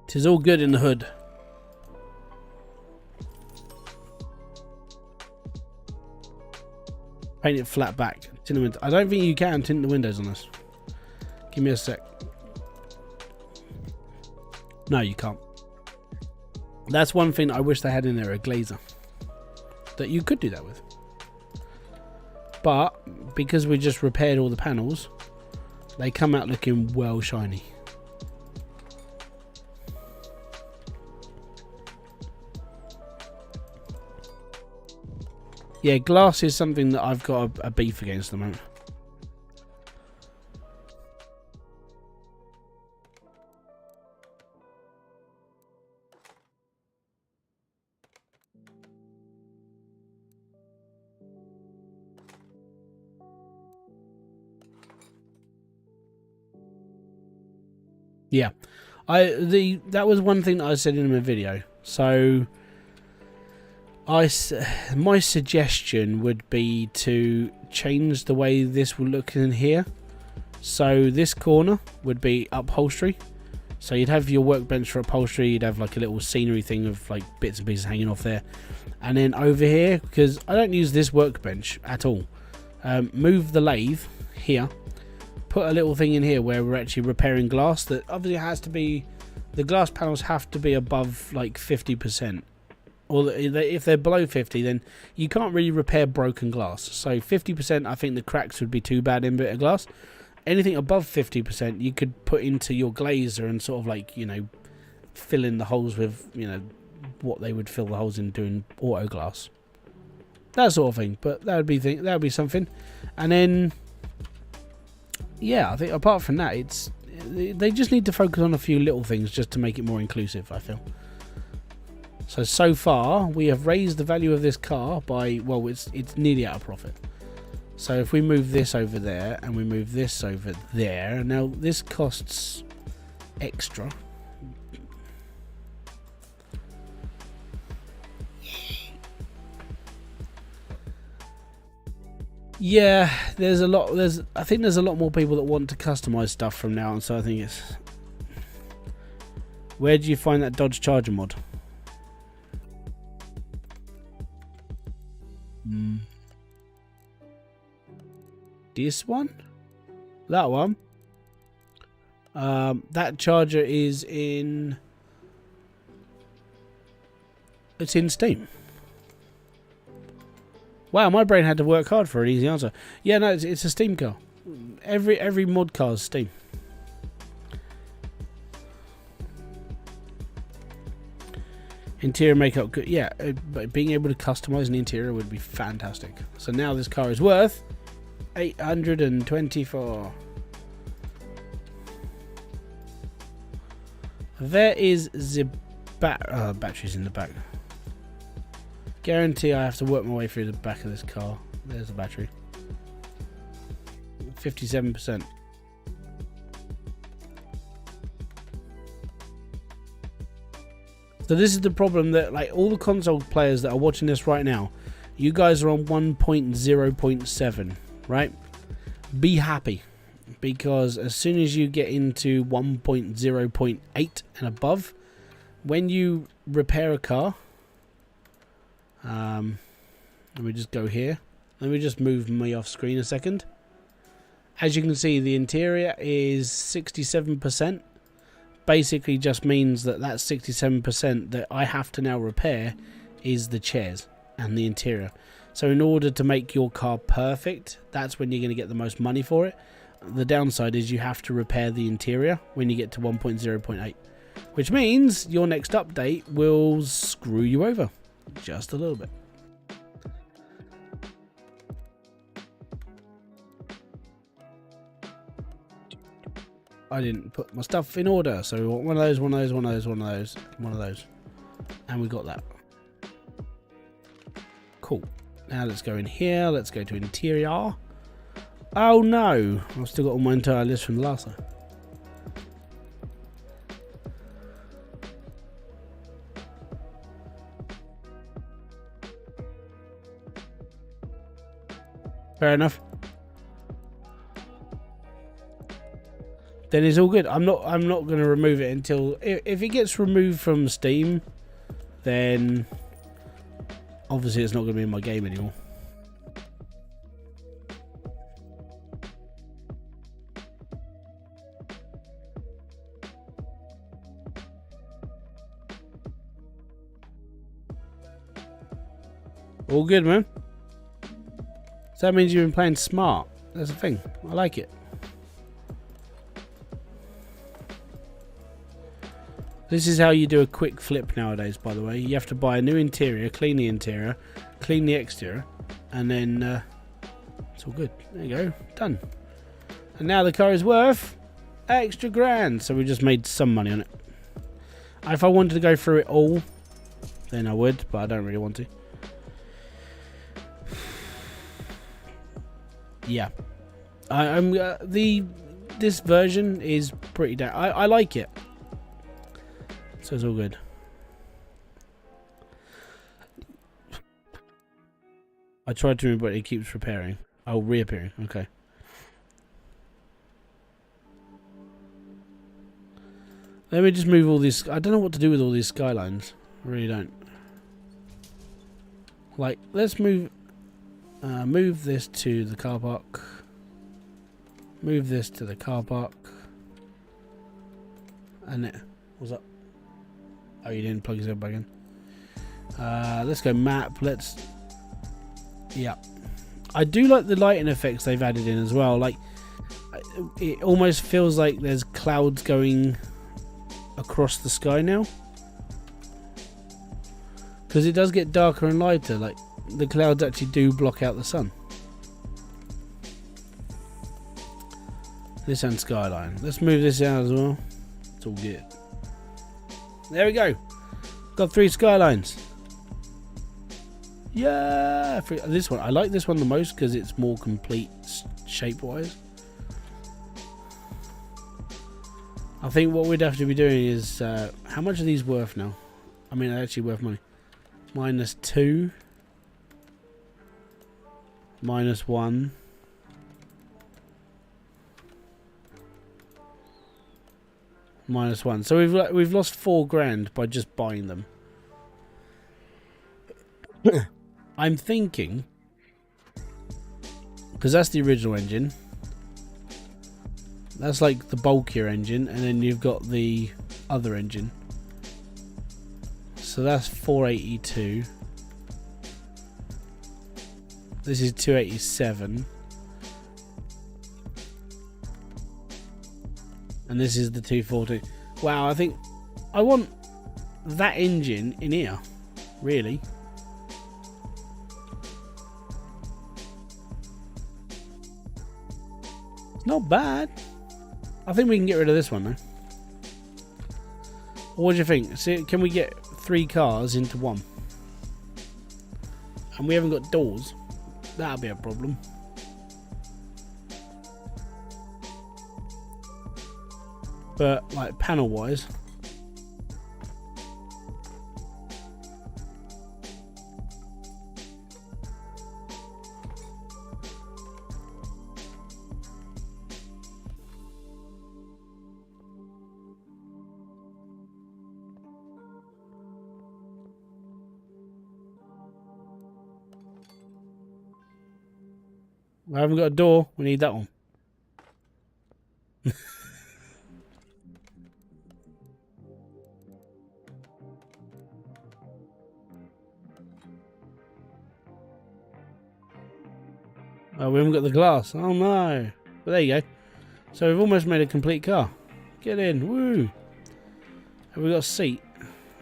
Tis all good in the hood. Paint it flat back. I don't think you can tint the windows on this. Give me a sec. No, you can't. That's one thing I wish they had in there, a glazer. That you could do that with. But, because we just repaired all the panels, they come out looking well shiny. Yeah, glass is something that I've got a beef against at the moment. Yeah, that was one thing that I said in my video. So my suggestion would be to change the way this will look in here. So this corner would be upholstery. So you'd have your workbench for upholstery. You'd have like a little scenery thing of like bits and pieces hanging off there. And then over here, because I don't use this workbench at all, move the lathe here. Put a little thing in here where we're actually repairing glass that obviously has to be, the glass panels have to be above like 50%, or if they're below 50 then you can't really repair broken glass. So 50%, I think the cracks would be too bad in a bit of glass. Anything above 50% you could put into your glazer and sort of like, you know, fill in the holes with, you know, what they would fill the holes in doing auto glass, that sort of thing. But that would be something. And then yeah, I think apart from that, they just need to focus on a few little things just to make it more inclusive, I feel. So far, we have raised the value of this car by, well, it's nearly out of profit. So if we move this over there and we move this over there, now this costs extra. Yeah, I think there's a lot more people that want to customize stuff from now on, so I think it's... Where do you find that Dodge Charger mod? This one? That one? That Charger is in It's in Steam. Wow, my brain had to work hard for an easy answer. Yeah, no, it's a Steam car. Every mod car is Steam. Interior makeup, good. Yeah, but being able to customize an interior would be fantastic. So now this car is worth 824. There is the batteries in the back. Guarantee I have to work my way through the back of this car. There's the battery. 57%. So this is the problem, that like all the console players that are watching this right now, you guys are on 1.0.7, right? Be happy, because as soon as you get into 1.0.8 and above, when you repair a car, let me just go here. Let me just move me off screen a second. As you can see, the interior is 67%. Basically just means that 67% that I have to now repair is the chairs and the interior. So in order to make your car perfect, that's when you're going to get the most money for it. The downside is you have to repair the interior when you get to 1.0.8, which means your next update will screw you over just a little bit. I didn't put my stuff in order, so we want one of those, one of those, one of those, one of those, one of those, and we got that. Cool. Now let's go in here. Let's go to interior. Oh no, I've still got all my entire list from the last time. Fair enough. Then it's all good. I'm not going to remove it until if it gets removed from Steam, then obviously it's not going to be in my game anymore. All good, man. So that means you've been playing smart. That's the thing. I like it. This is how you do a quick flip nowadays, by the way. You have to buy a new interior, clean the interior, clean the exterior, and then it's all good. There you go. Done. And now the car is worth extra grand. So we just made some money on it. If I wanted to go through it all, then I would, but I don't really want to. Yeah. This version is pretty damn... I like it. So it's all good. I tried to remove, but it keeps repairing. Oh, reappearing. Okay. Let me just move all these. I don't know what to do with all these skylines. I really don't. Like, let's move this to the car park. Move this to the car park. And it... What's up? Oh, you didn't plug yourself back in. Let's go map. Let's... Yeah. I do like the lighting effects they've added in as well. Like, it almost feels like there's clouds going across the sky now. Because it does get darker and lighter. Like, the clouds actually do block out the sun. This and skyline. Let's move this out as well. It's all good. There we go. Got 3 skylines. Yeah. This one. I like this one the most because it's more complete shape-wise. I think what we'd have to be doing is... how much are these worth now? I mean, they're actually worth money. -2. -1. -1. So we've lost 4 grand by just buying them. I'm thinking, because that's the original engine. That's like the bulkier engine, and then you've got the other engine. So that's 482. This is 287. And this is the 240. Wow, I think I want that engine in here, really. Not bad. I think we can get rid of this one though. What do you think? See, can we get 3 cars into one? And we haven't got doors. That'll be a problem. But like panel wise, I haven't got a door. We need that one. Oh, we haven't got the glass. Oh no. But there you go. So we've almost made a complete car. Get in. Woo. Have we got a seat?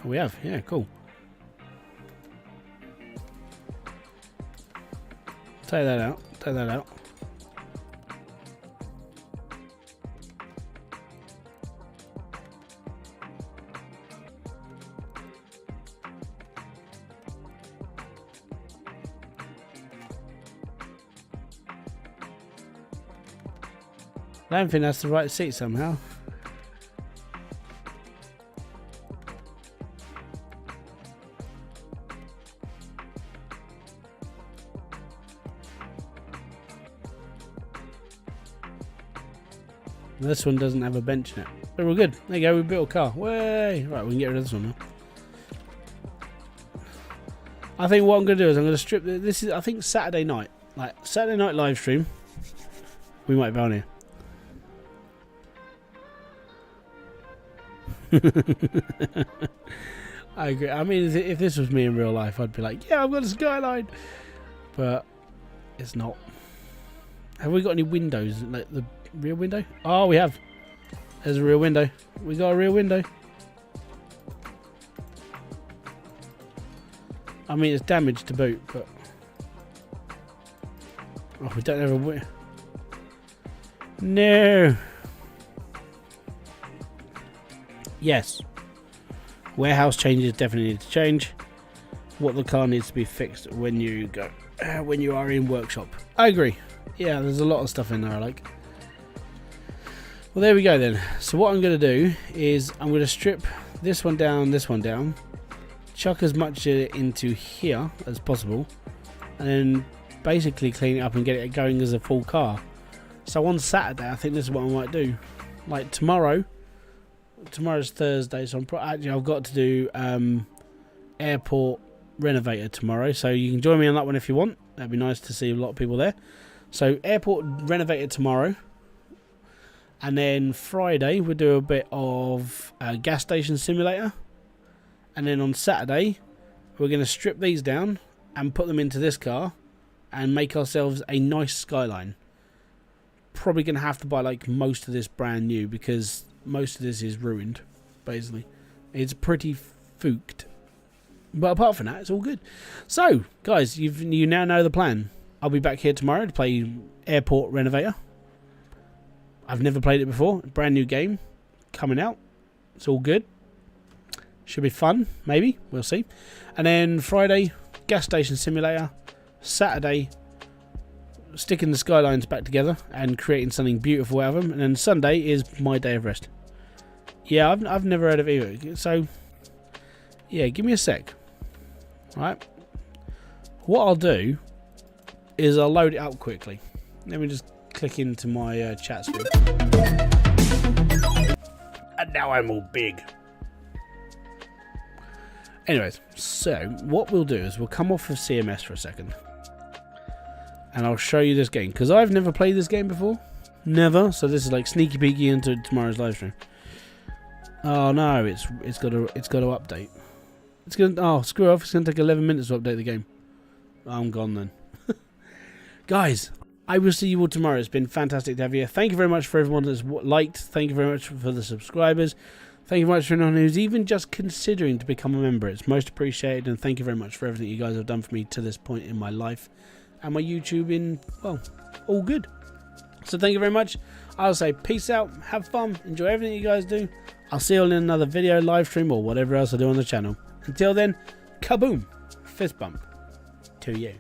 Oh, we have. Yeah, cool. Take that out. Take that out. I don't think that's the right seat somehow. This one doesn't have a bench in it. But we're good. There you go, we built a car. Way! Right, we can get rid of this one now. I think what I'm going to do is I'm going to strip... This is, I think, Saturday night. Like, Saturday night live stream. We might be on here. I agree. I mean, if this was me in real life, I'd be like, yeah, I've got a skyline. But it's not. Have we got any windows? Like the rear window? Oh, we have. There's a rear window. We got a rear window. I mean, it's damaged to boot, but... Oh, we don't have a window. No. Yes. Warehouse changes definitely need to change. What the car needs to be fixed when you go, when you are in workshop. I agree. Yeah, there's a lot of stuff in there I like. Well, there we go then. So what I'm going to do is I'm going to strip this one down, chuck as much into here as possible, and then basically clean it up and get it going as a full car. So on Saturday, I think this is what I might do. Like tomorrow's Thursday, so actually I've got to do airport renovator tomorrow, so you can join me on that one if you want. That'd be nice to see a lot of people there. So airport renovator tomorrow, and then Friday we'll do a bit of gas station simulator, and then on Saturday we're going to strip these down and put them into this car and make ourselves a nice skyline. Probably going to have to buy like most of this brand new because most of this is ruined, basically. It's pretty fooked. But apart from that, it's all good. So, guys, you now know the plan. I'll be back here tomorrow to play Airport Renovator. I've never played it before. Brand new game coming out. It's all good. Should be fun, maybe. We'll see. And then Friday, Gas Station Simulator. Saturday, sticking the skylines back together and creating something beautiful out of them. And then Sunday is my day of rest. Yeah, I've never heard of either. So, yeah, give me a sec. Right. What I'll do is I'll load it up quickly. Let me just click into my chat screen. And now I'm all big. Anyways, so what we'll do is we'll come off of CMS for a second. And I'll show you this game. Because I've never played this game before. Never. So this is like sneaky peeky into tomorrow's live stream. Oh no, it's got to update. It's gonna. Oh, screw off. It's gonna take 11 minutes to update the game. I'm gone then. Guys, I will see you all tomorrow. It's been fantastic to have you. Thank you very much for everyone that's liked. Thank you very much for the subscribers. Thank you very much for anyone who's even just considering to become a member. It's most appreciated, and thank you very much for everything you guys have done for me to this point in my life and my YouTube in, well, all good. So thank you very much. I'll say peace out, have fun, enjoy everything you guys do. I'll see you all in another video, live stream, or whatever else I do on the channel. Until then, kaboom, fist bump to you.